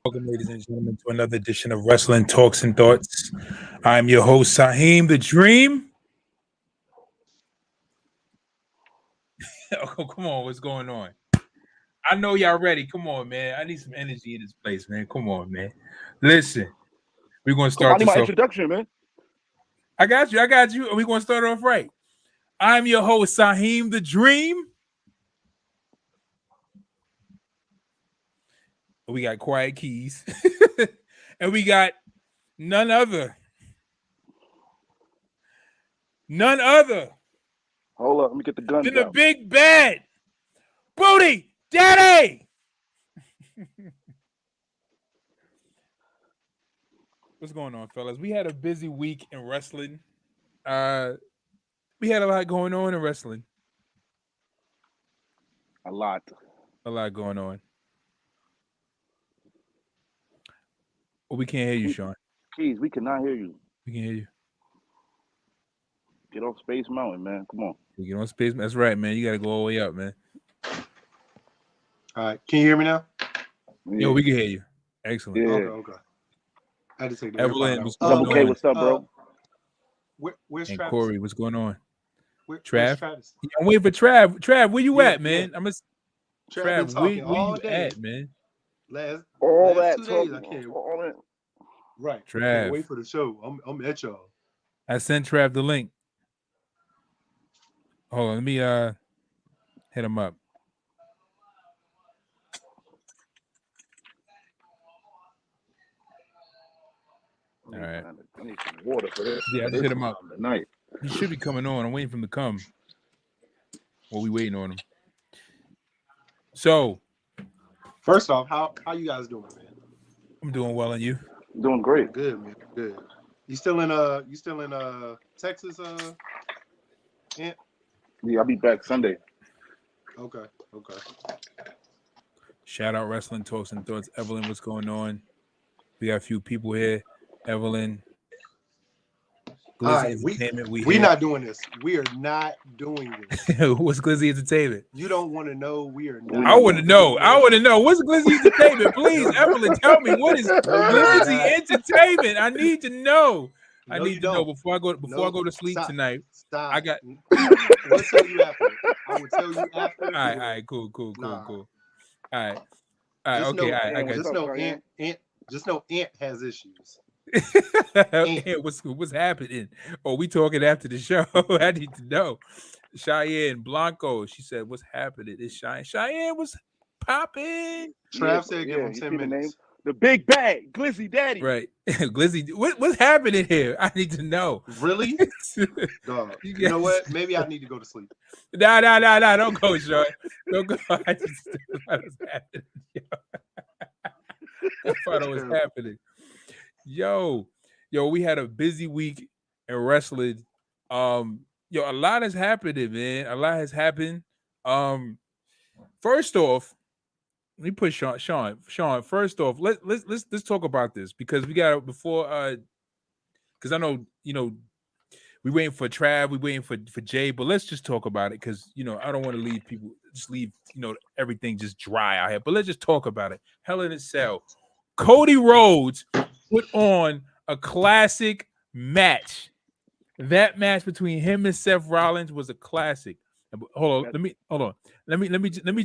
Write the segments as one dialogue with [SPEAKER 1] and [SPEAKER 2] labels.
[SPEAKER 1] Welcome, ladies and gentlemen, to another edition of Wrestling Talks and Thoughts. I'm your host, Saheem the Dream. Oh, come on, what's going on? I know y'all ready. Come on, man. I need some energy in this place, man. Come on, man. Listen, we're going to start this off.
[SPEAKER 2] Introduction, man.
[SPEAKER 1] I got you. Are we going to start off right? I'm your host, Saheem the Dream. We got Quiet Keys. And we got none other.
[SPEAKER 2] Hold up, let me get the gun.
[SPEAKER 1] Than the big bad Booty Daddy. What's going on, fellas? We had a busy week in wrestling. We had a lot going on in wrestling.
[SPEAKER 2] A lot
[SPEAKER 1] going on. Well, we can't hear you, Sean.
[SPEAKER 2] Keys, we cannot hear you.
[SPEAKER 1] We can hear you.
[SPEAKER 2] Get off Space Mountain, man. Come on.
[SPEAKER 1] Get on Space. That's right, man. You got to go all the way up, man.
[SPEAKER 3] All right. Can you hear me now?
[SPEAKER 2] Yeah.
[SPEAKER 1] Yo, we can hear you. Excellent.
[SPEAKER 2] Yeah.
[SPEAKER 3] Okay. I had to take the
[SPEAKER 1] Evelyn,
[SPEAKER 3] AirPod
[SPEAKER 1] what's
[SPEAKER 3] out.
[SPEAKER 1] going on?
[SPEAKER 2] What's up, bro?
[SPEAKER 3] Where's
[SPEAKER 1] And
[SPEAKER 3] Travis?
[SPEAKER 1] Corey, what's going on?
[SPEAKER 3] Where's
[SPEAKER 1] Trav?
[SPEAKER 3] Travis?
[SPEAKER 1] Yeah, I'm waiting for Trav. Trav, where you
[SPEAKER 3] Yeah,
[SPEAKER 1] at, man?
[SPEAKER 3] yeah.
[SPEAKER 1] I'm a
[SPEAKER 3] Trav
[SPEAKER 1] Trav.
[SPEAKER 3] been talking
[SPEAKER 1] Where
[SPEAKER 3] all
[SPEAKER 1] you
[SPEAKER 3] day.
[SPEAKER 1] at, man?
[SPEAKER 3] Last
[SPEAKER 2] All
[SPEAKER 3] 2
[SPEAKER 2] that
[SPEAKER 3] days,
[SPEAKER 2] talking.
[SPEAKER 3] I can't.
[SPEAKER 2] All that.
[SPEAKER 3] Right.
[SPEAKER 1] Trav.
[SPEAKER 3] Can't wait for the show. I'm at y'all.
[SPEAKER 1] I sent Trav the link. Hold on, let me hit him up. All right.
[SPEAKER 2] I need some water for this.
[SPEAKER 1] Yeah, I just hit him up.
[SPEAKER 2] Tonight.
[SPEAKER 1] He should be coming on. I'm waiting for him to come. Well, we waiting on him. So,
[SPEAKER 3] First off, how you guys doing, man?
[SPEAKER 1] I'm doing well, and you?
[SPEAKER 2] Doing great.
[SPEAKER 3] Good, man. Good. You still in Texas? Ant?
[SPEAKER 2] Yeah, I'll be back Sunday.
[SPEAKER 3] Okay.
[SPEAKER 1] Shout out Wrestling Talks and Thoughts. Evelyn, what's going on? We got a few people here. Evelyn.
[SPEAKER 3] All right,
[SPEAKER 1] Entertainment.
[SPEAKER 3] We're not doing this. We are not doing this.
[SPEAKER 1] What's Glizzy Entertainment?
[SPEAKER 3] You don't want to know. We are not.
[SPEAKER 1] I want to know. What's Glizzy Entertainment? Please, Evelyn, tell me what is Glizzy Entertainment. I need to know. I need to know before I go to sleep tonight.
[SPEAKER 3] Stop.
[SPEAKER 1] I got.
[SPEAKER 3] We'll tell you after. I will tell you after.
[SPEAKER 1] All right, cool.
[SPEAKER 3] Nah.
[SPEAKER 1] All right, okay. I got.
[SPEAKER 3] Just know Ant has issues.
[SPEAKER 1] What's happening? Oh, we talking after the show. I need to know. Cheyenne Blanco. She said, "What's happening?" It's Cheyenne. Cheyenne was popping.
[SPEAKER 3] Trav said, "Give him 10 minutes."
[SPEAKER 2] The big bad Glizzy Daddy.
[SPEAKER 1] Right, Glizzy. What's happening here? I need to know.
[SPEAKER 3] Really? Dog. You know what? Maybe I need to go to sleep.
[SPEAKER 1] Nah. Don't go, Sean. Don't go. I just thought it was happening. I thought it was happening. Yo, we had a busy week in wrestling. A lot has happened, man. A lot has happened. First off, let me put Sean. First off, let's talk about this because we got before because I know we waiting for Trav, we waiting for Jay, but let's just talk about it because I don't want to leave everything just dry out here. But let's just talk about it. Hell in a Cell. Cody Rhodes put on a classic match. That match between him and Seth Rollins was a classic. Hold on. Let me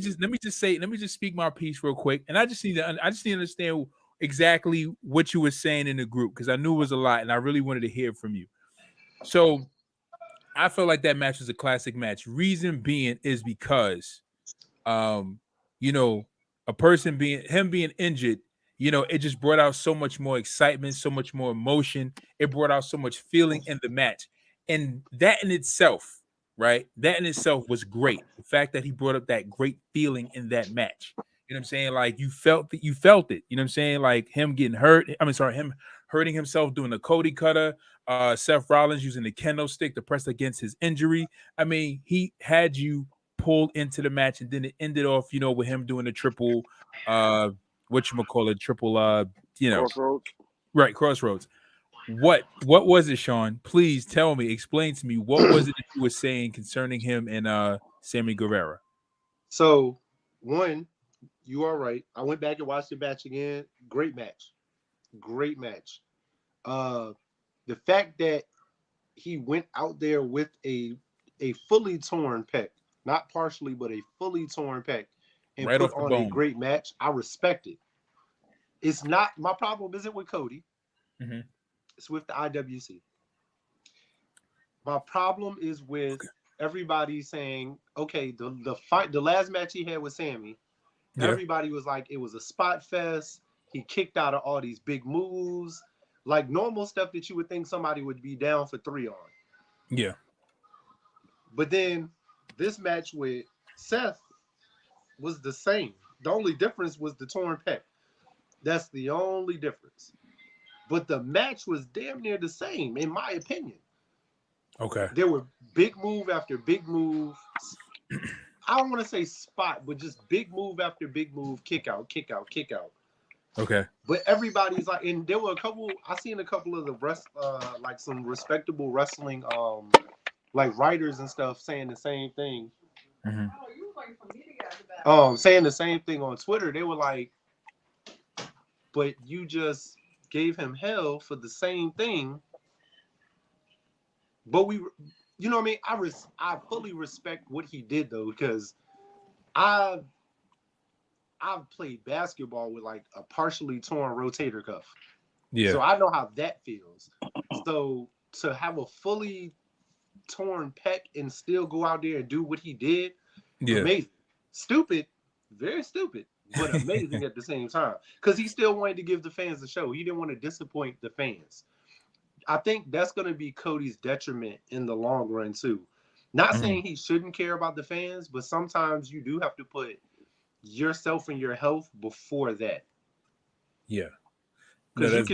[SPEAKER 1] just speak my piece real quick. And I just need to understand exactly what you were saying in the group because I knew it was a lot and I really wanted to hear from you. So I felt like that match was a classic match. Reason being is because a person being injured, it just brought out so much more excitement, so much more emotion. It brought out so much feeling in the match. And that in itself, right? That in itself was great. The fact that he brought up that great feeling in that match. You know what I'm saying? Like you felt it. You know what I'm saying? Like him getting hurt. Him hurting himself doing the Cody cutter. Seth Rollins using the kendo stick to press against his injury. I mean, he had you pulled into the match, and then it ended off, with him doing the triple
[SPEAKER 2] Crossroads.
[SPEAKER 1] Right, Crossroads. What was it, Sean? Please tell me, explain to me what was it that you were saying concerning him and Sammy Guevara.
[SPEAKER 3] So one, You are right. I went back and watched the match again. Great match. Great match. The fact that he went out there with a fully torn pec, not partially, but a fully torn pec, and
[SPEAKER 1] Right
[SPEAKER 3] put
[SPEAKER 1] off the
[SPEAKER 3] on a
[SPEAKER 1] bone.
[SPEAKER 3] great match, I respect it. It's not my problem. Isn't with Cody.
[SPEAKER 1] Mm-hmm.
[SPEAKER 3] It's with the IWC. My problem is with everybody saying, okay, the fight, the last match he had with Sammy, everybody was like, it was a spot fest. He kicked out of all these big moves, like normal stuff that you would think somebody would be down for 3 on.
[SPEAKER 1] Yeah.
[SPEAKER 3] But then this match with Seth was the same. The only difference was the torn pec. That's the only difference. But the match was damn near the same, in my opinion.
[SPEAKER 1] Okay.
[SPEAKER 3] There were big move after big move. I don't want to say spot, but just big move after big move, kick out, kick out, kick out.
[SPEAKER 1] Okay.
[SPEAKER 3] But everybody's like, and there were a couple. I seen a couple of the like some respectable wrestling, like writers and stuff saying the same thing.
[SPEAKER 1] Mm-hmm.
[SPEAKER 3] Saying the same thing on Twitter. They were like, but you just gave him hell for the same thing. But we, you know what I mean? I fully respect what he did though, because I've played basketball with like a partially torn rotator cuff.
[SPEAKER 1] Yeah.
[SPEAKER 3] So I know how that feels. So to have a fully torn pec and still go out there and do what he did, amazing. Stupid, very stupid, but amazing at the same time. Because he still wanted to give the fans a show. He didn't want to disappoint the fans. I think that's going to be Cody's detriment in the long run too. Not saying he shouldn't care about the fans, but sometimes you do have to put yourself and your health before that.
[SPEAKER 1] Yeah.
[SPEAKER 3] Because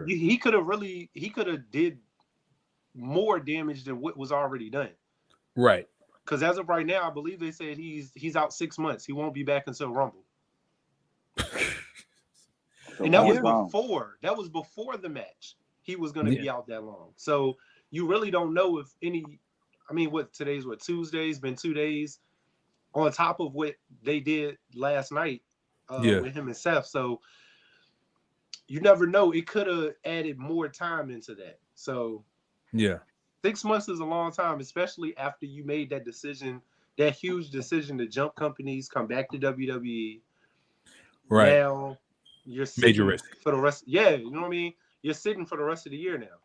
[SPEAKER 3] he could have did more damage than what was already done.
[SPEAKER 1] Right.
[SPEAKER 3] Because as of right now, I believe they said he's out 6 months. He won't be back until Rumble. And that was before the match. He was going to be out that long. So you really don't know if any. I mean, today's Tuesday? It's been 2 days on top of what they did last night with him and Seth. So you never know. It could have added more time into that. So 6 months is a long time, especially after you made that decision, that huge decision to jump companies, come back to WWE.
[SPEAKER 1] Right.
[SPEAKER 3] Now you're sitting for the rest. Yeah, you know what I mean? You're sitting for the rest of the year now.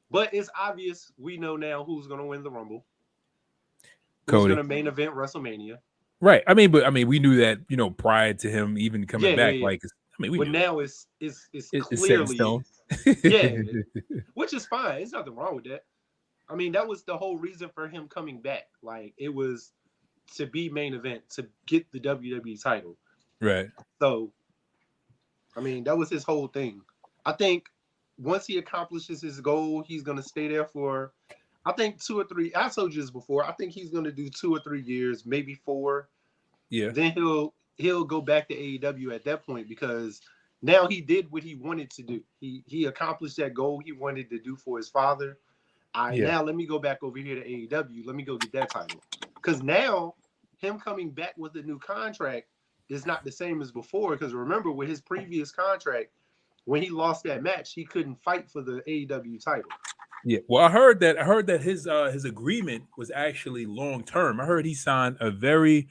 [SPEAKER 3] But it's obvious we know now who's going to win the Rumble. Who's going to main event WrestleMania.
[SPEAKER 1] Right. I mean, we knew that, prior to him even coming back. Yeah. Like,
[SPEAKER 3] but now it's clearly which is fine. There's nothing wrong with that. I mean, that was the whole reason for him coming back. Like, it was to be main event, to get the WWE title.
[SPEAKER 1] Right.
[SPEAKER 3] So, I mean, that was his whole thing. I think once he accomplishes his goal, he's going to stay there for, I think 2 or 3. I told you this before. I think he's going to do 2 or 3 years, maybe 4.
[SPEAKER 1] Yeah.
[SPEAKER 3] Then he'll go back to AEW at that point, because now he did what he wanted to do. He accomplished that goal he wanted to do for his father. Now let me go back over here to AEW. Let me go get that title. Because now him coming back with a new contract is not the same as before. Because remember, with his previous contract, when he lost that match, he couldn't fight for the AEW title.
[SPEAKER 1] Yeah. Well, I heard that his agreement was actually long term. I heard he signed a very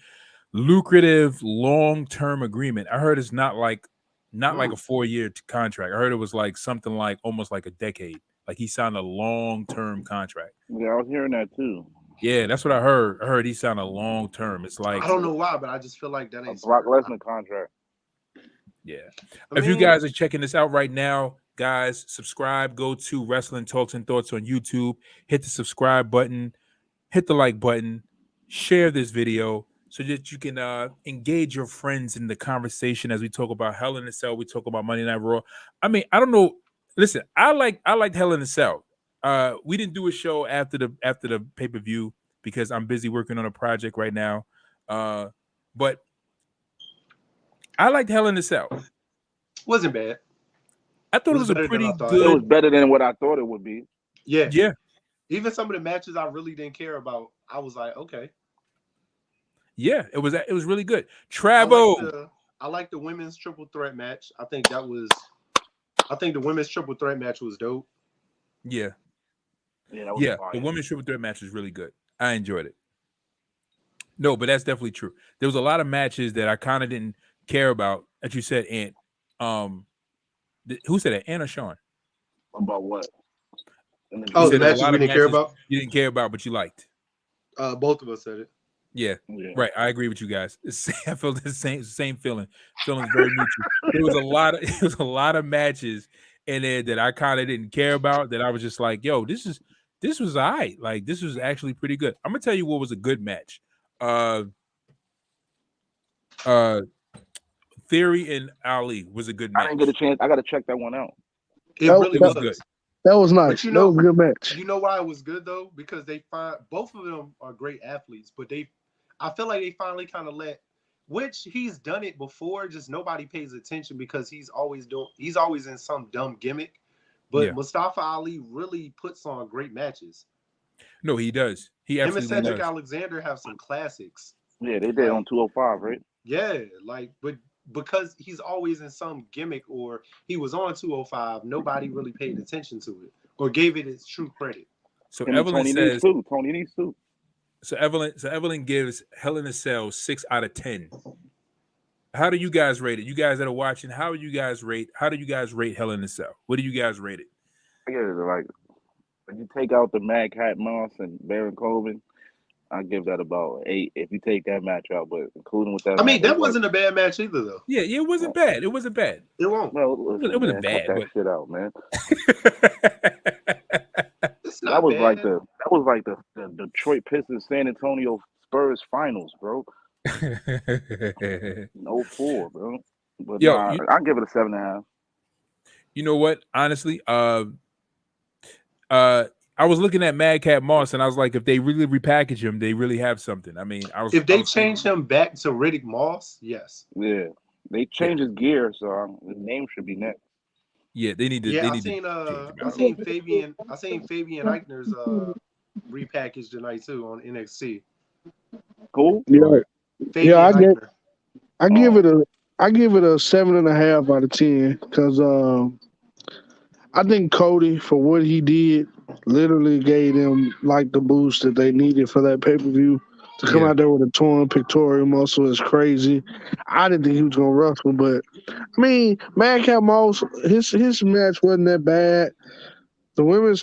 [SPEAKER 1] lucrative long-term agreement. I heard it's not like a 4-year contract. I heard it was like something like almost like a decade. Like he signed a long-term contract.
[SPEAKER 2] Yeah, I was hearing that too.
[SPEAKER 1] Yeah, that's what I heard. I heard he signed a long-term. It's like,
[SPEAKER 3] I don't know why, but I just feel like that ain't
[SPEAKER 2] a Brock Lesnar contract.
[SPEAKER 1] Yeah. If you guys are checking this out right now, guys, subscribe. Go to Wrestling Talks and Thoughts on YouTube. Hit the subscribe button. Hit the like button. Share this video so that you can engage your friends in the conversation as we talk about Hell in a Cell. We talk about Monday Night Raw. I mean, I don't know. Listen, I liked Hell in a Cell. We didn't do a show after the pay-per-view because I'm busy working on a project right now. But I liked Hell in a Cell.
[SPEAKER 3] Wasn't bad.
[SPEAKER 1] I thought it was a pretty good.
[SPEAKER 2] It was better than what I thought it would be.
[SPEAKER 3] Yeah.
[SPEAKER 1] Yeah.
[SPEAKER 3] Even some of the matches I really didn't care about, I was like, okay.
[SPEAKER 1] Yeah, it was really good. Travo.
[SPEAKER 3] I like the women's triple threat match. I think the women's triple threat match was dope.
[SPEAKER 1] Yeah.
[SPEAKER 2] Yeah,
[SPEAKER 1] the women's triple threat match was really good. I enjoyed it. No, but that's definitely true. There was a lot of matches that I kind of didn't care about. As you said, Ant. Who said that? Ant or Sean?
[SPEAKER 2] About what?
[SPEAKER 3] Oh, the matches we didn't care about.
[SPEAKER 1] You didn't care about, but you liked.
[SPEAKER 3] Both of us said it.
[SPEAKER 1] Yeah, right. I agree with you guys. I feel the same feeling. Feelings very mutual. There was a lot of matches in there that I kind of didn't care about. That I was just like, yo, this was all right. Like, this was actually pretty good. I'm gonna tell you what was a good match. Theory and Ali was a good match.
[SPEAKER 2] I didn't get a chance. I got to check that one out.
[SPEAKER 3] It really was
[SPEAKER 1] good.
[SPEAKER 4] That was nice.
[SPEAKER 3] But
[SPEAKER 4] that was a good match.
[SPEAKER 3] You know why it was good though? Because both of them are great athletes, but I feel like they finally kind of which he's done it before, just nobody pays attention because he's always in some dumb gimmick. But Mustafa Ali really puts on great matches.
[SPEAKER 1] No, he does. He absolutely does.
[SPEAKER 3] Him and Cedric Alexander have some classics.
[SPEAKER 2] Yeah, they did on 205, right?
[SPEAKER 3] Yeah, but because he's always in some gimmick or he was on 205, nobody really paid attention to it or gave it its true credit.
[SPEAKER 1] So Evelyn says
[SPEAKER 2] Tony needs to.
[SPEAKER 1] So Evelyn gives Hell in a Cell 6 out of 10. How do you guys rate it? You guys that are watching, how do you guys rate Hell in a Cell? What do you guys rate it?
[SPEAKER 2] I give it like, when you take out the Mad Cat Moss and Baron Corbin, I give that about 8 if you take that match out, but including with that.
[SPEAKER 3] I mean, that wasn't a bad match either, though.
[SPEAKER 1] Yeah, it wasn't bad. It wasn't bad.
[SPEAKER 3] It won't.
[SPEAKER 2] Well,
[SPEAKER 1] it wasn't bad.
[SPEAKER 2] Cut that shit out, man.
[SPEAKER 3] That
[SPEAKER 2] was like the Detroit Pistons San Antonio Spurs finals, bro. 04, bro. But I'll give it a 7.5.
[SPEAKER 1] You know what? Honestly, I was looking at Madcap Moss and I was like, if they really repackage him, they really have something. I mean,
[SPEAKER 3] if they change him back to Riddick Moss, yes.
[SPEAKER 2] Yeah, they change his gear, so his name should be next.
[SPEAKER 1] Yeah, they need to.
[SPEAKER 3] Yeah, I seen Fabian Eichner's repackaged tonight too on NXT.
[SPEAKER 2] Cool.
[SPEAKER 4] Yeah,
[SPEAKER 3] Fabian
[SPEAKER 4] I give it a 7.5 out of 10 because I think Cody, for what he did, literally gave them like the boost that they needed for that pay-per-view. To come out there with a torn pectoral muscle is crazy. I didn't think he was gonna wrestle, but I mean, Madcap Moss, his match wasn't that bad. The women's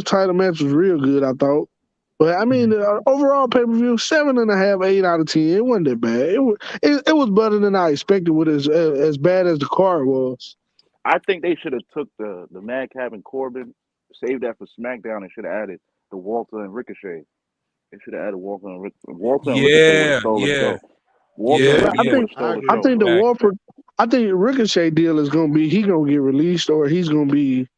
[SPEAKER 4] title match was real good, I thought. But I mean, the overall pay-per-view, 7.5, 8 out of 10. It wasn't that bad. It was better than I expected. With as bad as the card was.
[SPEAKER 2] I think they should have took the Madcap and Corbin, saved that for SmackDown, and should have added the Walter and Ricochet. They should have added Walter and Ricochet.
[SPEAKER 4] I think the Ricochet deal is gonna be he gonna get released or he's gonna be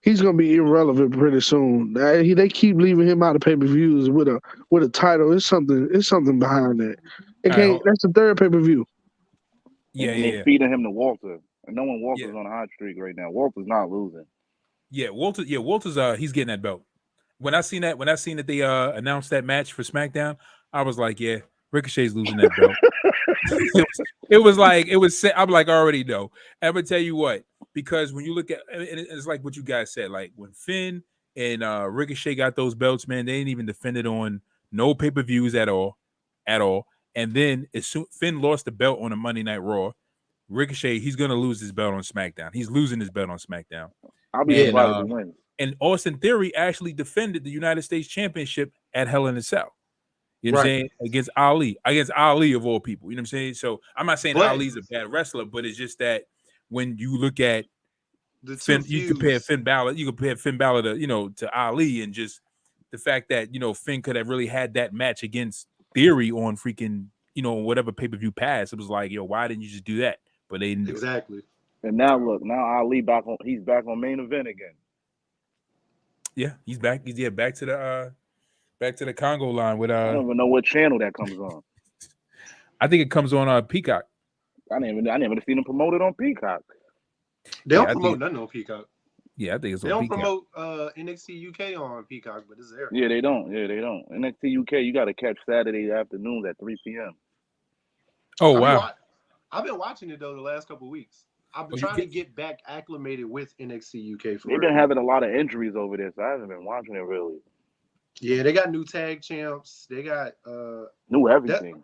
[SPEAKER 4] irrelevant pretty soon. They keep leaving him out of pay-per-views with a title. It's something behind that. That's the third pay-per-view.
[SPEAKER 2] They're feeding him to Walter. And knowing Walter's on a hot streak right now. Walter's not losing.
[SPEAKER 1] Walter's he's getting that belt. When I seen that they announced that match for SmackDown, I was like, yeah, Ricochet's losing that belt. I'm like, I already know. I'm gonna tell you what, because when you look at it's like what you guys said, like when Finn and Ricochet got those belts, man, they didn't even defend it on no pay-per-views at all. And then as soon Finn lost the belt on a Monday Night Raw, Ricochet, he's gonna lose his belt on SmackDown. He's losing his belt on SmackDown.
[SPEAKER 2] I'll be surprised if he wins.
[SPEAKER 1] And Austin Theory actually defended the United States Championship at Hell in a Cell. You know what I'm saying? Against Ali of all people. You know what I'm saying? So I'm not saying Ali's a bad wrestler, but it's just that when you look at Finn, you compare Finn Balor to Ali, and just the fact that Finn could have really had that match against Theory on freaking whatever pay-per-view pass. It was like, why didn't you just do that? But they didn't do
[SPEAKER 3] exactly.
[SPEAKER 2] And now look, Ali he's back on main event again.
[SPEAKER 1] Yeah, he's back. He's back to the Congo line with
[SPEAKER 2] I don't even know what channel that comes on.
[SPEAKER 1] I think it comes on Peacock.
[SPEAKER 2] I never seen him promoted on Peacock.
[SPEAKER 3] They don't promote nothing on Peacock.
[SPEAKER 1] Yeah, I think it's
[SPEAKER 3] on
[SPEAKER 1] on
[SPEAKER 3] Peacock. They don't
[SPEAKER 1] promote
[SPEAKER 3] NXT UK on Peacock, but it's there.
[SPEAKER 2] Yeah, they don't. NXT UK, you got to catch Saturday afternoons at 3 p.m.
[SPEAKER 1] Oh, wow.
[SPEAKER 3] I've been watching it though the last couple of weeks. I've been trying to get back acclimated with NXT UK.
[SPEAKER 2] They've been having a lot of injuries over there, so I haven't been watching it really.
[SPEAKER 3] Yeah, they got new tag champs. They got
[SPEAKER 2] new everything.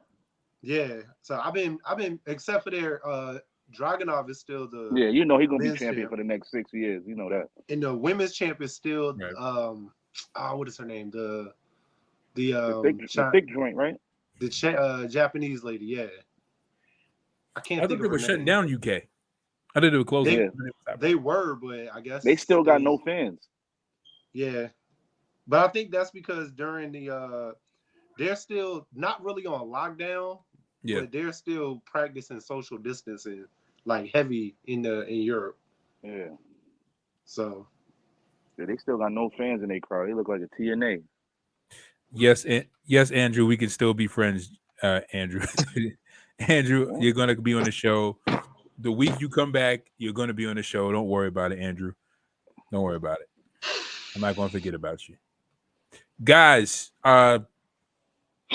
[SPEAKER 3] Yeah, so I've been except for their Dragunov is still the
[SPEAKER 2] he's gonna be champion for the next 6 years. You know that.
[SPEAKER 3] And the women's champ is still what is her name? The thick
[SPEAKER 2] joint, right?
[SPEAKER 3] The Japanese lady, yeah. I can't.
[SPEAKER 1] I thought they were shutting down UK. I thought they were closing.
[SPEAKER 3] They were, but I guess
[SPEAKER 2] they still got no fans.
[SPEAKER 3] Yeah, but I think that's because during the they're still not really on lockdown. Yeah, but they're still practicing social distancing like heavy in Europe.
[SPEAKER 2] Yeah.
[SPEAKER 3] So.
[SPEAKER 2] Yeah, they still got no fans in their crowd. They look like a TNA.
[SPEAKER 1] Yes, Andrew, we can still be friends. Andrew, Andrew, you're gonna be on the show. The week you come back, you're gonna be on the show. Don't worry about it, Andrew. Don't worry about it. I'm not gonna forget about you, guys.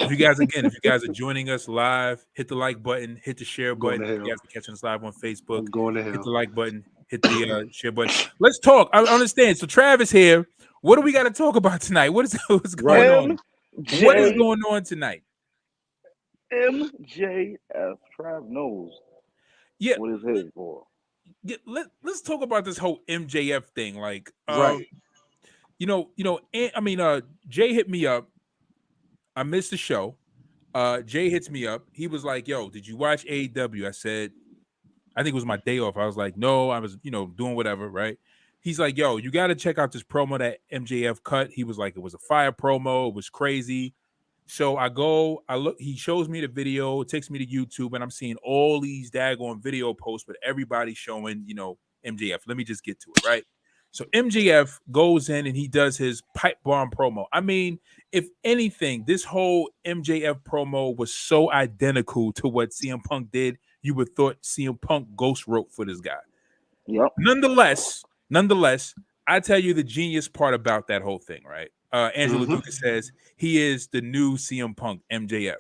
[SPEAKER 1] If you guys are joining us live, hit the like button, hit the share button. If you guys are catching us live on Facebook, hit the like button, hit the share button. Let's talk. I understand. So Travis here. What do we got to talk about tonight? What's going on? What is going on tonight?
[SPEAKER 2] MJF. Trav knows.
[SPEAKER 1] Yeah.
[SPEAKER 2] What is his for?
[SPEAKER 1] Yeah. Let's talk about this whole MJF thing. Like,
[SPEAKER 3] right.
[SPEAKER 1] Jay hit me up. I missed the show. Jay hits me up. He was like, "Yo, did you watch AEW?" I said, I think it was my day off. I was like, "No, I was, doing whatever." Right? He's like, "Yo, you got to check out this promo that MJF cut." He was like, "It was a fire promo. It was crazy." So I look. He shows me the video. It takes me to YouTube, and I'm seeing all these daggone video posts with everybody showing, MJF. Let me just get to it, right? So MJF goes in and he does his pipe bomb promo. I mean, if anything, this whole MJF promo was so identical to what CM Punk did, you would thought CM Punk ghost wrote for this guy.
[SPEAKER 2] Yep.
[SPEAKER 1] Nonetheless, I tell you the genius part about that whole thing, right? Andrew LaDuca says he is the new CM Punk, MJF.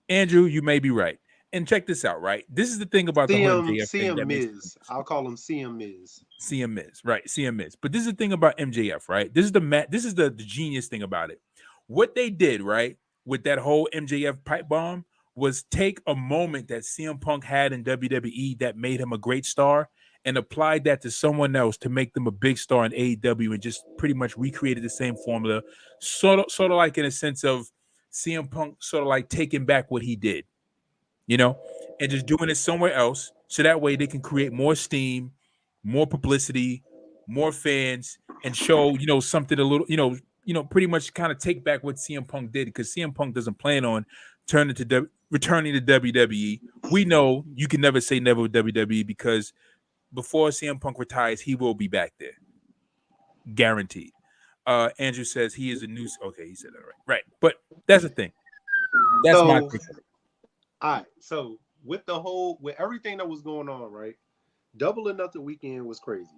[SPEAKER 1] Andrew, you may be right. And check this out, right? This is the thing about the whole MJF thing.
[SPEAKER 3] CM Miz. I'll call him CM Miz.
[SPEAKER 1] CM Miz, right? CM Miz. But this is the thing about MJF, right? This is the genius thing about it. What they did, right, with that whole MJF pipe bomb was take a moment that CM Punk had in WWE that made him a great star and applied that to someone else to make them a big star in AEW and just pretty much recreated the same formula, sort of like in a sense of CM Punk sort of like taking back what he did. And just doing it somewhere else, so that way they can create more steam, more publicity, more fans, and show something a little pretty much kind of take back what CM Punk did, because CM Punk doesn't plan on returning to WWE. We know you can never say never with WWE, because before CM Punk retires, he will be back there, guaranteed. Andrew says he is a new. Okay, he said that right. But that's the thing. That's my thing.
[SPEAKER 3] All right, so with everything that was going on, right? Double or Nothing weekend was crazy.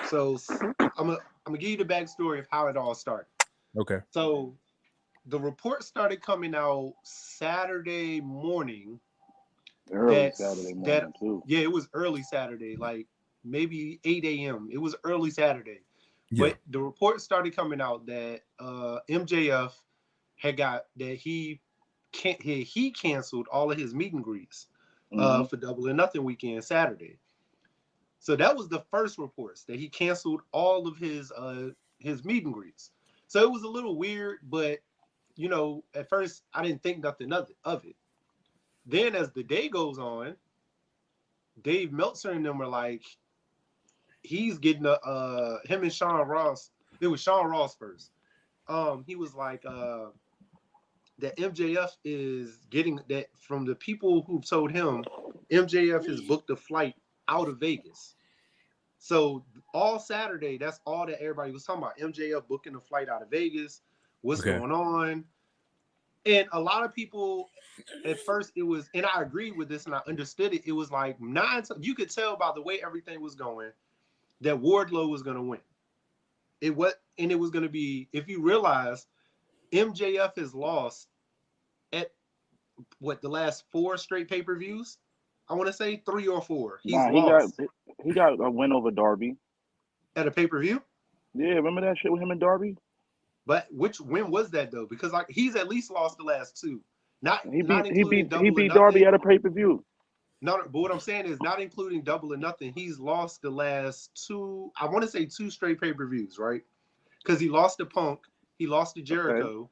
[SPEAKER 3] So I'm gonna give you the backstory of how it all started.
[SPEAKER 1] Okay.
[SPEAKER 3] So the report started coming out Saturday morning.
[SPEAKER 2] Saturday morning too.
[SPEAKER 3] Yeah, it was early Saturday, like maybe 8 a.m. It was early Saturday. Yeah. But the report started coming out that MJF had got that he canceled all of his meet and greets for Double or Nothing weekend Saturday. So that was the first reports, that he canceled all of his meet and greets. So it was a little weird, but at first I didn't think nothing of it. Then as the day goes on, Dave Meltzer and them were like, he's getting him and Sean Ross. It was Sean Ross first. He was like that MJF is getting that from the people who told him MJF has booked a flight out of Vegas. So all Saturday, that's all that everybody was talking about. MJF booking a flight out of Vegas. What's going on? And a lot of people at first it was, and I agreed with this and I understood it. It was like you could tell by the way everything was going that Wardlow was going to win. It was going to be, if you realize MJF has lost at the last 4 straight pay-per-views. I want to say 3 or 4. He's
[SPEAKER 2] Nah,
[SPEAKER 3] lost
[SPEAKER 2] he got a win over Darby.
[SPEAKER 3] at a pay-per-view.
[SPEAKER 2] Yeah, remember that shit with him and Darby?
[SPEAKER 3] But when was that though? Because like he's at least lost the last 2. Not
[SPEAKER 2] He
[SPEAKER 3] including double or
[SPEAKER 2] beat
[SPEAKER 3] nothing.
[SPEAKER 2] Darby at a pay-per-view.
[SPEAKER 3] No, but what I'm saying is not including double or nothing. He's lost the last 2. I want to say 2 straight pay-per-views, right? Because he lost to Punk, he lost to Jericho,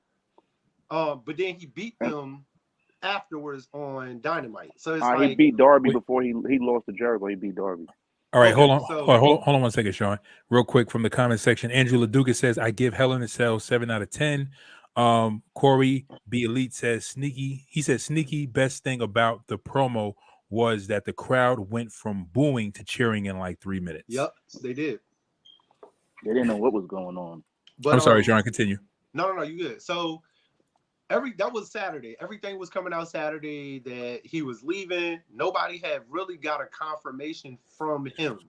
[SPEAKER 3] but then he beat them afterwards on Dynamite. So it's like
[SPEAKER 2] he beat Darby before he lost to Jericho. He beat Darby.
[SPEAKER 1] All right,
[SPEAKER 3] Okay,
[SPEAKER 1] hold on 1 second, Sean. Real quick from the comment section, Andrew LaDuca says, "I give Hell in a Cell 7 out of 10." Corey B Elite says, "Sneaky." He said, "Sneaky. Best thing about the promo was that the crowd went from booing to cheering in like 3 minutes."
[SPEAKER 3] Yep, they did.
[SPEAKER 2] They didn't know what was going on.
[SPEAKER 3] But
[SPEAKER 1] I'm sorry, Sean. Continue.
[SPEAKER 3] No, you good. So that was Saturday. Everything was coming out Saturday that he was leaving. Nobody had really got a confirmation from him.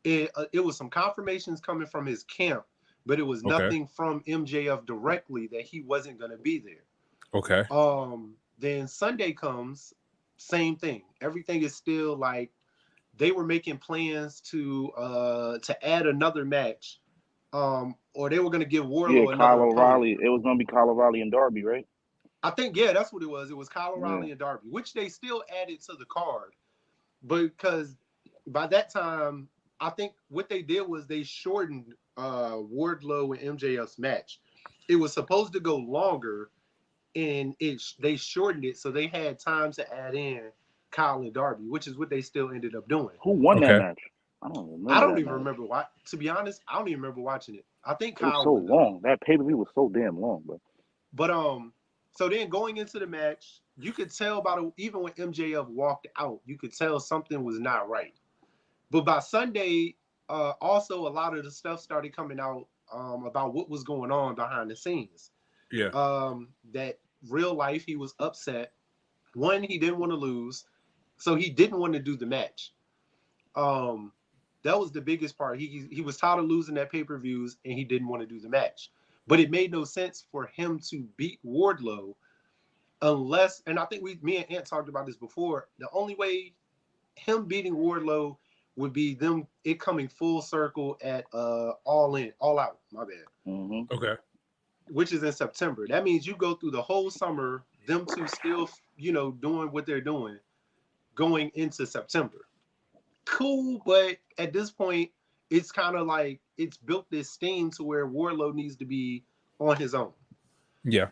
[SPEAKER 3] It was some confirmations coming from his camp, but it was nothing from MJF directly that he wasn't going to be there.
[SPEAKER 1] Okay.
[SPEAKER 3] Then Sunday comes, same thing. Everything is still like they were making plans to add another match. Or they were going to give Wardlow another
[SPEAKER 2] Kyle
[SPEAKER 3] opponent.
[SPEAKER 2] O'Reilly. It was going to be Kyle O'Reilly and Darby, right?
[SPEAKER 3] I think, yeah, that's what it was. It was Kyle O'Reilly and Darby, which they still added to the card. Because by that time, I think what they did was they shortened Wardlow and MJF's match. It was supposed to go longer, and they shortened it so they had time to add in Kyle and Darby, which is what they still ended up doing.
[SPEAKER 2] Who won that match? I don't even
[SPEAKER 3] remember. To be honest, I don't even remember watching it. I think Kyle
[SPEAKER 2] it was so long. That pay-per-view was so damn long, bro.
[SPEAKER 3] But so then going into the match, you could tell even when MJF walked out, you could tell something was not right. But by Sunday, also a lot of the stuff started coming out about what was going on behind the scenes.
[SPEAKER 1] Yeah.
[SPEAKER 3] That real life, he was upset. One, he didn't want to lose, so he didn't want to do the match. That was the biggest part. He was tired of losing that pay-per-views, and he didn't want to do the match. But it made no sense for him to beat Wardlow unless, and I think me and Ant talked about this before, the only way him beating Wardlow would be it coming full circle at All Out, my bad.
[SPEAKER 2] Mm-hmm.
[SPEAKER 1] Okay.
[SPEAKER 3] Which is in September. That means you go through the whole summer, them two still, doing what they're doing, going into September. Cool, but at this point, it's kind of like it's built this steam to where Wardlow needs to be on his own.
[SPEAKER 1] Yeah.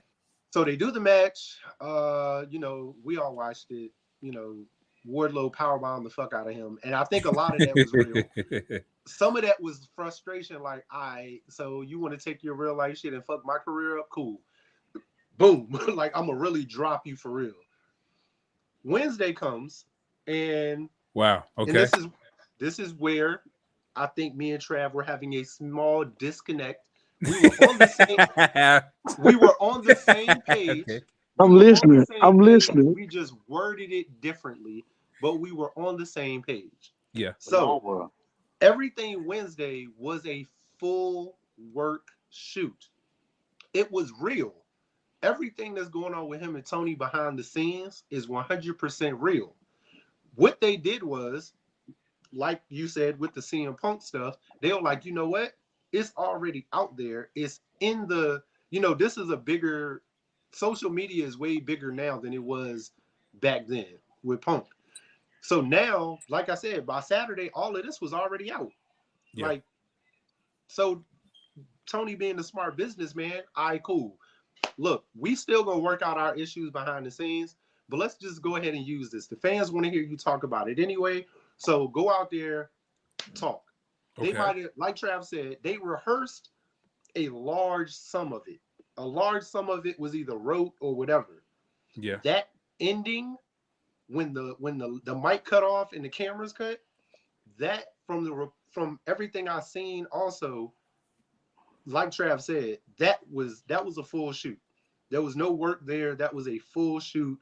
[SPEAKER 3] So they do the match. We all watched it. Wardlow powerbombed the fuck out of him, and I think a lot of that was real. Some of that was frustration, like, so you want to take your real life shit and fuck my career up? Cool. Boom. Like, I'm gonna really drop you for real. Wednesday comes, and
[SPEAKER 1] wow. Okay.
[SPEAKER 3] And this is where I think me and Trav were having a small disconnect. We were on the same page. Okay.
[SPEAKER 4] I'm listening.
[SPEAKER 3] We just worded it differently, but we were on the same page.
[SPEAKER 1] Yeah.
[SPEAKER 3] So everything Wednesday was a full work shoot. It was real. Everything that's going on with him and Tony behind the scenes is 100% real. What they did was, like you said, with the CM Punk stuff, they were like, you know what? It's already out there. It's in this is a bigger, social media is way bigger now than it was back then with Punk. So now, like I said, by Saturday, all of this was already out. Yeah. Like, so Tony being the smart businessman, cool. Look, we still gonna work out our issues behind the scenes, but let's just go ahead and use this. The fans want to hear you talk about it anyway, so go out there, talk. Okay. They might have, like Trav said, they rehearsed a large sum of it. A large sum of it was either wrote or whatever.
[SPEAKER 1] Yeah.
[SPEAKER 3] That ending, when the mic cut off and the cameras cut, that from everything I've seen, also, like Trav said, that was a full shoot. There was no work there. That was a full shoot.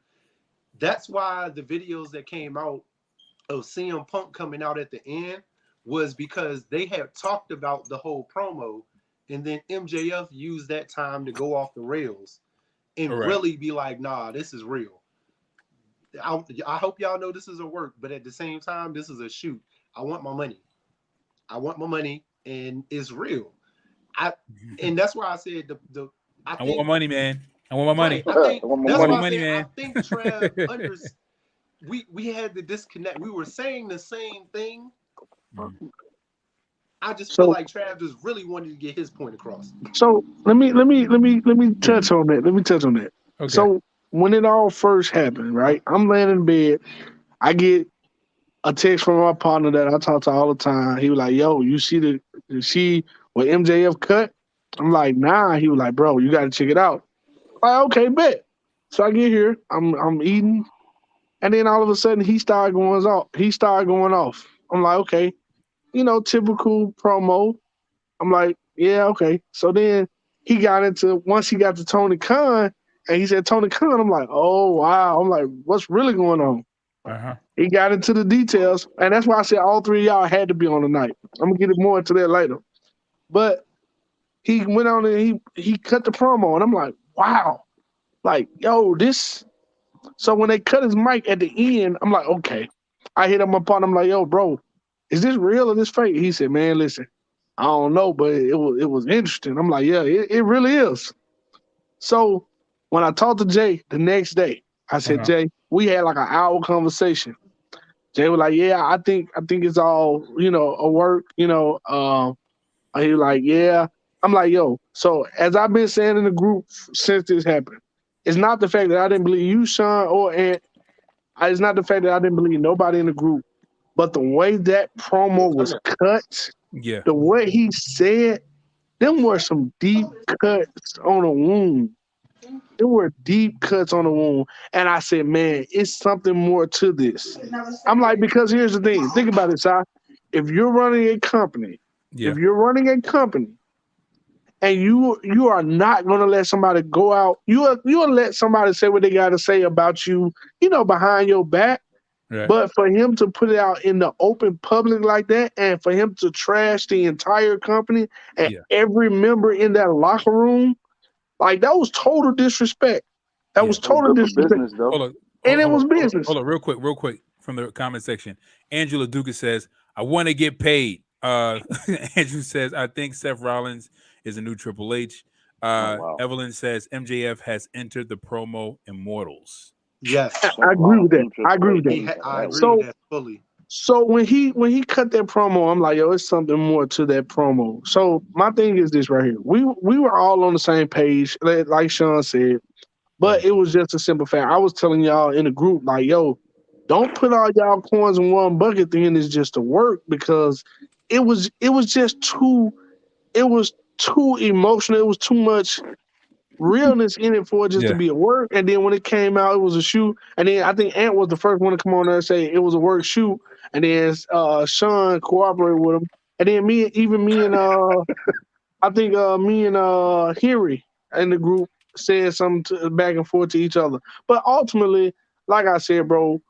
[SPEAKER 3] That's why the videos that came out of CM Punk coming out at the end was because they had talked about the whole promo, and then MJF used that time to go off the rails and really be like, nah, this is real. I hope y'all know this is a work, but at the same time, this is a shoot. I want my money. I want my money, and it's real. And that's why I said
[SPEAKER 1] I want my money, man. I want my money.
[SPEAKER 3] Right, I think that's
[SPEAKER 1] want
[SPEAKER 3] why
[SPEAKER 1] my money, man.
[SPEAKER 3] I think Trav we had the disconnect. We were saying the same thing. I just feel like Trav just really wanted to get his point across.
[SPEAKER 4] So let me touch on that. Let me touch on that.
[SPEAKER 1] Okay.
[SPEAKER 4] So when it all first happened, right? I'm laying in bed. I get a text from my partner that I talk to all the time. He was like, "Yo, you see what MJF cut?" I'm like, "Nah." He was like, "Bro, you got to check it out." I'm like, okay, bet. So I get here. I'm eating, and then all of a sudden he started going off. I'm like, okay, typical promo. I'm like, yeah, okay. So then once he got to Tony Khan, and he said Tony Khan, I'm like, oh, wow. I'm like, what's really going on?
[SPEAKER 1] Uh-huh.
[SPEAKER 4] He got into the details, and that's why I said all three of y'all had to be on tonight. I'm going to get more into that later. But he went on and he cut the promo, and I'm like, wow. Like, yo, this. So when they cut his mic at the end, I'm like, okay. I hit him up on. I'm like, yo, bro, is this real or this fake? He said, man, listen, I don't know, but it was interesting. I'm like, yeah, it really is. So when I talked to Jay the next day, I said, Jay, we had like an hour conversation. Jay was like, yeah, I think it's all, a work, he was like, yeah. I'm like, yo, so as I've been saying in the group since this happened, it's not the fact that I didn't believe you, Sean, or Ant. It's not the fact that I didn't believe nobody in the group, but the way that promo was cut, the way he said, them were some deep cuts on a wound. There were deep cuts on the wound. And I said, man, it's something more to this. I'm like, because here's the thing. Think about it, Si. If you're running a company, and you are not going to let somebody go out, you'll let somebody say what they got to say about you, behind your back. Right. But for him to put it out in the open public like that, and for him to trash the entire company and every member in that locker room, like that was total disrespect. That was total disrespect.
[SPEAKER 2] Business, though.
[SPEAKER 4] It was business.
[SPEAKER 1] Hold on, real quick from the comment section. Angela Dugas says, I want to get paid. Andrew says, I think Seth Rollins is a new Triple H. Evelyn says, MJF has entered the promo immortals.
[SPEAKER 3] Yes.
[SPEAKER 4] I agree with that. I agree with
[SPEAKER 3] that fully.
[SPEAKER 4] So when he cut that promo, I'm like, yo, it's something more to that promo. So my thing is this right here. We were all on the same page, like Sean said, but it was just a simple fact. I was telling y'all in the group, like, yo, don't put all y'all coins in one bucket thinking it's just to work, because it was just too emotional. It was too much realness in it for it just to be a work. And then when it came out, it was a shoot. And then I think Ant was the first one to come on there and say it was a work shoot. And then Sean cooperated with him. And then me and I think me and Harry in the group said something back and forth to each other. But ultimately, like I said, bro,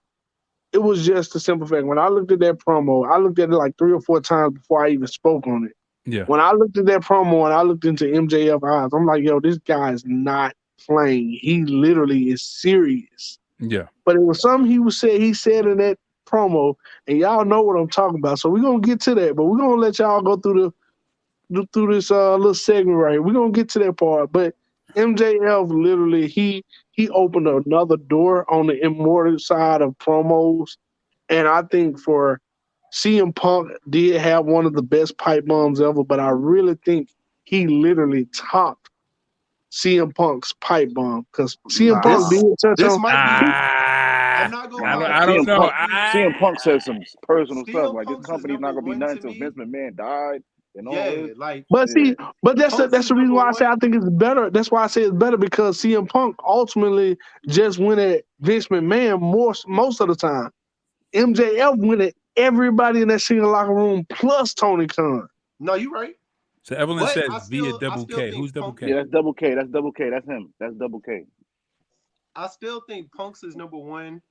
[SPEAKER 4] it was just a simple fact. When I looked at that promo, I looked at it like 3 or 4 times before I even spoke on it. Yeah. When I looked at that promo and I looked into MJF eyes, I'm like, yo, this guy is not playing. He literally is serious. Yeah. But it was something he said in that promo, and y'all know what I'm talking about. So we're gonna get to that, but we're gonna let y'all go through this little segment right here. We're gonna get to that part. But MJF literally he opened another door on the immortal side of promos. And I think for CM Punk did have one of the best pipe bombs ever, but I really think he literally topped CM Punk's pipe bomb, because CM Punk did touch on.
[SPEAKER 3] I'm not gonna lie.
[SPEAKER 1] I don't know.
[SPEAKER 2] CM Punk said some personal stuff like this company's not gonna be nothing until Vince McMahon died. And all this.
[SPEAKER 4] But that's the reason why I say I think it's better. That's why I say it's better, because CM Punk ultimately just went at Vince McMahon most of the time. MJF went at everybody in that single locker room plus Tony Khan.
[SPEAKER 3] No, you're right.
[SPEAKER 1] So Evelyn says via Double K. Who's Double K?
[SPEAKER 2] Yeah, that's Double K. That's Double K. That's him. That's Double K.
[SPEAKER 3] I still think Punk's is number 1.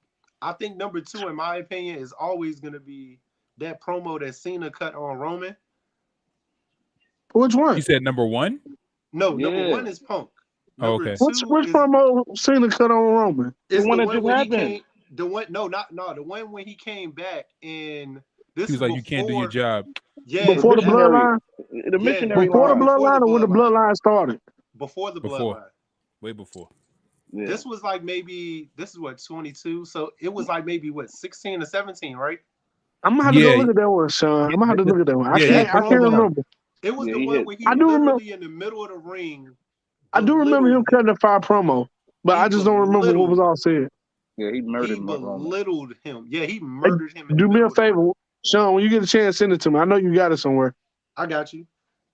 [SPEAKER 3] I think number 2, in my opinion, is always going to be that promo that Cena cut on Roman.
[SPEAKER 4] Which one?
[SPEAKER 1] You said number 1?
[SPEAKER 3] No, number 1 is Punk.
[SPEAKER 1] Okay.
[SPEAKER 4] Which promo Cena cut on Roman?
[SPEAKER 3] It's the one that just happened. The one, no, the one when he came back and this
[SPEAKER 1] He was
[SPEAKER 3] is
[SPEAKER 1] like,
[SPEAKER 3] before,
[SPEAKER 1] "You can't do your job."
[SPEAKER 3] Yeah,
[SPEAKER 4] Before the bloodline?
[SPEAKER 2] The missionary
[SPEAKER 4] Before the
[SPEAKER 2] line.
[SPEAKER 4] bloodline or when the bloodline started?
[SPEAKER 3] Before the
[SPEAKER 1] Before.
[SPEAKER 3] bloodline.
[SPEAKER 1] Way before.
[SPEAKER 2] Yeah.
[SPEAKER 3] This was like maybe, this is what, 22? So it was like maybe what, 16 or 17, right?
[SPEAKER 4] I'm gonna have to go look at that one, Sean. I'm gonna have to look at that one. I can't remember.
[SPEAKER 3] It was the one where he
[SPEAKER 4] I do remember.
[SPEAKER 3] literally in the middle of the ring.
[SPEAKER 4] I do remember him cutting the fire promo, but I just don't remember what was all said.
[SPEAKER 2] Yeah, he murdered him.
[SPEAKER 3] Belittled him. Yeah, he murdered him.
[SPEAKER 4] Do me a favor, Sean. When you get a chance, send it to me. I know you got it somewhere.
[SPEAKER 3] I got you.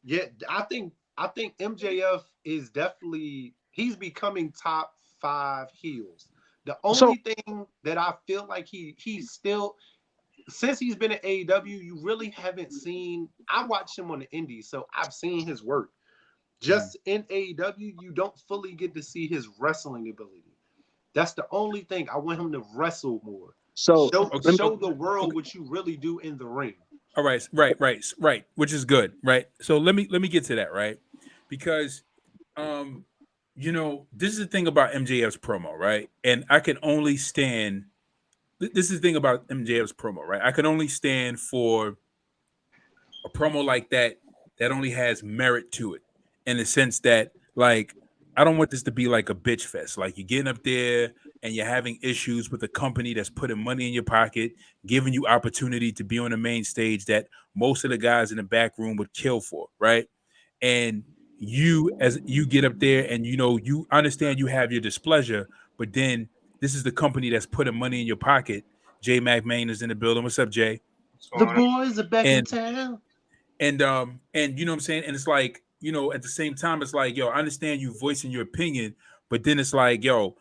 [SPEAKER 3] Yeah, I think MJF is definitely, he's becoming top 5 heels. The only thing that I feel like he's still, since he's been at AEW, you really haven't seen. I watched him on the Indies, so I've seen his work. Just in AEW, you don't fully get to see his wrestling ability. That's the only thing. I want him to wrestle more.
[SPEAKER 4] So
[SPEAKER 3] show the world what you really do in the ring.
[SPEAKER 1] All right, right, which is good, right? So let me get to that, right? Because you know, this is the thing about MJF's promo, right? And I can only stand, this is the thing about MJF's promo, right? I can only stand for a promo like that only has merit to it, in the sense that, like, I don't want this to be like a bitch fest. Like, you're getting up there and you're having issues with a company that's putting money in your pocket, giving you opportunity to be on the main stage that most of the guys in the back room would kill for, right? And you, as you get up there and, you know, you understand you have your displeasure, but then this is the company that's putting money in your pocket. Jay McMahon is in the building. What's up, Jay?
[SPEAKER 3] The boys are back in town.
[SPEAKER 1] And you know what I'm saying? And it's like, you know, at the same time, it's like, yo, I understand you voicing your opinion, but then it's like, yo,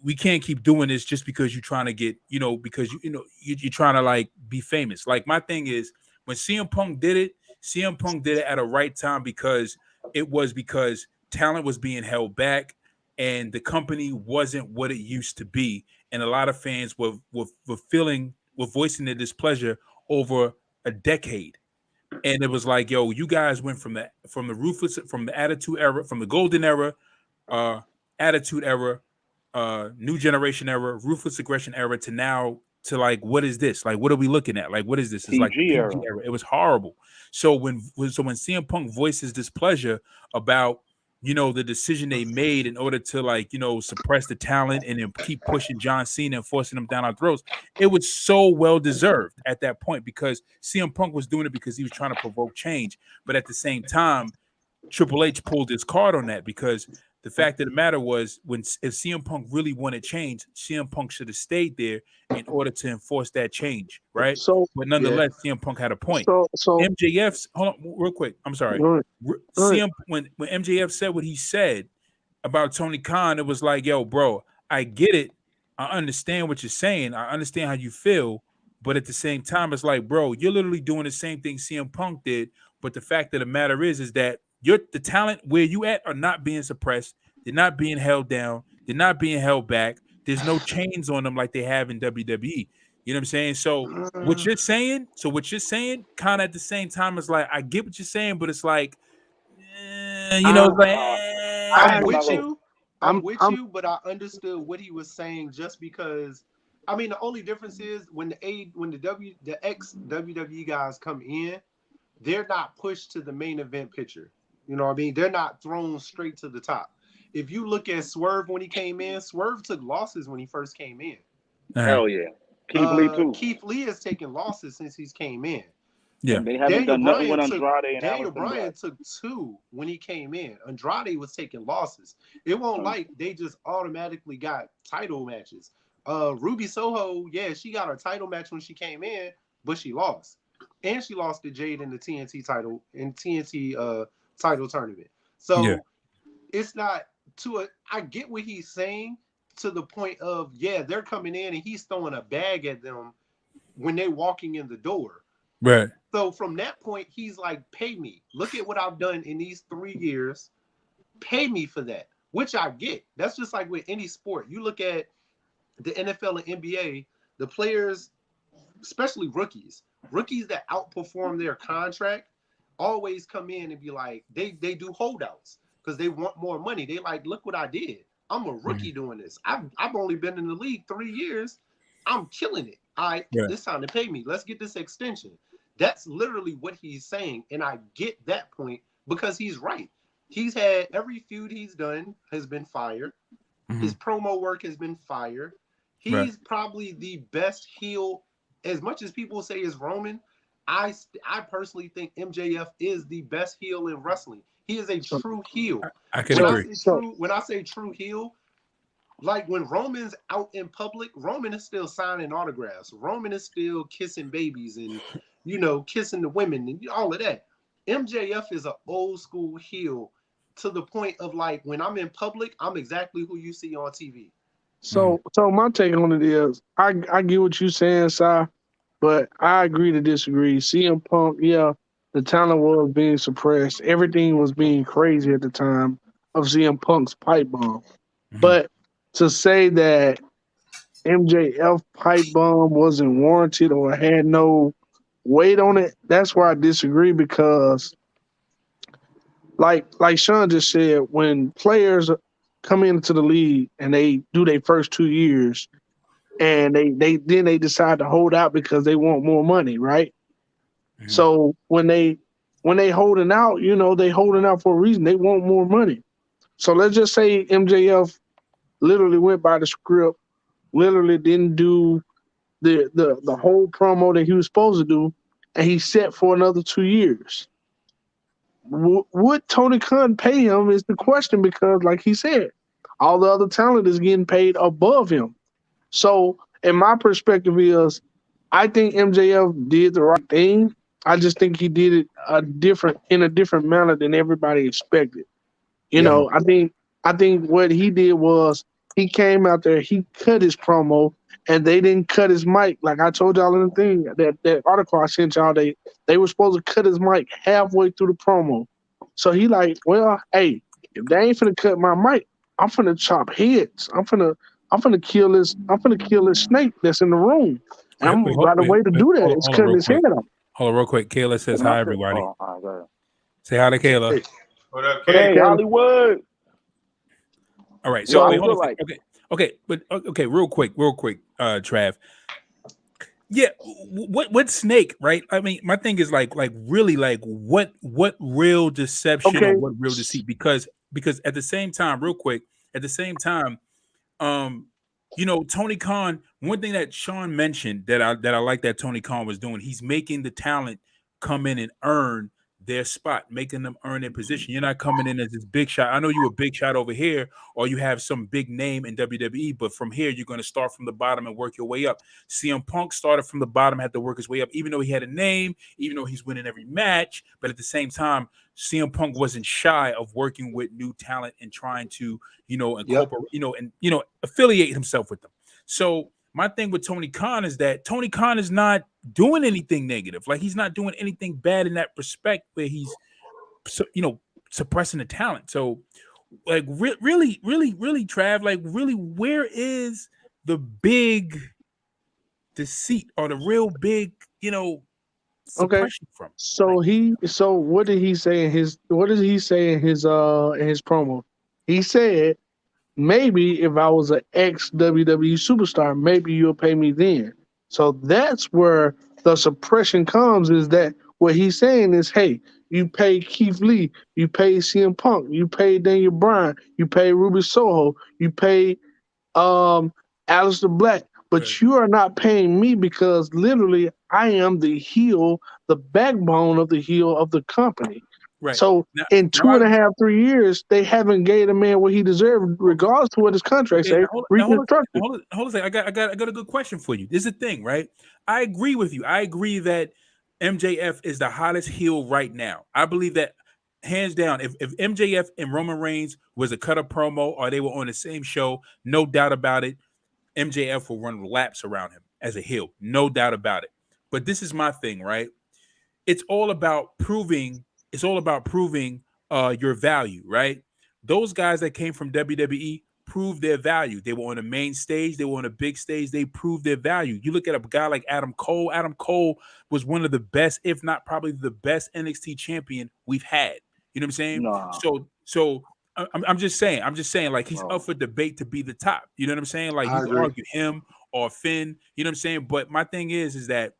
[SPEAKER 1] we can't keep doing this just because you're trying to get, you know, because you're trying to like be famous. Like, my thing is, when CM Punk did it at a right time, because talent was being held back and the company wasn't what it used to be. And a lot of fans were voicing their displeasure over a decade. And it was like, yo, you guys went from the Attitude Era, from the Golden Era, Attitude Era, New Generation Era, Ruthless Aggression Era, to now to like, what is this? Like, what are we looking at? Like, what is this? It's like PG era. It was horrible. So when CM Punk voices displeasure about, you know, the decision they made in order to, like, you know, suppress the talent and then keep pushing John Cena and forcing them down our throats, it was so well deserved at that point, because CM Punk was doing it because he was trying to provoke change. But at the same time, Triple H pulled his card on that, because the fact of the matter was, if CM Punk really wanted change, CM Punk should have stayed there in order to enforce that change, right? But nonetheless, CM Punk had a point. So MJF's, hold on real quick, I'm sorry. CM, when MJF said what he said about Tony Khan, it was like, yo, bro, I get it. I understand what you're saying. I understand how you feel. But at the same time, it's like, bro, you're literally doing the same thing CM Punk did. But the fact of the matter is that the talent where you at are not being suppressed. They're not being held down. They're not being held back. There's no chains on them like they have in WWE. You know what I'm saying? So what you're saying, kind of at the same time, is like, I get what you're saying, but it's like, you know,
[SPEAKER 3] I'm with you. I'm with you, but I understood what he was saying, just because, I mean, the only difference is when the ex WWE guys come in, they're not pushed to the main event picture. You know what I mean? They're not thrown straight to the top. If you look at Swerve when he came in, Swerve took losses when he first came in.
[SPEAKER 2] Hell yeah. Keith Lee too.
[SPEAKER 3] Keith Lee has taken losses since he's came in.
[SPEAKER 1] Yeah.
[SPEAKER 2] They haven't done nothing with Andrade and
[SPEAKER 3] Daniel Bryan took 2 when he came in. Andrade was taking losses. It won't like they just automatically got title matches. Ruby Soho, yeah, she got her title match when she came in, but she lost. And she lost to Jade in the TNT title title tournament. So it's not I get what he's saying, to the point of, yeah, they're coming in and he's throwing a bag at them when they're walking in the door.
[SPEAKER 1] Right.
[SPEAKER 3] So from that point, he's like, pay me. Look at what I've done in these 3 years. Pay me for that, which I get. That's just like with any sport. You look at the NFL and NBA, the players, especially rookies that outperform their contract, always come in and be like, they do holdouts because they want more money. They like, look what I did. I'm a rookie doing this. I've only been in the league 3 years, I'm killing it. It's time to pay me. Let's get this extension. That's literally what he's saying. And I get that point because he's right. He's had every feud he's done has been fire. His promo work has been fire. He's probably the best heel. As much as people say is Roman, I personally think MJF is the best heel in wrestling. He is a true heel.
[SPEAKER 1] I can agree.
[SPEAKER 3] When I say true heel, like when Roman's out in public, Roman is still signing autographs. Roman is still kissing babies and, kissing the women and all of that. MJF is an old school heel to the point of like, when I'm in public, I'm exactly who you see on TV.
[SPEAKER 4] So my take on it is, I get what you're saying, Si, but I agree to disagree. CM Punk, the talent was being suppressed. Everything was being crazy at the time of CM Punk's pipe bomb. But to say that MJF pipe bomb wasn't warranted or had no weight on it, that's where I disagree because, like Sean just said, when players come into the league and they do their first 2 years and they decide to hold out because they want more money, right? So when they holding out, they holding out for a reason. They want more money. So let's just say MJF literally went by the script, literally didn't do the whole promo that he was supposed to do, and he set for another 2 years. Would Tony Khan pay him is the question, because like he said, all the other talent is getting paid above him. So in my perspective is, I think MJF did the right thing. I just think he did it in a different manner than everybody expected. I think what he did was he came out there, he cut his promo, and they didn't cut his mic. Like I told y'all in the thing, that article I sent y'all, they were supposed to cut his mic halfway through the promo. So he like, well, hey, if they ain't finna cut my mic, I'm finna chop heads. I'm finna kill this snake that's in the room. And the way to do that is cutting his head off.
[SPEAKER 1] Hold on real quick. Kayla says hi, everybody. Say hi to Kayla.
[SPEAKER 3] What up,
[SPEAKER 2] Kayla? Hey, Hollywood.
[SPEAKER 1] All right. So wait, hold on. Okay. Real quick, Trav. Yeah, what snake, right? I mean, my thing is like really like what real deception or what real deceit? Because at the same time, real quick, Tony Khan, one thing that Sean mentioned that I like that Tony Khan was doing, he's making the talent come in and earn their spot, making them earn their position. You're not coming in as this big shot. I know you a big shot over here, or you have some big name in WWE, but from here, you're going to start from the bottom and work your way up. CM Punk started from the bottom, had to work his way up, even though he had a name, even though he's winning every match. But at the same time, CM Punk wasn't shy of working with new talent and trying to, incorporate, affiliate himself with them. So my thing with Tony Khan is that Tony Khan is not doing anything negative. Like, he's not doing anything bad in that respect where he's, suppressing the talent. So, like, really, Trav, like, really, where is the big deceit or the real big, suppression from?
[SPEAKER 4] So what did he say in his promo? He said, maybe if I was an ex-WWE superstar, maybe you'll pay me then. So that's where the suppression comes, is that what he's saying is, hey, you pay Keith Lee, you pay CM Punk, you pay Daniel Bryan, you pay Ruby Soho, you pay Aleister Black, but you are not paying me because literally I am the heel, the backbone of the heel of the company. Right. So in 2.5, 3 years, they haven't gave a man what he deserved, regardless to what his contract says.
[SPEAKER 1] Hold on a second. I got a good question for you. This is the thing, right? I agree with you. I agree that MJF is the hottest heel right now. I believe that hands down. If MJF and Roman Reigns was a cut-up promo or they were on the same show, no doubt about it, MJF will run laps around him as a heel. No doubt about it. But this is my thing, right? It's all about proving your value, right? Those guys that came from WWE proved their value. They were on the main stage. They were on a big stage. They proved their value. You look at a guy like Adam Cole. Adam Cole was one of the best, if not probably the best NXT champion we've had. You know what I'm saying? No. So I'm just saying, like, he's up for debate to be the top. You know what I'm saying? Like, you can argue him or Finn. You know what I'm saying? But my thing is that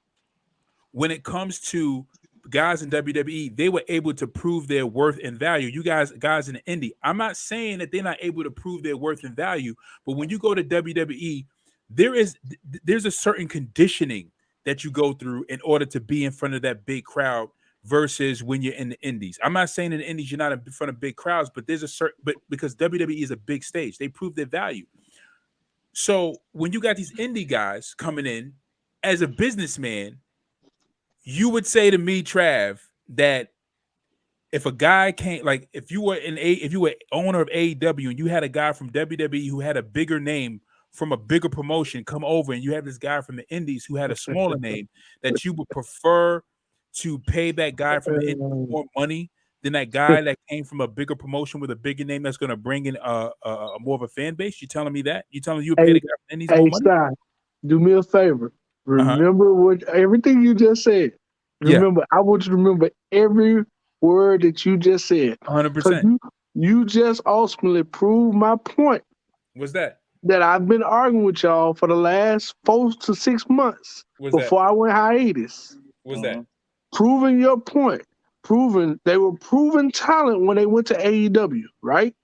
[SPEAKER 1] when it comes to guys in WWE, they were able to prove their worth and value. You guys in the indie, I'm not saying that they're not able to prove their worth and value, but when you go to WWE, there's a certain conditioning that you go through in order to be in front of that big crowd versus when you're in the indies. I'm not saying in the indies you're not in front of big crowds, but there's a certain, but because WWE is a big stage, they prove their value. So when you got these indie guys coming in as a businessman, you would say to me, Trav, that if a guy can't, like, if you were owner of AEW and you had a guy from WWE who had a bigger name from a bigger promotion come over, and you have this guy from the indies who had a smaller name, that you would prefer to pay that guy from the indies more money than that guy that came from a bigger promotion with a bigger name that's going to bring in a more of a fan base? You telling me that? You telling me you would pay the guy from the indies more money?
[SPEAKER 4] Stein, do me a favor. Remember everything you just said. Remember, I want you to remember every word that you just said.
[SPEAKER 1] 100%.
[SPEAKER 4] You just ultimately proved my point.
[SPEAKER 1] What's that?
[SPEAKER 4] That I've been arguing with y'all for the last 4 to 6 months before I went hiatus.
[SPEAKER 1] What's that?
[SPEAKER 4] Proving your point. They were proven talent when they went to AEW, right?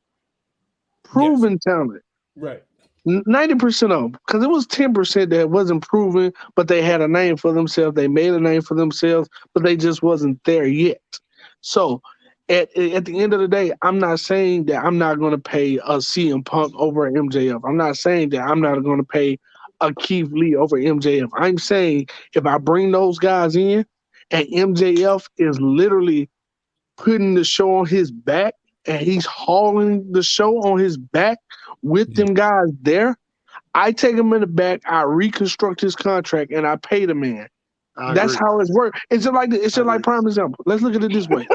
[SPEAKER 4] Proven talent.
[SPEAKER 1] Right.
[SPEAKER 4] 90% of them, because it was 10% that wasn't proven, but they had a name for themselves. They made a name for themselves, but they just wasn't there yet. So at the end of the day, I'm not saying that I'm not going to pay a CM Punk over MJF. I'm not saying that I'm not going to pay a Keith Lee over MJF. I'm saying if I bring those guys in and MJF is literally putting the show on his back and he's hauling the show on his back with them guys there, I take him in the back, I reconstruct his contract, and I pay the man. That's how it's worked. It's just like prime example. Let's look at it this way.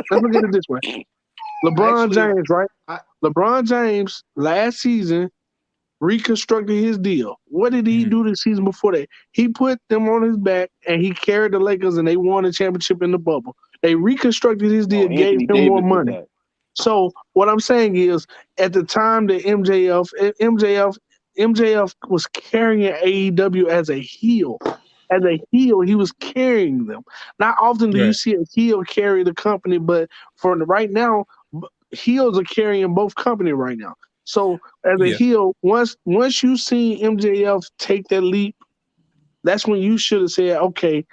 [SPEAKER 4] LeBron James, right? LeBron James last season reconstructed his deal. What did he do the season before that? He put them on his back and he carried the Lakers and they won a championship in the bubble. They reconstructed his deal, gave him more money. So what I'm saying is, at the time that MJF was carrying AEW as a heel. As a heel, he was carrying them. Not often do you see a heel carry the company, but for right now, heels are carrying both company right now. So as a heel, once you see MJF take that leap, that's when you should have said, okay,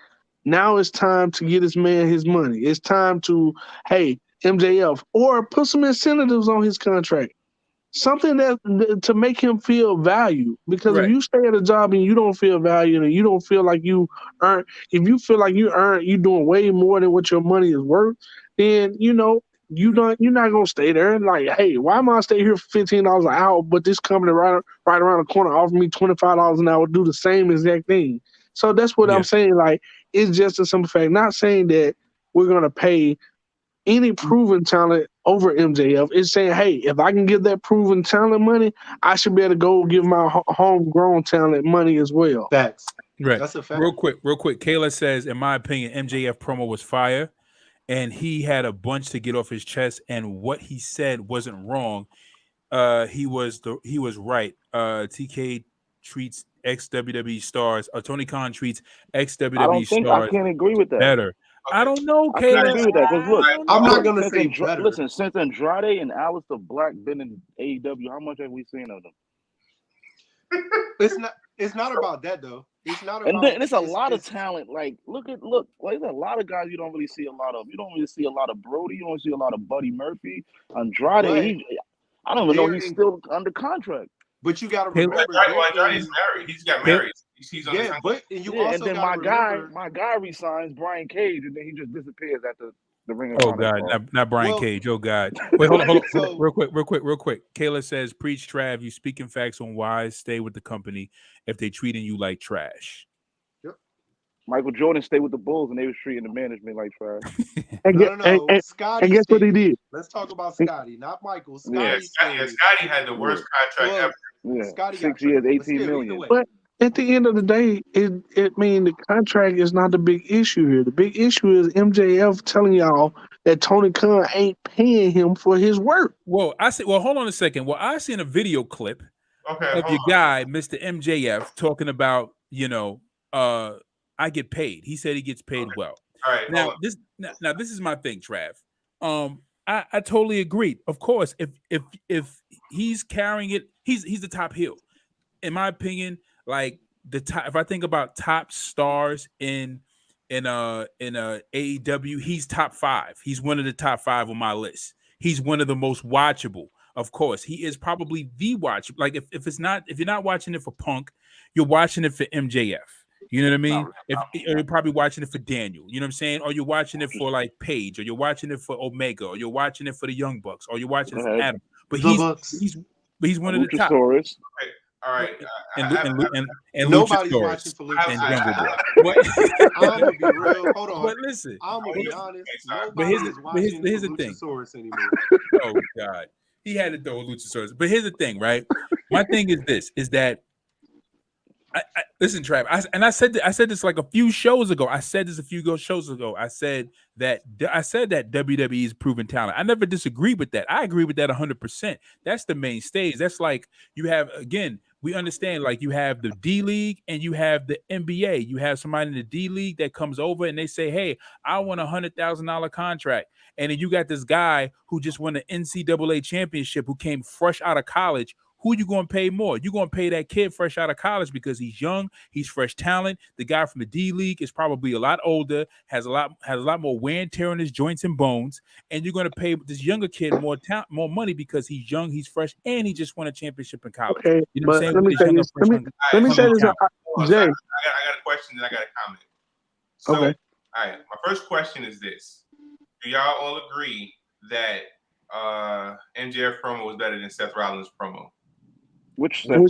[SPEAKER 4] now it's time to get this man his money. It's time to, hey, MJF, or put some incentives on his contract. Something that to make him feel valued. Because if you stay at a job and you don't feel valued and you don't feel like you earn, if you feel like you're doing way more than what your money is worth, then you're not gonna stay there. Like, hey, why am I stay here for $15 an hour, but this company right around the corner offer me $25 an hour, do the same exact thing? So that's what I'm saying. Like, it's just a simple fact. Not saying that we're gonna pay any proven talent over MJF. Is saying, hey, if I can give that proven talent money, I should be able to go give my homegrown talent money as well.
[SPEAKER 3] Facts.
[SPEAKER 1] Right.
[SPEAKER 3] That's a fact.
[SPEAKER 1] Real quick. Kayla says, in my opinion, MJF promo was fire, and he had a bunch to get off his chest, and what he said wasn't wrong. He was right. TK treats ex-WWE stars, Tony Khan treats ex-WWE stars.
[SPEAKER 2] I can't agree with that.
[SPEAKER 1] Better. I don't know,
[SPEAKER 2] I can't agree with that, because look,
[SPEAKER 3] I'm not gonna say better.
[SPEAKER 2] Listen, since Andrade and Aleister Black been in AEW, how much have we seen of them?
[SPEAKER 3] It's not about that though. It's not about.
[SPEAKER 2] And then there's a lot of talent. Like, look, there's a lot of guys you don't really see a lot of. You don't really see a lot of Brody. You don't see a lot of Buddy Murphy. Andrade, I don't even know he's still under contract.
[SPEAKER 3] But you got to remember,
[SPEAKER 5] Andrade's married. He's got married. He's on
[SPEAKER 2] and then my guy resigns Brian Cage, and then he just disappears after the Ring of Honor.
[SPEAKER 1] Oh God, not Brian Cage. Oh God. Wait, hold on. Real quick. Kayla says, "Preach, Trav. You speaking facts on why stay with the company if they treating you like trash."
[SPEAKER 3] Yep.
[SPEAKER 2] Michael Jordan stayed with the Bulls, and they was treating the management like trash.
[SPEAKER 3] No. Scotty,
[SPEAKER 4] guess what he did?
[SPEAKER 3] Let's talk about Scotty, not Michael.
[SPEAKER 5] Scotty had the worst contract ever.
[SPEAKER 2] Yeah,
[SPEAKER 3] Scotty
[SPEAKER 2] 6 years, 18 million.
[SPEAKER 4] But at the end of the day, the contract is not the big issue here. The big issue is MJF telling y'all that Tony Khan ain't paying him for his work.
[SPEAKER 1] Well, hold on a second. Well, I seen a video clip of your guy, Mr. MJF, talking about, I get paid. He said he gets paid well.
[SPEAKER 5] All right.
[SPEAKER 1] Now this is my thing, Trav. I totally agree. Of course, if he's carrying it, he's the top heel. In my opinion, like the top. If I think about top stars in AEW, he's top 5. He's one of the top 5 on my list. He's one of the most watchable. Of course, he is probably the watch. Like if you're not watching it for Punk, you're watching it for MJF. You know what I mean? Or you're probably watching it for Daniel. You know what I'm saying? Or you're watching it for like Paige, or you're watching it for Omega, or you're watching it for the Young Bucks, or you're watching it for Adam. But he's one of the top.
[SPEAKER 5] Okay. All right.
[SPEAKER 1] And
[SPEAKER 3] nobody's watching for Luchasaurus.
[SPEAKER 1] And Jungle Boy.
[SPEAKER 3] I'm gonna be real. Hold on.
[SPEAKER 1] But listen,
[SPEAKER 3] I'm gonna be honest.
[SPEAKER 1] But here's the thing.
[SPEAKER 3] Luchasaurus anymore.
[SPEAKER 1] Oh God, he had to throw Luchasaurus. But here's the thing, right? My thing is that I listen, Trav. I said this like a few shows ago. I said this a few shows ago. I said that WWE is proven talent. I never disagree with that. I agree with that 100%. That's the main stage. That's like you have, again, we understand, like you have the D League and you have the NBA. You have somebody in the D League that comes over and they say, hey, I want $100,000 contract. And then you got this guy who just won the NCAA championship who came fresh out of college. Who you going to pay more? You're going to pay that kid fresh out of college because he's young, he's fresh talent. The guy from the D League is probably a lot older, has a lot more wear and tear on his joints and bones, and you're going to pay this younger kid more money because he's young, he's fresh, and he just won a championship in college.
[SPEAKER 4] Okay,
[SPEAKER 1] you know what I'm saying?
[SPEAKER 4] Let me say this, Jay.
[SPEAKER 5] I got a question and I got a comment. So,
[SPEAKER 4] okay.
[SPEAKER 5] All right, my first question is this: do y'all all agree that MJF promo was better than Seth Rollins promo?
[SPEAKER 2] Which Seth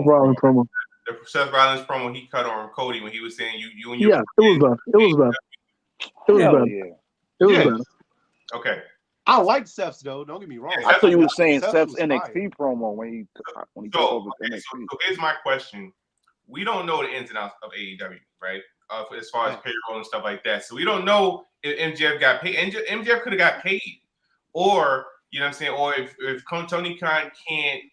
[SPEAKER 2] Rollins promo?
[SPEAKER 5] The Seth Rollins promo he cut on Cody when he was saying you and your
[SPEAKER 4] it was better. It was better.
[SPEAKER 5] Okay.
[SPEAKER 3] I like Seth's though. Don't get me wrong.
[SPEAKER 2] I thought you were saying Seth's NXT promo when he took over NXT.
[SPEAKER 5] So here's my question: we don't know the ins and outs of AEW, right? As far as payroll and stuff like that. So we don't know if MJF got paid. MJF could have got paid, or you know what I'm saying, or if Tony Khan can't.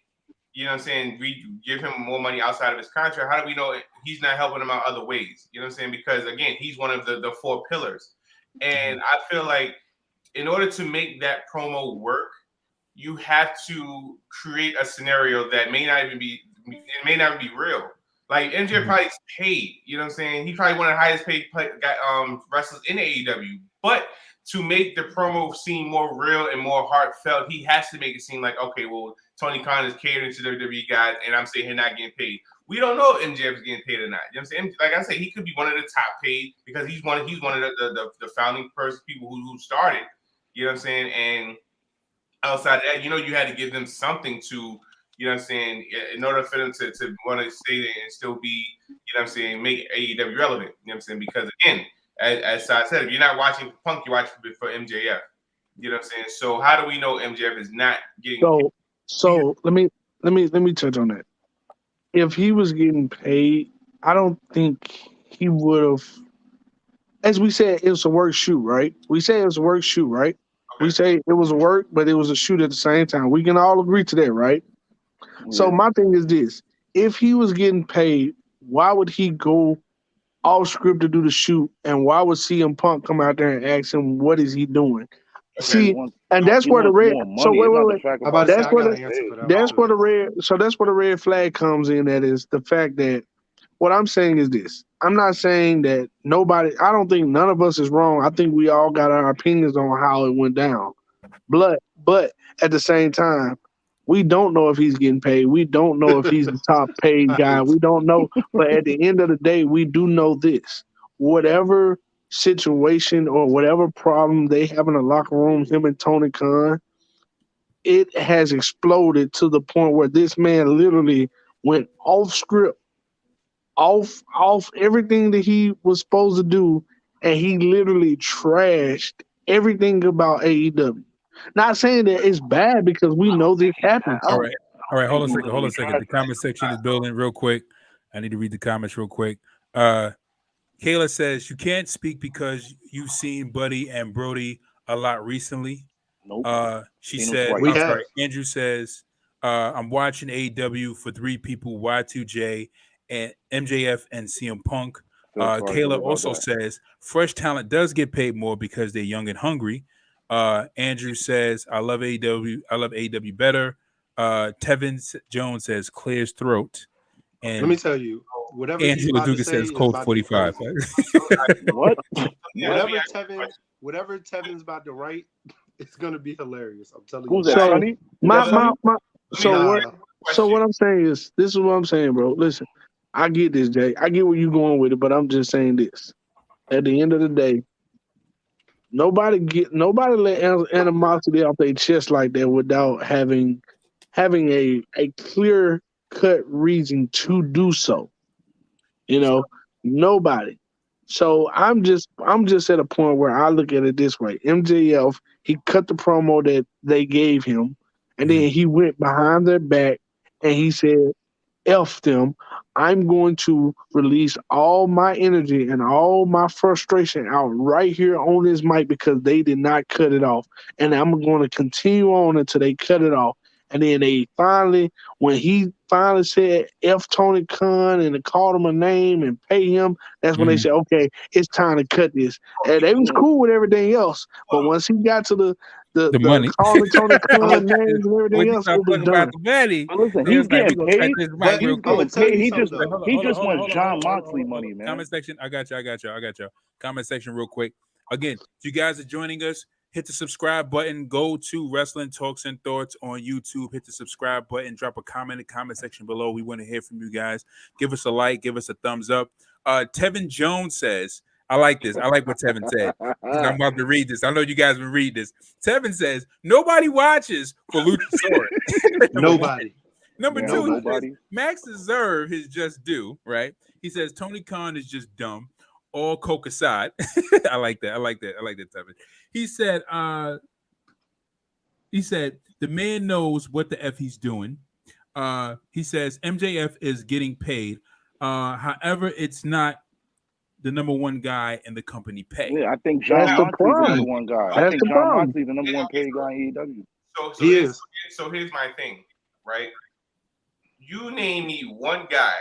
[SPEAKER 5] You know what I'm saying? We give him more money outside of his contract. How do we know he's not helping him out other ways? You know what I'm saying? Because, again, he's one of the 4 pillars. And I feel like in order to make that promo work, you have to create a scenario that may not even be real. Like, MJ probably is paid. You know what I'm saying? He's probably one of the highest paid wrestlers in AEW. But to make the promo seem more real and more heartfelt, he has to make it seem like, okay, well, Tony Khan is catering to WWE guys, and I'm saying he's not getting paid. We don't know if MJF is getting paid or not. You know what I'm saying? Like I said, he could be one of the top paid because he's one of the founding people who started. You know what I'm saying? And outside of that, you had to give them something to, you know what I'm saying, in order for them to want to stay there and still be, you know what I'm saying, make AEW relevant. You know what I'm saying? Because again, as I said, if you're not watching Punk, you're watching for MJF. You know what I'm saying? So how do we know MJF is not getting paid?
[SPEAKER 4] So let me touch on that. If he was getting paid, I don't think he would have. As we said, it was a work shoot, right? We say it was a work shoot, right? Okay. We say it was a work, but it was a shoot at the same time. We can all agree to that, right? Yeah. So my thing is this: if he was getting paid, why would he go off script to do the shoot, and why would CM Punk come out there and ask him what is he doing? Okay. See. And that's where the red. So wait. That's where the red flag comes in. That is the fact that what I'm saying is this. I'm not saying that nobody. I don't think none of us is wrong. I think we all got our opinions on how it went down. But at the same time, we don't know if he's getting paid. We don't know if he's the top paid guy. We don't know. But at the end of the day, we do know this. Whatever situation or whatever problem they have in the locker room, him and Tony Khan, it has exploded to the point where this man literally went off script, off everything that he was supposed to do, and he literally trashed everything about AEW. Not saying that it's bad because we know this happens.
[SPEAKER 1] All right. Hold on a second. The comment section is building real quick. I need to read the comments real quick. Kayla says, you can't speak because you've seen Buddy and Brody a lot recently.
[SPEAKER 2] Nope.
[SPEAKER 1] She said, Andrew says, I'm watching AEW for three people: Y2J and MJF and CM Punk. Kayla also says fresh talent does get paid more because they're young and hungry. Andrew says, I love AEW. I love AEW better. Tevin Jones says clears throat. And
[SPEAKER 3] let me tell you, whatever he's
[SPEAKER 1] Angela
[SPEAKER 3] about to
[SPEAKER 1] Dugan
[SPEAKER 3] say
[SPEAKER 1] says
[SPEAKER 3] is
[SPEAKER 1] code
[SPEAKER 3] about to be
[SPEAKER 1] 45.
[SPEAKER 2] What?
[SPEAKER 3] Whatever Tevin's about to write, it's gonna be hilarious. I'm telling
[SPEAKER 2] Who's
[SPEAKER 3] you.
[SPEAKER 2] that,
[SPEAKER 4] So
[SPEAKER 2] Sonny?
[SPEAKER 4] what I'm saying is, this is what I'm saying, bro. Listen, I get this, Jay. I get where you going with it, but I'm just saying this. At the end of the day, nobody let animosity off their chest like that without having a clear cut reason to do so. You know, nobody. So I'm just at a point where I look at it this way. MJF, he cut the promo that they gave him, and then he went behind their back and he said, F them. I'm going to release all my energy and all my frustration out right here on this mic because they did not cut it off. And I'm going to continue on until they cut it off. And then when he finally said F Tony Khan and they called him a name and pay him, that's when they said, okay, it's time to cut this. And they was cool with everything else. But once he got to the
[SPEAKER 1] money,
[SPEAKER 4] calling Tony Khan names and everything else, it was done.
[SPEAKER 2] Listen, he's getting paid. He's getting paid. He just wants John Moxley money, man.
[SPEAKER 1] Comment section. I got you. Comment section real quick. Again, if you guys are joining us, hit the subscribe button. Go to Wrestling Talks and Thoughts on YouTube. Hit the subscribe button. Drop a comment in the comment section below. We want to hear from you guys. Give us a like. Give us a thumbs up. Tevin Jones says, I like this. I like what Tevin said. I'm about to read this. I know you guys will read this. Tevin says, nobody watches for Luchasaurus.
[SPEAKER 3] Nobody.
[SPEAKER 1] Number two, says, Max deserves his just due, right? He says, Tony Khan is just dumb. All coke aside. I like that, Tevin. He said, the man knows what the F he's doing. He says, MJF is getting paid. However, it's not the number one guy in the company pay.
[SPEAKER 2] Yeah, I think John Moxley's the number one guy. I think John Moxley's the number one paid guy in AEW.
[SPEAKER 5] So here's my thing, right? You name me one guy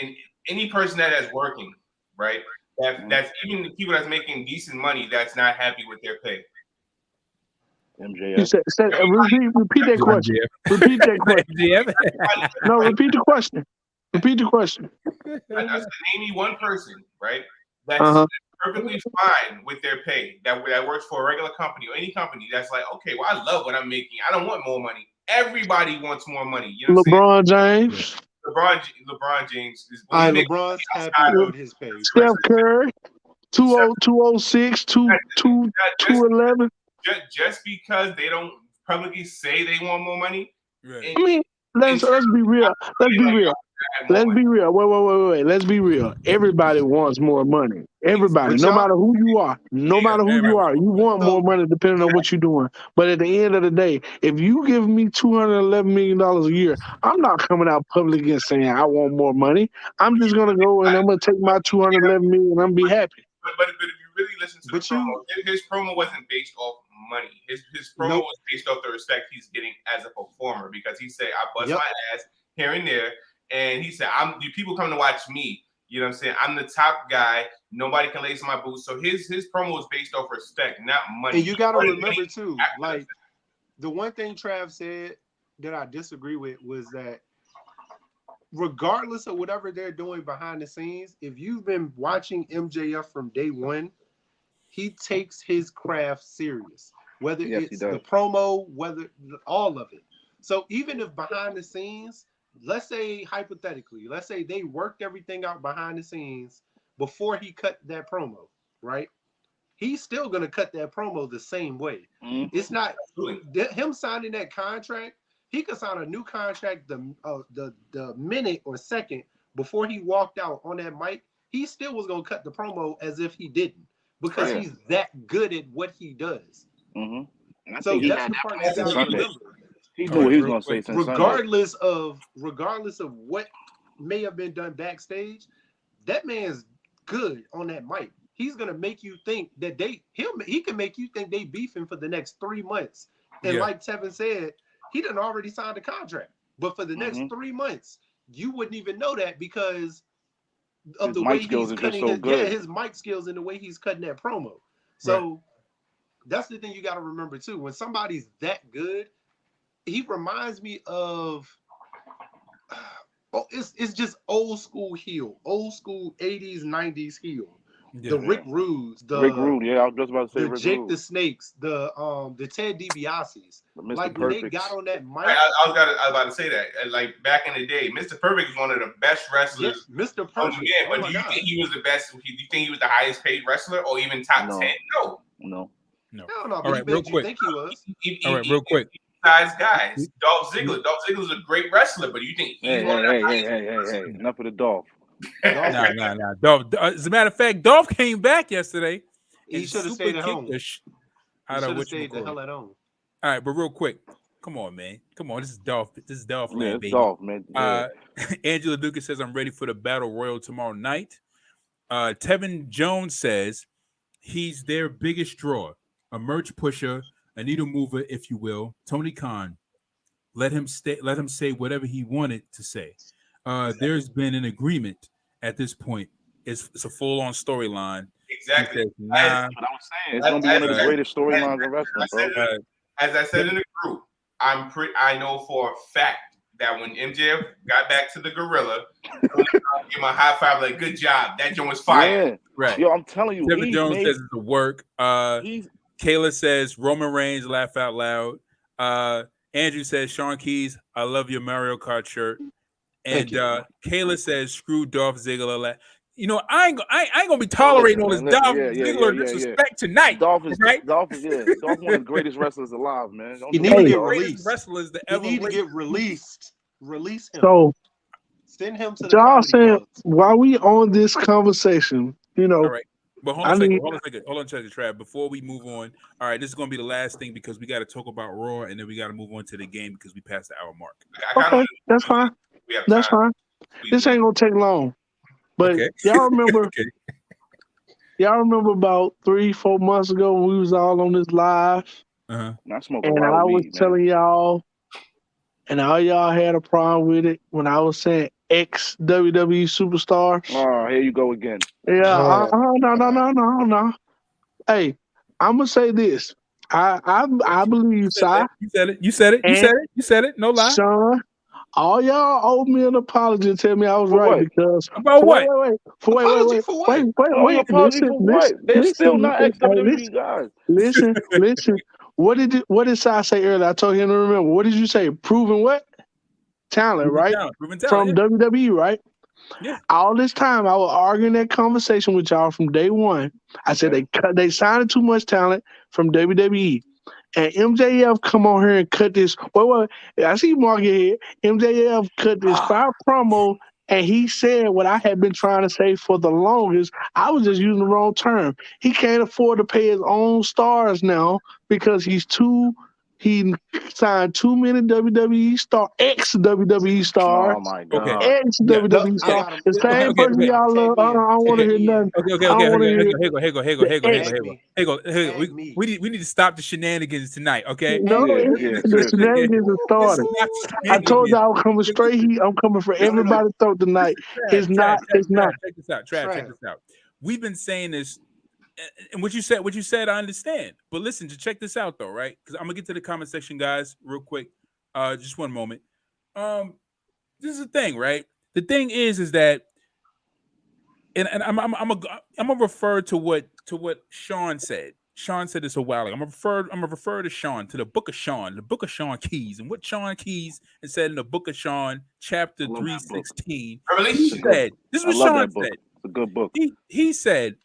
[SPEAKER 5] and any person that is working, right? That's even the people that's making decent money that's not happy with their pay.
[SPEAKER 2] MJF.
[SPEAKER 4] Repeat that question. Repeat that question. No, repeat the question. Repeat the question.
[SPEAKER 5] I said, name me one person, right? That's perfectly fine with their pay that works for a regular company or any company that's like, okay, well, I love what I'm making. I don't want more money. Everybody wants more money. You know
[SPEAKER 4] LeBron James.
[SPEAKER 5] LeBron James is
[SPEAKER 3] LeBron's happy with his pay.
[SPEAKER 4] Steph Curry, 206, 211.
[SPEAKER 5] Just because they don't publicly say they want more money.
[SPEAKER 4] Right. I mean, let's be real. Let's be real. Wait. Let's be real. Everybody wants more money. Everybody, no matter who you are, you want more money depending on what you're doing. But at the end of the day, if you give me $211 million a year, I'm not coming out public and saying I want more money. I'm just gonna go and I'm gonna take my $211 million and I'm be happy.
[SPEAKER 5] But if you really listen to the promo, his promo wasn't based off money. His promo was based off the respect he's getting as a performer because he said, I bust my ass here and there. And he said, people come to watch me. You know what I'm saying? I'm the top guy. Nobody can lace my boots. So his promo is based off respect, not money.
[SPEAKER 3] And you got to remember, too, like, the one thing Trav said that I disagree with was that regardless of whatever they're doing behind the scenes, if you've been watching MJF from day one, he takes his craft serious. Whether it's the promo, whether all of it. So even if behind the scenes, let's say hypothetically, let's say they worked everything out behind the scenes before he cut that promo, right? He's still going to cut that promo the same way. It's not him signing that contract. He could sign a new contract the minute or second before he walked out on that mic. He still was going to cut the promo as if he didn't because he's that good at what he does. So that's the part you got to remember.
[SPEAKER 2] He knew what he was going to say since
[SPEAKER 3] regardless of what may have been done backstage, that man's good on that mic. He's going to make you think that he can make you think they beefing for the next 3 months. And like Tevin said, he done already signed a contract. But for the next 3 months, you wouldn't even know that because of the way he's cutting his mic skills and the way he's cutting that promo. So that's the thing you got to remember too. When somebody's that good, he reminds me of it's just old school heel, old school 80s, 90s heel. Yeah, the Rick Rudes,
[SPEAKER 2] I was just about to say Rick
[SPEAKER 3] Jake
[SPEAKER 2] Rude.
[SPEAKER 3] the Snakes, the Ted DiBiase's. Like when they got on that mic.
[SPEAKER 5] I was about to say that. Like back in the day, Mr. Perfect is one of the best wrestlers.
[SPEAKER 3] Yeah, Mr. Perfect.
[SPEAKER 5] But do you think he was the best? Do you think he was the highest paid wrestler or even top 10?
[SPEAKER 3] No.
[SPEAKER 5] Hell
[SPEAKER 3] no.
[SPEAKER 1] All right, real quick.
[SPEAKER 3] Think he was.
[SPEAKER 1] All right, real quick.
[SPEAKER 5] Size guys. Dolph Ziggler. Dolph Ziggler's a great wrestler, but you think he's one of the highest?
[SPEAKER 2] Hey. Enough of the Dolph.
[SPEAKER 1] Nah. Dolph. As a matter of fact, Dolph came back yesterday.
[SPEAKER 3] He should have stayed at home.
[SPEAKER 1] He should have stayed the hell
[SPEAKER 3] at home.
[SPEAKER 1] All right, but real quick, come on, man. Come on, this is Dolph. This is Dolph, man, baby.
[SPEAKER 2] Dolph, man. Yeah.
[SPEAKER 1] Angela Duca says, I'm ready for the Battle Royal tomorrow night. Tevin Jones says he's their biggest draw, a merch pusher, a needle mover, if you will. Tony Khan, let him say whatever he wanted to say. There's been an agreement at this point. It's a full-on storyline.
[SPEAKER 5] Exactly.
[SPEAKER 2] Says, that's what I was saying. It's gonna be one of the greatest storylines in wrestling, bro.
[SPEAKER 5] As I said in the group, I know for a fact that when MJF got back to the Gorilla, give him a high five, like, good job. That joint was fire.
[SPEAKER 2] Yeah.
[SPEAKER 1] Right.
[SPEAKER 2] Yo, I'm telling you.
[SPEAKER 1] Tevin Jones says it's a work. Kayla says Roman Reigns, laugh out loud. Andrew says, Sean Keys, I love your Mario Kart shirt. And Kayla says, screw Dolph Ziggler. You know, I ain't gonna be tolerating all this Dolph Ziggler disrespect tonight.
[SPEAKER 2] Dolph is one of the greatest wrestlers alive, man.
[SPEAKER 3] He need to get
[SPEAKER 1] released. Wrestlers that ever
[SPEAKER 3] need to get released. Release him.
[SPEAKER 4] So
[SPEAKER 3] send him to the
[SPEAKER 4] y'all saying while we on this conversation, you know.
[SPEAKER 1] All right. But hold on a second, Trav. Before we move on, all right, this is gonna be the last thing because we got to talk about Raw and then we got to move on to the game because we passed the hour mark.
[SPEAKER 4] Okay, that's fine. That's fine. This ain't gonna take long. But y'all remember? Y'all remember about 3-4 months ago when we was all on this live,
[SPEAKER 2] and I
[SPEAKER 4] was telling y'all, and all y'all had a problem with it when I was saying ex WWE superstars.
[SPEAKER 2] Oh, here you go again.
[SPEAKER 4] Yeah, no. Hey, I'm gonna say this. I believe
[SPEAKER 1] You said it. No lie.
[SPEAKER 4] Sean, all y'all owe me an apology and tell me I was right
[SPEAKER 2] what?
[SPEAKER 4] because
[SPEAKER 1] about what?
[SPEAKER 4] Wait.
[SPEAKER 2] Apology for what? They're still not ex-WWE guys.
[SPEAKER 4] Listen. What did Si say earlier? I told him to remember. What did you say? Proven what? Talent, right?
[SPEAKER 1] Proven talent,
[SPEAKER 4] from WWE, right?
[SPEAKER 1] Yeah.
[SPEAKER 4] All this time I was arguing that conversation with y'all from day one. I said they signed too much talent from WWE. And MJF come on here and cut this. Wait. I see Mark here. MJF cut this 5 promo, and he said what I had been trying to say for the longest. I was just using the wrong term. He can't afford to pay his own stars now because he signed too many WWE ex-WWE stars.
[SPEAKER 2] Oh my God.
[SPEAKER 4] Ex-WWE stars. The same person y'all love. I don't want to hear nothing.
[SPEAKER 1] Hey, go. We need to stop the shenanigans tonight, okay?
[SPEAKER 4] No, the shenanigans are started. I told you I was coming straight here. I'm coming for everybody's throat tonight. It's not.
[SPEAKER 1] Check this out, Trav. Check this out. We've been saying this. And what you said, I understand. But listen, to check this out though, right? Because I'm gonna get to the comment section, guys, real quick. Just one moment. This is the thing, right? The thing is that, and I'm gonna refer to what Sean said. Sean said this a while ago. I'm gonna refer to Sean, to the book of Sean Keys, and what Sean Keys had said in the book of Sean, chapter 316. He said, this is what Sean said.
[SPEAKER 2] It's a good book.
[SPEAKER 1] He said,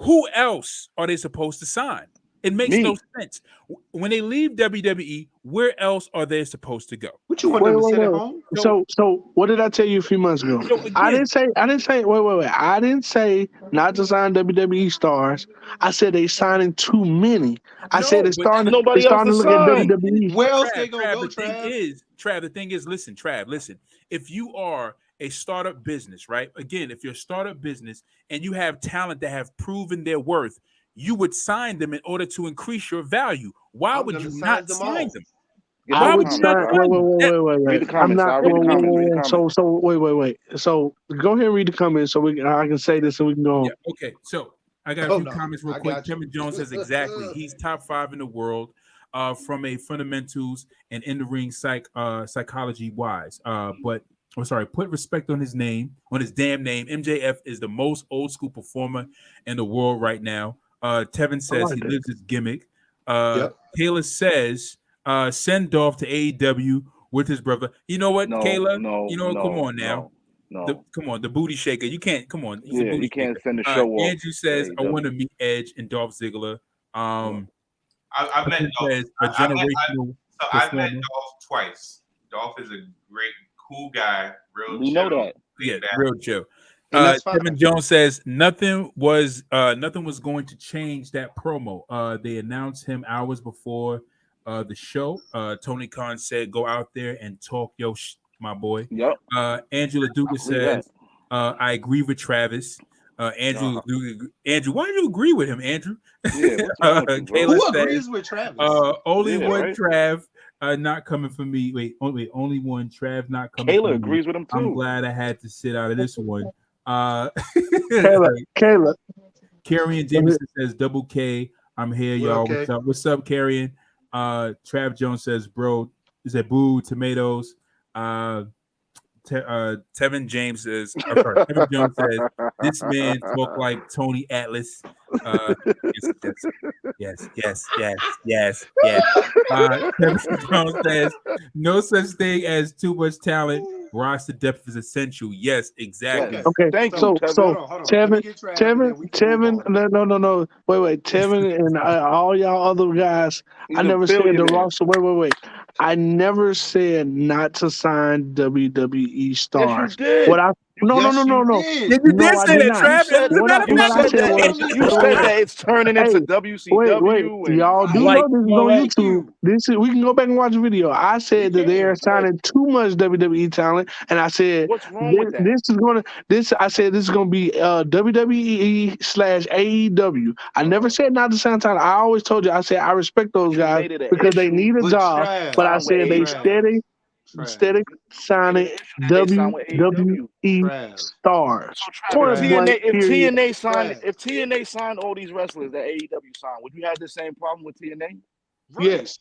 [SPEAKER 1] who else are they supposed to sign? It makes no sense. When they leave WWE, where else are they supposed to go?
[SPEAKER 3] What you want them to sit at home?
[SPEAKER 4] So what did I tell you a few months ago? I didn't say wait. I didn't say not to sign WWE stars. I said they signing too many. I said it's starting to look at WWE.
[SPEAKER 3] Where else they gonna go,
[SPEAKER 1] Trav? The thing is, listen. If you are a startup business, right? Again, if you're a startup business and you have talent that have proven their worth, you would sign them in order to increase your value. Why would you not sign them?
[SPEAKER 4] I would sign. Wait.
[SPEAKER 2] Read the
[SPEAKER 4] I'm
[SPEAKER 2] comments.
[SPEAKER 4] not.
[SPEAKER 2] I'll read the comments. Read the comments.
[SPEAKER 4] So wait. So go ahead and read the comments so I can say this and we can go on.
[SPEAKER 1] Yeah. Okay. So I got a few comments real quick. Kevin Jones says exactly. He's top 5 in the world from a fundamentals and in the ring psychology wise. But I'm sorry, put respect on his name, on his damn name. MJF is the most old school performer in the world right now. Tevin says he lives his gimmick. Kayla says send Dolph to AEW with his brother. You know what, Kayla? Come on now. Come on, the booty shaker. You can't. Come on. He's a booty
[SPEAKER 2] you can't
[SPEAKER 1] shaker.
[SPEAKER 2] send the show off.
[SPEAKER 1] Andrew says, "I want to meet Edge and Dolph Ziggler."
[SPEAKER 5] I've met Dolph. I've met Dolph twice. Dolph is a great, cool guy. Real chill.
[SPEAKER 2] Know that.
[SPEAKER 1] Yeah, real chill. Kevin Jones says nothing was going to change that promo. They announced him hours before the show. Tony Khan said, "Go out there and talk your my boy."
[SPEAKER 2] Yep.
[SPEAKER 1] Angela Dugas says, "I agree with Travis." Andrew, why do you agree with him, Andrew?
[SPEAKER 2] Yeah,
[SPEAKER 3] who agrees with Travis?
[SPEAKER 1] Only one Trav not coming for me. Wait, only one Trav not coming.
[SPEAKER 2] Kayla agrees with him too.
[SPEAKER 1] I'm glad I had to sit out of this one.
[SPEAKER 4] Kayla.
[SPEAKER 1] Carrion Jameson says, "Double K, I'm here, y'all."
[SPEAKER 3] Okay.
[SPEAKER 1] What's up, Carrion? Trav Jones says, "Bro, is that boo tomatoes?" Tevin James says, Tevin Jones says, "This man talk like Tony Atlas." Yes. Tevin Jones says, "No such thing as too much talent. Roster depth is essential." Yes, exactly.
[SPEAKER 4] Okay.
[SPEAKER 2] Thank you,
[SPEAKER 4] so
[SPEAKER 2] Tevin.
[SPEAKER 4] Tevin, no. Wait. Tevin and all y'all other guys. I never said the roster. Wait. I never said not to sign WWE stars.
[SPEAKER 2] Yes, you did.
[SPEAKER 4] No.
[SPEAKER 1] You did say that, Travis.
[SPEAKER 2] You said that it's turning into WCW.
[SPEAKER 4] Wait. Y'all do know this is on YouTube. We can go back and watch the video. I said that they are signing too much WWE talent, and I said
[SPEAKER 2] what's wrong with that?
[SPEAKER 4] This is gonna be WWE / AEW. I never said not to sign talent. I always told you. I said I respect those guys because they need a job, but I said they steady signing WWE stars.
[SPEAKER 2] If TNA signed all these wrestlers that AEW signed, would you have the same problem with TNA?
[SPEAKER 3] Right.
[SPEAKER 4] Yes.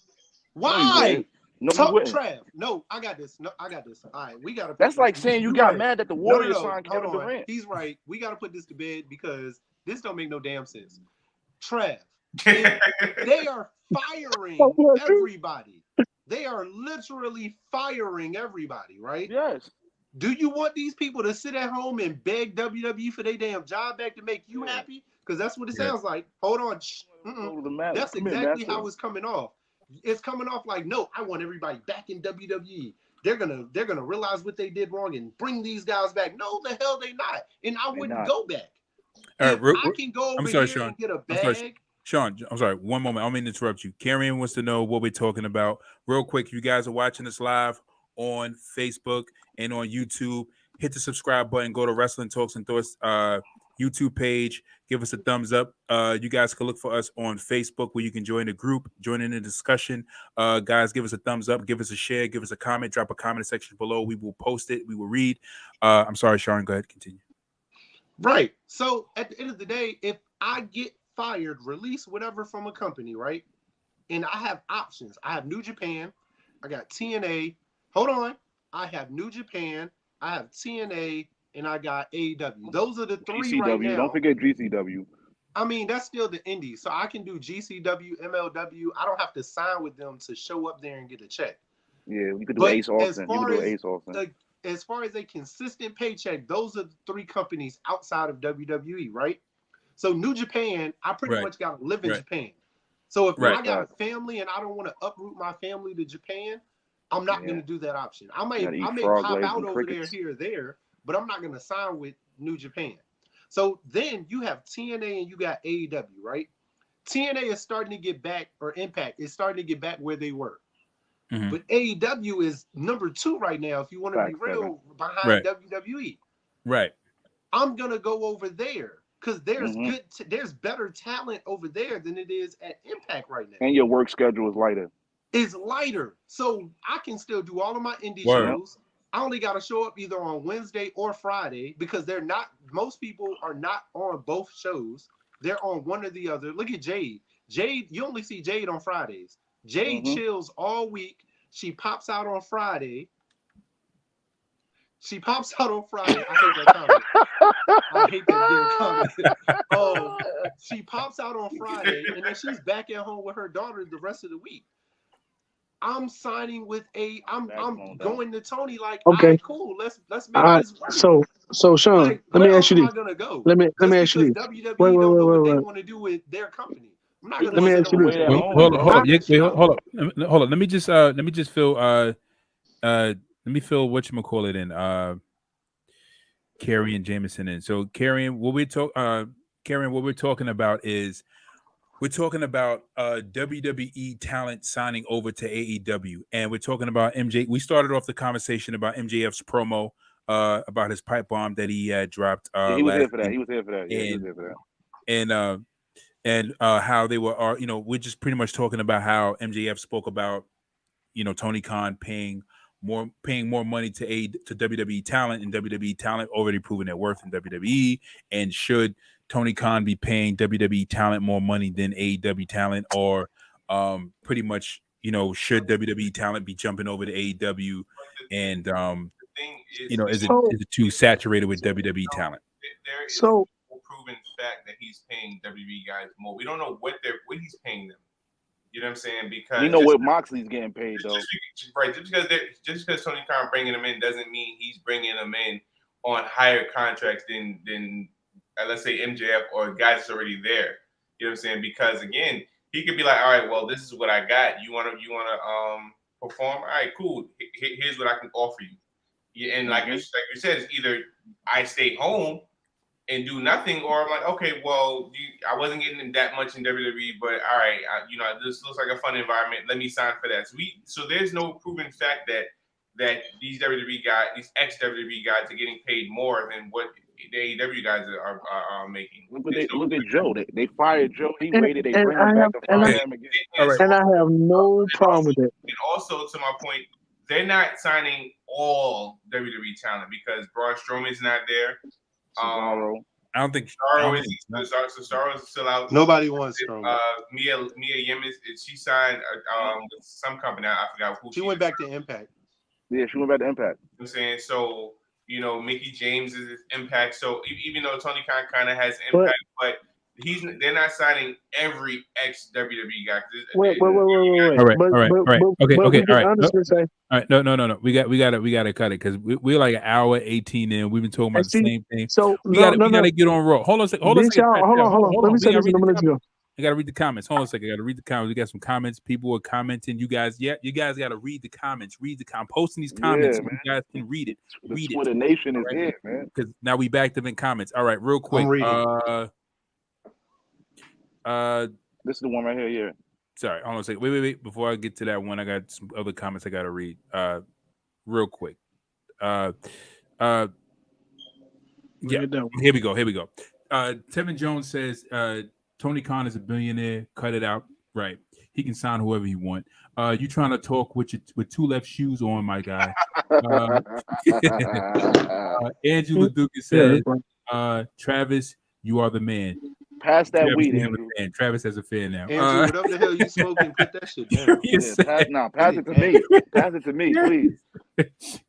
[SPEAKER 3] Why?
[SPEAKER 2] No,
[SPEAKER 3] Trav. No, I got this. All right, we gotta.
[SPEAKER 2] That's like saying you got mad that the Warriors signed Kevin Durant.
[SPEAKER 3] He's right. We gotta put this to bed because this don't make no damn sense. Trav, they are firing everybody. They are literally firing everybody, right?
[SPEAKER 2] Yes.
[SPEAKER 3] Do you want these people to sit at home and beg WWE for their damn job back to make you happy? Because that's what it sounds like. Hold on. That's exactly how it's coming off. It's coming off like, no, I want everybody back in WWE. They're gonna realize what they did wrong and bring these guys back. No, the hell they not. And I wouldn't go back. I can go over here and get a bag.
[SPEAKER 1] Sean, I'm sorry. One moment. I don't mean to interrupt you. Karen wants to know what we're talking about. Real quick, if you guys are watching this live on Facebook and on YouTube, hit the subscribe button. Go to Wrestling Talks and Thoughts YouTube page. Give us a thumbs up. You guys can look for us on Facebook where you can join the group, join in the discussion. Guys, give us a thumbs up. Give us a share. Give us a comment. Drop a comment section below. We will post it. We will read. I'm sorry, Sean. Go ahead. Continue.
[SPEAKER 3] Right. So at the end of the day, if I get fired, release whatever from a company, right? And I have options. I have New Japan. I got TNA. Hold on. I have New Japan. I have TNA. And I got AEW. Those are the three
[SPEAKER 2] GCW.
[SPEAKER 3] right now.
[SPEAKER 2] Don't forget GCW.
[SPEAKER 3] I mean, that's still the indies. So I can do GCW, MLW. I don't have to sign with them to show up there and get a check.
[SPEAKER 2] Yeah, you could do Ace Austin.
[SPEAKER 3] As far as a consistent paycheck, those are the three companies outside of WWE, right? So New Japan, I pretty much got to live in Japan. So if I got a family and I don't want to uproot my family to Japan, I'm not going to do that option. I may pop out over there, here or there, but I'm not going to sign with New Japan. So then you have TNA and you got AEW, right? TNA is starting to get back, or Impact is starting to get back where they were. Mm-hmm. But AEW is number 2 right now, if you want to be real, behind WWE.
[SPEAKER 1] Right.
[SPEAKER 3] I'm going to go over there because there's there's better talent over there than it is at Impact right now.
[SPEAKER 2] And your work schedule is lighter.
[SPEAKER 3] is lighter. So I can still do all of my indie
[SPEAKER 1] Word.
[SPEAKER 3] shows. I only got to show up either on Wednesday or Friday because they're not, most people are not on both shows. They're on one or the other. Look at Jade. Jade, you only see Jade on Fridays. Jade chills all week. She pops out on Friday. She pops out on Friday. I hate that comment. I hate that damn comment. She pops out on Friday, and then she's back at home with her daughter the rest of the week. I'm signing with I'm going to Tony like,
[SPEAKER 4] Okay.
[SPEAKER 3] all right, cool. Let's make this work.
[SPEAKER 4] So Sean,
[SPEAKER 3] Like,
[SPEAKER 4] let me ask you
[SPEAKER 3] where
[SPEAKER 4] this.
[SPEAKER 3] else am I gonna go?
[SPEAKER 4] Let me ask you this.
[SPEAKER 3] WWE don't know what they want to do with their company. I'm not gonna
[SPEAKER 4] Let me ask you this.
[SPEAKER 1] Hold on. Let me just feel let me feel whatchamacallit in Carrie and Jameson in. So Carrie, what we're talking about is we're talking about WWE talent signing over to AEW, and we're talking about MJ. We started off the conversation about MJF's promo about his pipe bomb that he dropped.
[SPEAKER 2] He was here for that. He was here for that. Yeah, he was here for that.
[SPEAKER 1] And how they were, we're just pretty much talking about how MJF spoke about, Tony Khan paying more money to WWE talent, and WWE talent already proven their worth in WWE. And should Tony Khan be paying WWE talent more money than AEW talent, or pretty much, should WWE talent be jumping over to AEW? And is it too saturated with WWE talent?
[SPEAKER 5] There is a proven fact that he's paying WWE guys more. We don't know what he's paying them. You know what I'm saying? Because
[SPEAKER 2] we know what Moxley's getting paid though.
[SPEAKER 5] Just because Tony Khan bringing them in doesn't mean he's bringing them in on higher contracts than let's say MJF or guys that's already there. You know what I'm saying? Because again, he could be like, all right, well, this is what I got. You wanna perform? All right, cool. Here's what I can offer you. Yeah, and like you said, it's either I stay home and do nothing, or I'm like, okay, well, I wasn't getting that much in WWE, but all right, this looks like a fun environment. Let me sign for that. So there's no proven fact that these WWE guys, these ex-WWE guys, are getting paid more than what the AEW guys are making.
[SPEAKER 2] Look at Joe. They fired Joe. He waited. They bring him back to fire him again.
[SPEAKER 4] And I have no problem with it.
[SPEAKER 5] And also, to my point, they're not signing all WWE talent because Braun Strowman's not there.
[SPEAKER 2] Cesaro.
[SPEAKER 1] I don't think
[SPEAKER 5] Cesaro is still out.
[SPEAKER 3] Nobody wants Strowman.
[SPEAKER 5] Mia Yim she signed with some company. I forgot who.
[SPEAKER 3] She went back to Impact.
[SPEAKER 2] Yeah, she went back to Impact.
[SPEAKER 5] You know what I'm saying? So, Mickey James is Impact. So even though Tony Khan kind of has Impact, but they're not signing every ex-WWE guy.
[SPEAKER 4] Wait.
[SPEAKER 1] All right. Okay. All right. No. We gotta cut it because we're like an hour 18 in. We've been talking about the same thing.
[SPEAKER 4] So
[SPEAKER 1] we gotta get on roll. Hold on.
[SPEAKER 4] Hold on. Let me say this.
[SPEAKER 1] I gotta read the comments. Hold on a second. I gotta read the comments. We got some comments. People are commenting. You guys gotta read the comments. I'm posting these comments so you guys can read it. Read
[SPEAKER 2] it. The nation is here, man.
[SPEAKER 1] Because now we back to the comments. All right, real quick.
[SPEAKER 2] This is the one right here. Yeah.
[SPEAKER 1] Sorry, hold on a second. Wait. Before I get to that one, I got some other comments I gotta read. Real quick. Yeah. Here we go. Tevin Jones says Tony Khan is a billionaire. Cut it out. Right. He can sign whoever he want. You trying to talk with two left shoes on, my guy. Angela Dukas says, Travis, you are the man.
[SPEAKER 2] Pass that weed, Andrew.
[SPEAKER 1] Travis has a fan now.
[SPEAKER 3] Andrew, whatever the hell you smoking, put that shit down.
[SPEAKER 2] Pass it to me. Pass it to me, please.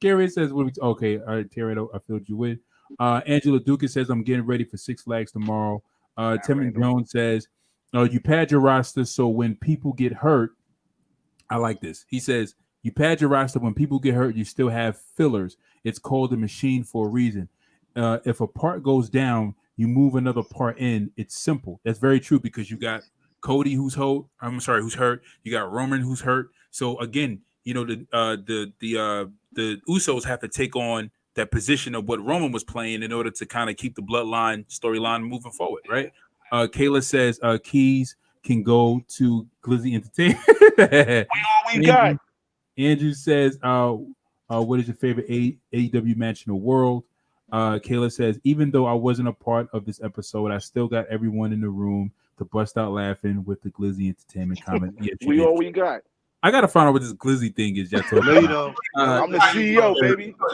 [SPEAKER 1] Gary says, okay, all right, Terry, I filled you in. Angela Dukas says, I'm getting ready for Six Flags tomorrow. Tim Jones says, you pad your roster so when people get hurt, I like this. He says, you pad your roster when people get hurt, you still have fillers. It's called a machine for a reason. If a part goes down, you move another part in. It's simple. That's very true because you got Cody who's hurt. You got Roman who's hurt. So again, the Usos have to take on that position of what Roman was playing in order to kind of keep the bloodline storyline moving forward, right? Kayla says Keys can go to Glizzy Entertainment.
[SPEAKER 2] we got.
[SPEAKER 1] Andrew says, what is your favorite AEW match in the world? Kayla says, even though I wasn't a part of this episode, I still got everyone in the room to bust out laughing with the Glizzy Entertainment comment. Yeah,
[SPEAKER 2] we got.
[SPEAKER 1] I gotta find out what this glizzy thing is. Y'all talking
[SPEAKER 3] No, you don't.
[SPEAKER 2] I'm the CEO, baby.
[SPEAKER 3] No,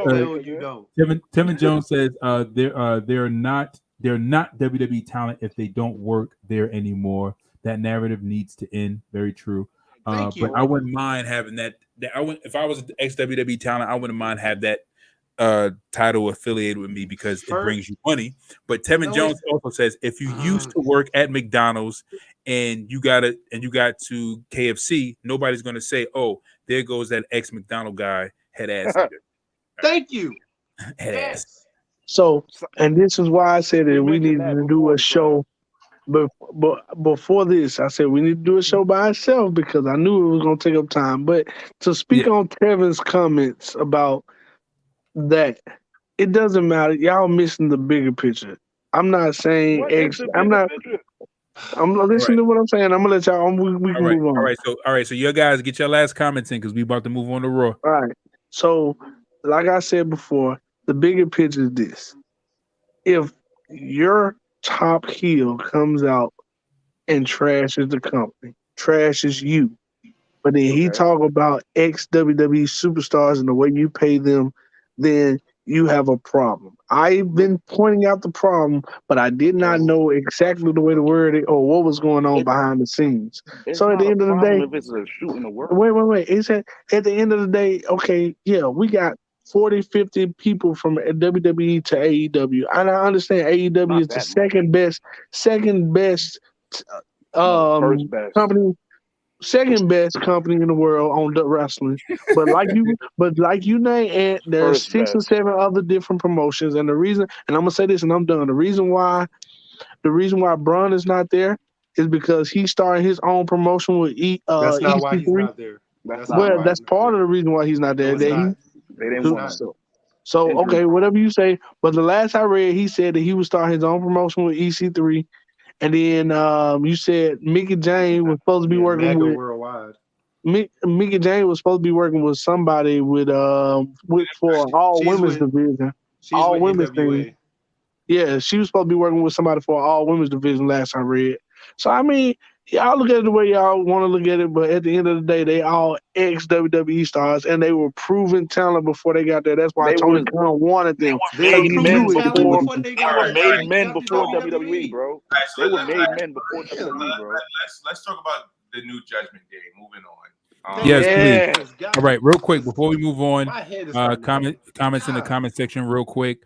[SPEAKER 3] the hell you don't.
[SPEAKER 1] Tim and Jones says they're not WWE talent if they don't work there anymore. That narrative needs to end. Very true.
[SPEAKER 3] Thank you.
[SPEAKER 1] But I wouldn't mind having that. I would, if I was an ex WWE talent, I wouldn't mind have that title affiliated with me because it brings you money. But Tevin Jones also says if you used to work at McDonald's and you got to KFC, nobody's gonna say, "Oh, there goes that ex McDonald guy, head ass nigga."
[SPEAKER 3] Thank you.
[SPEAKER 1] Head ass.
[SPEAKER 4] So, and this is why I said that we needed to do a show. But before this, I said we need to do a show by ourselves because I knew it was going to take up time. But to speak on Tevin's comments about that, it doesn't matter. Y'all missing the bigger picture. I'm not saying I'm listening to what I'm saying. I'm gonna let y'all. We can move on.
[SPEAKER 1] All right. So you guys get your last comments in because we about to move on to Raw.
[SPEAKER 4] All right. So, like I said before, the bigger picture is this: if your top heel comes out and trashes the company, trashes you, but then he talk about ex-WWE superstars and the way you pay them, then you have a problem. I've been pointing out the problem, but I did not know exactly the way to word it or what was going on behind the scenes. So at the end of the day,
[SPEAKER 2] if it's a shoot in the world.
[SPEAKER 4] Wait. It said at the end of the day, okay, yeah, we got 40, 50 people from WWE to AEW. And I understand AEW is the second best company, second best company in the world on the wrestling. But like you name, and there's six or seven other different promotions. And the reason, and I'm gonna say this, and I'm done. The reason why Braun is not there is because he started his own promotion with
[SPEAKER 3] That's not
[SPEAKER 4] EC3.
[SPEAKER 3] why he's not there.
[SPEAKER 4] That's part of the reason why he's not there.
[SPEAKER 2] They didn't want him.
[SPEAKER 4] So okay, whatever you say. But the last I read, he said that he would start his own promotion with EC3, and then you said Mickey James was supposed to be working with
[SPEAKER 3] Worldwide.
[SPEAKER 4] Mickey James was supposed to be working with somebody with for all women's division. All women's thing. Yeah, she was supposed to be working with somebody for all women's division. Last I read. So I mean, y'all look at it the way y'all want to look at it, but at the end of the day, they all ex-WWE stars, and they were proven talent before they got there. That's why Tony Khan wanted them.
[SPEAKER 2] They were made men before WWE, bro. They were made men before WWE, bro.
[SPEAKER 5] Let's talk about the new Judgment Day. Moving on.
[SPEAKER 1] Yes, please. All right, real quick before we move on, comments in the comment section, real quick.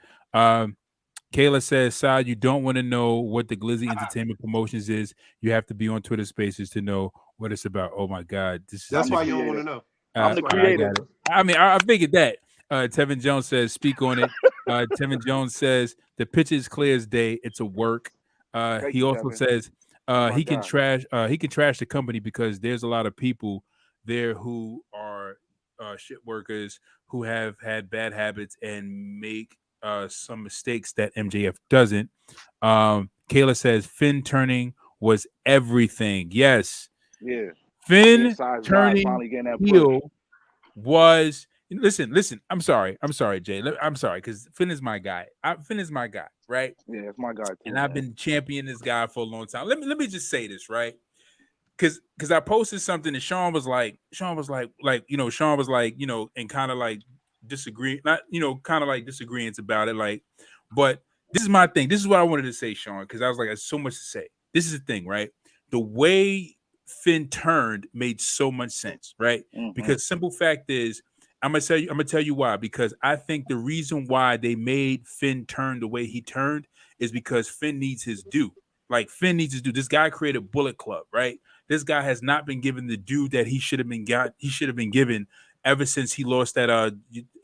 [SPEAKER 1] Kayla says, Side, you don't want to know what the Glizzy Entertainment Promotions is. You have to be on Twitter Spaces to know what it's about. Oh my God.
[SPEAKER 3] That's why you don't want to know.
[SPEAKER 2] I'm the creator.
[SPEAKER 1] I mean, I figured that. Tevin Jones says, speak on it. Tevin Jones says, the pitch is clear as day. It's a work. He also says he can trash the company because there's a lot of people there who are shit workers who have had bad habits and make some mistakes that MJF doesn't. Kayla says Finn turning was everything. Yes.
[SPEAKER 2] Yeah.
[SPEAKER 1] Finn turning heel was listen. I'm sorry, Jay. I'm sorry because Finn is my guy. Finn is my guy, right?
[SPEAKER 2] Yeah, it's my guy too.
[SPEAKER 1] And I've been championing this guy for a long time. Let me just say this, right? Because I posted something and Sean was like, and kind of like disagreeing about it, like, but this is my thing. This is what I wanted to say, Sean, because I was like, there's so much to say. This is the thing, right? The way Finn turned made so much sense, right? Mm-hmm. Because simple fact is, I'm gonna tell you why. Because I think the reason why they made Finn turn the way he turned is because Finn needs his due. Like Finn needs his due. This guy created Bullet Club, right? This guy has not been given the due that he should have been given ever since he lost that.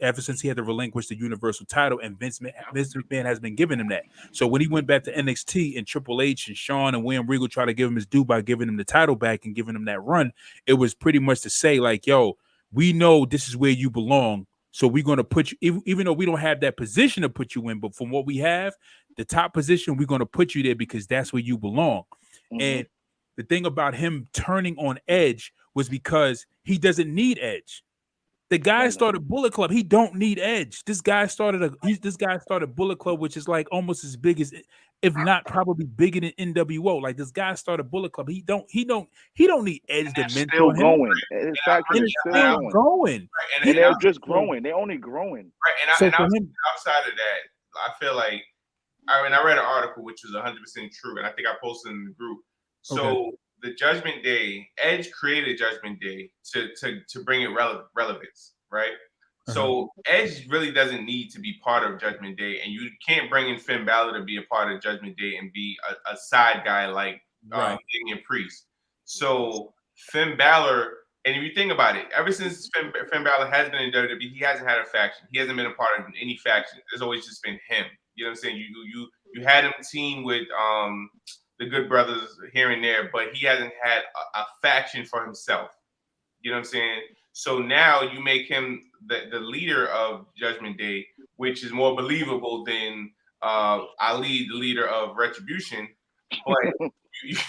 [SPEAKER 1] Ever since he had to relinquish the Universal title, and Vince McMahon has been giving him that. So when he went back to NXT and Triple H and Shawn and William Regal tried to give him his due by giving him the title back and giving him that run, it was pretty much to say like, yo, we know this is where you belong. So we're going to put you, even though we don't have that position to put you in, but from what we have, the top position, we're going to put you there because that's where you belong. Mm-hmm. And the thing about him turning on Edge was because he doesn't need Edge. The guy started Bullet Club. He don't need Edge. This guy started Bullet Club, which is like almost as big if not probably bigger than NWO. Like this guy started Bullet Club. He don't need Edge to mentor
[SPEAKER 2] Still
[SPEAKER 1] him.
[SPEAKER 2] going. In fact,
[SPEAKER 1] And
[SPEAKER 2] it's still going. And they're just growing. They're only growing.
[SPEAKER 5] Right. And outside of that, I feel like I read an article which was 100% true, and I think I posted in the group. So the Judgment Day, Edge created Judgment Day to bring it relevance, right? So Edge really doesn't need to be part of Judgment Day, and you can't bring in Finn Balor to be a part of Judgment Day and be a side guy like Damian Priest. So Finn Balor, and if you think about it, ever since Finn Balor has been in WWE, he hasn't had a faction. He hasn't been a part of any faction. It's always just been him. You know what I'm saying? You had him team with the Good Brothers here and there, but he hasn't had a faction for himself. You know what I'm saying? So now you make him the leader of Judgment Day, which is more believable than Ali, the leader of Retribution. But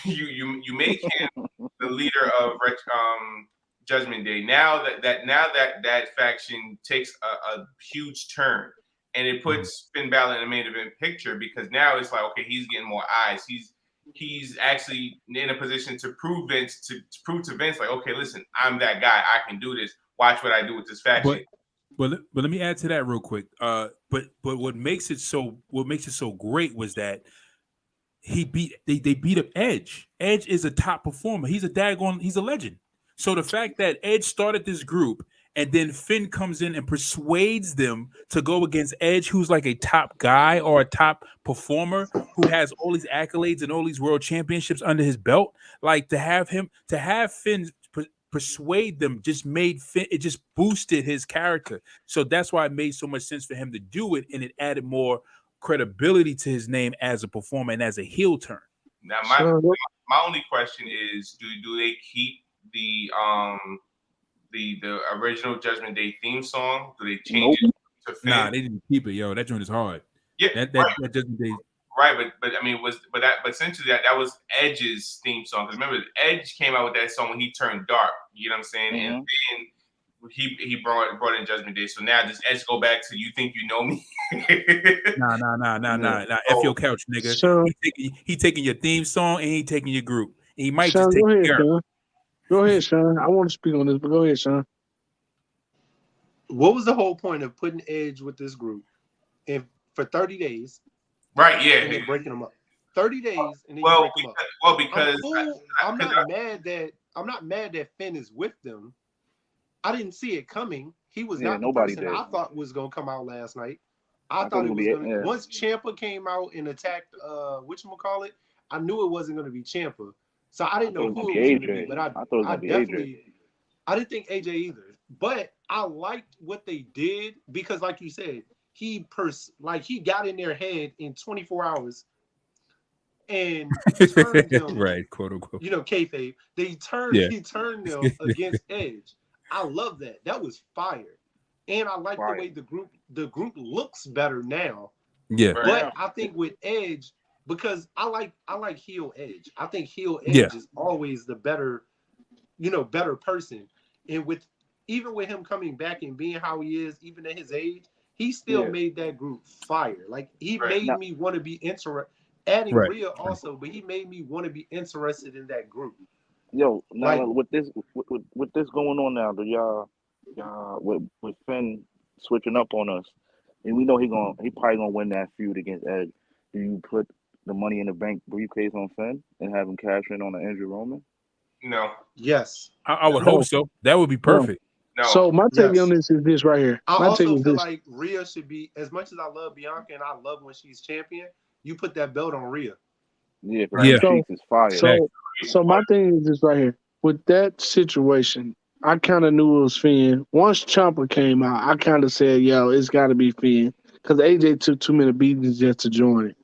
[SPEAKER 5] you make him the leader of Judgment Day. Now that faction takes a huge turn, and it puts Finn Balor in the main event picture because now it's like, okay, he's getting more eyes. He's actually in a position to prove to Vince, like, okay, listen, I'm that guy. I can do this. Watch what I do with this faction.
[SPEAKER 1] But let me add to that real quick. But what makes it so great was that they beat up Edge. Edge is a top performer. He's a legend. So the fact that Edge started this group and then Finn comes in and persuades them to go against Edge, who's like a top guy or a top performer who has all these accolades and all these world championships under his belt, like to have Finn persuade them just made Finn, it just boosted his character. So that's why it made so much sense for him to do it, and it added more credibility to his name as a performer and as a heel turn.
[SPEAKER 5] Now my only question is, do they keep the original Judgment Day theme song? Do they change it to Finn?
[SPEAKER 1] Nah, they didn't keep it, yo. That joint is hard.
[SPEAKER 5] Yeah,
[SPEAKER 1] that Judgment Day.
[SPEAKER 5] Right, but I mean, but essentially that was Edge's theme song. Because remember, Edge came out with that song when he turned dark. You know what I'm saying? Mm-hmm. And then he brought in Judgment Day. So now does Edge go back to "You Think You Know Me"?
[SPEAKER 1] Nah. F your couch, nigga.
[SPEAKER 4] So,
[SPEAKER 1] he taking your theme song and he taking your group. And he might
[SPEAKER 4] Sean,
[SPEAKER 1] just take care.
[SPEAKER 4] Go ahead, Sean. I want to speak on this, but go ahead, Sean.
[SPEAKER 3] What was the whole point of putting Edge with this group and for 30 days?
[SPEAKER 5] Right, yeah.
[SPEAKER 3] And then breaking them up. 30 days and then
[SPEAKER 5] you
[SPEAKER 3] break them up.
[SPEAKER 5] Well, because
[SPEAKER 3] I'm not mad that Finn is with them. I didn't see it coming. He was not the person I thought was gonna come out last night. I thought it was gonna once Ciampa came out and attacked whatchamacallit, I knew it wasn't gonna be Ciampa. So I didn't know who it was going to be, but I didn't think AJ either. But I liked what they did because, like you said, he got in their head in 24 hours and turned them
[SPEAKER 1] right, quote unquote.
[SPEAKER 3] You know, kayfabe. He turned them against Edge. I love that. That was fire, and I like the way the group looks better now.
[SPEAKER 1] Yeah,
[SPEAKER 3] but I think with Edge. Because I like heel Edge. I think heel Edge is always the better person. And even with him coming back and being how he is, even at his age, he still made that group fire. Like he made me want to be interested. Adding Rhea also, but he made me want to be interested in that group.
[SPEAKER 2] Yo, now with this going on now, y'all with Finn switching up on us, and we know he probably gonna win that feud against Edge. Do you put the Money in the Bank briefcase on Finn and have him cash in on an injured Roman?
[SPEAKER 5] No.
[SPEAKER 3] Yes.
[SPEAKER 1] I would hope so. That would be perfect.
[SPEAKER 5] No.
[SPEAKER 4] So my take on this is this right here.
[SPEAKER 3] I also feel like Rhea should be, as much as I love Bianca and I love when she's champion, you put that belt on Rhea.
[SPEAKER 2] Yeah, is fire.
[SPEAKER 4] So my thing is this right here. With that situation, I kind of knew it was Finn. Once Ciampa came out, I kind of said, yo, it's got to be Finn. Because AJ took too many beatings just to join it.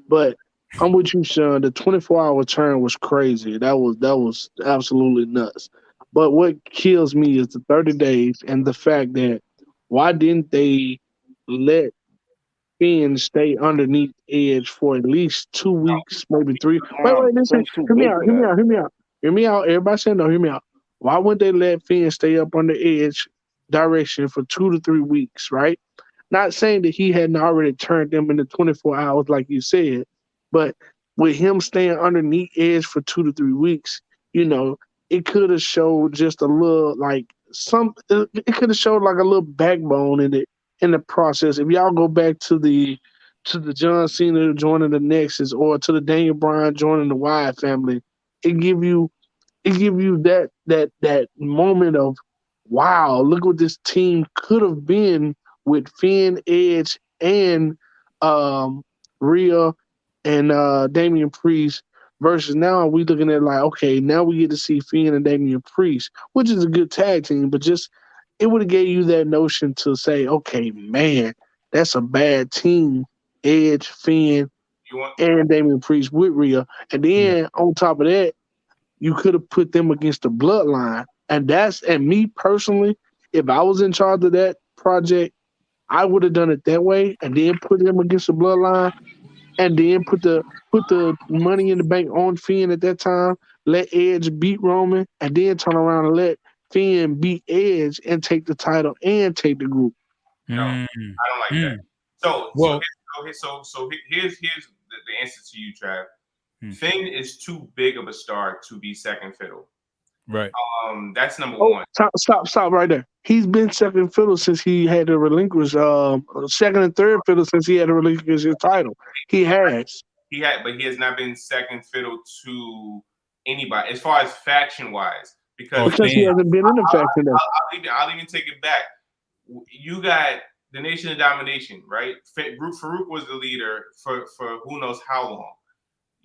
[SPEAKER 4] But I'm with you, Sean. The 24-hour turn was crazy. That was absolutely nuts. But what kills me is the 30 days and the fact that why didn't they let Finn stay underneath Edge for at least 2 weeks, maybe 3? Wait, listen. Hear me out. Everybody saying no, hear me out. Why wouldn't they let Finn stay up under Edge direction for 2 to 3 weeks, right? Not saying that he hadn't already turned them into 24 hours like you said, But with him staying underneath Edge for 2 to 3 weeks, it could have showed just a little like it could have showed like a little backbone in the process. If y'all go back to the John Cena joining the Nexus or to the Daniel Bryan joining the Wyatt family, it give you that moment of wow, look what this team could have been with Finn, Edge, and Rhea and Damian Priest versus now we looking at like, okay, now we get to see Finn and Damian Priest, which is a good tag team, but just it would have gave you that notion to say, okay, man, that's a bad team. Edge, Finn, and Damian Priest with Rhea. And then on top of that, you could have put them against the Bloodline. And me personally, if I was in charge of that project, I would have done it that way and then put them against the Bloodline and then put the money in the bank on Finn at that time, let Edge beat Roman, and then turn around and let Finn beat Edge and take the title and take the group.
[SPEAKER 5] No, I don't like that. So here's the answer to you, Trav. Finn is too big of a star to be second fiddle.
[SPEAKER 1] Right.
[SPEAKER 5] That's number one.
[SPEAKER 4] Stop right there. He's been second fiddle since he had to relinquish second and third fiddle since he had to relinquish his title. He has.
[SPEAKER 5] But he has not been second fiddle to anybody as far as faction wise. Because
[SPEAKER 4] he hasn't been in the faction.
[SPEAKER 5] I'll even take it back. You got the Nation of Domination, right? Farouk was the leader for who knows how long.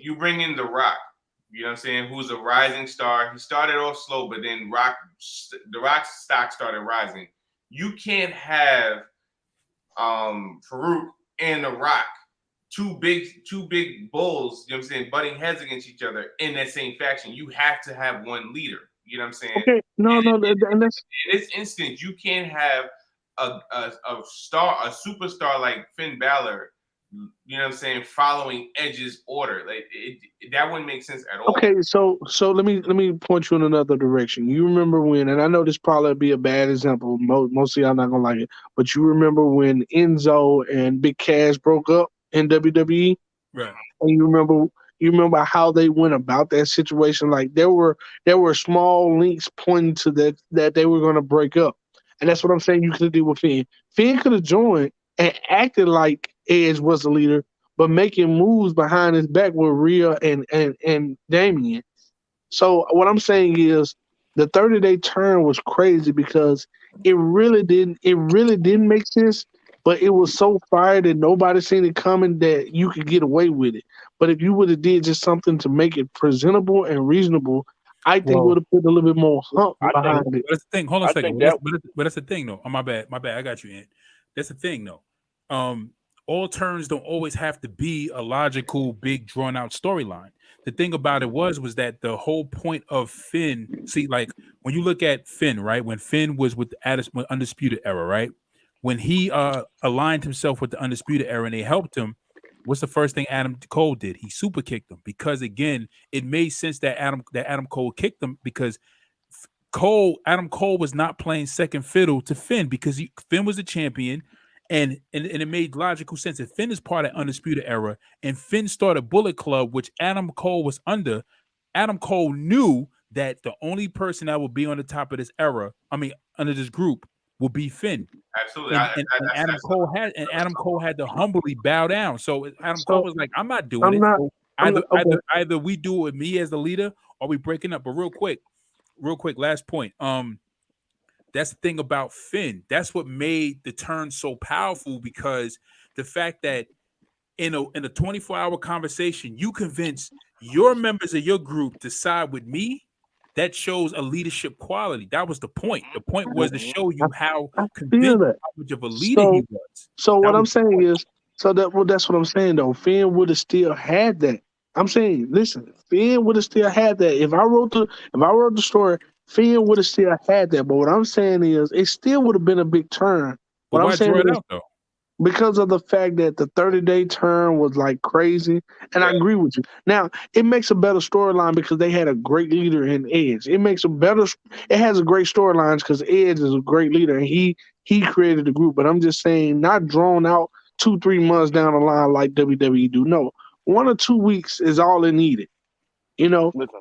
[SPEAKER 5] You bring in The Rock, you know what I'm saying, who's a rising star. He started off slow, but then The Rock's stock started rising. You can't have Farouk and The Rock, two big bulls, you know what I'm saying, butting heads against each other in that same faction. You have to have one leader. You know what I'm saying?
[SPEAKER 4] Okay,
[SPEAKER 5] in this instance, you can't have a superstar like Finn Balor, you know what I'm saying, following Edge's order. Like that wouldn't make sense at all.
[SPEAKER 4] Okay, so let me point you in another direction. You remember when, and I know this probably be a bad example, most of y'all not gonna like it, but you remember when Enzo and Big Cass broke up in WWE?
[SPEAKER 1] Right.
[SPEAKER 4] And you remember how they went about that situation? Like there were small links pointing to that they were gonna break up. And that's what I'm saying you could do with Finn. Finn could have joined and acted like Edge was the leader, but making moves behind his back with Rhea and Damian. So what I'm saying is the 30-day turn was crazy because it really didn't make sense, but it was so fire that nobody seen it coming that you could get away with it. But if you would have did just something to make it presentable and reasonable, I think would have put a little bit more hump behind it.
[SPEAKER 1] That's the thing. Hold on a second. But that's the thing, though. Oh, my bad. I got you, Ant. That's the thing, though. All turns don't always have to be a logical, big, drawn-out storyline. The thing about it was that the whole point of Finn, see, like, when you look at Finn, right, when Finn was with the Undisputed Era, right, when he aligned himself with the Undisputed Era and they helped him, what's the first thing Adam Cole did? He super kicked him because, again, it made sense that Adam Cole kicked him because Adam Cole was not playing second fiddle to Finn because Finn was the champion. And it made logical sense. If Finn is part of Undisputed Era and Finn started Bullet Club, which Adam Cole was under, Adam Cole knew that the only person that would be on the top of this era, under this group, will be Finn.
[SPEAKER 5] Absolutely.
[SPEAKER 1] And Adam Cole had to humbly bow down. So Adam Cole was like, I'm not doing it. So either we do it with me as the leader or we breaking up. But real quick, last point. That's the thing about Finn. That's what made the turn so powerful because the fact that in a 24-hour conversation, you convince your members of your group to side with me, that shows a leadership quality. That was the point. The point was to show you how much of a leader he was.
[SPEAKER 4] So what I'm saying is, that's what I'm saying though. Finn would have still had that. I'm saying, listen, Finn would have still had that. If I wrote the story, Finn would have still had that. But what I'm saying is, it still would have been a big turn.
[SPEAKER 1] But why draw it out though?
[SPEAKER 4] Because of the fact that the 30-day turn was like crazy. And I agree with you. Now, it makes a better storyline because they had a great leader in Edge. It has a great storyline because Edge is a great leader and he created the group. But I'm just saying, not drawn out 2-3 months down the line like WWE do. No. 1 or 2 weeks is all it needed. You know,
[SPEAKER 2] Listen,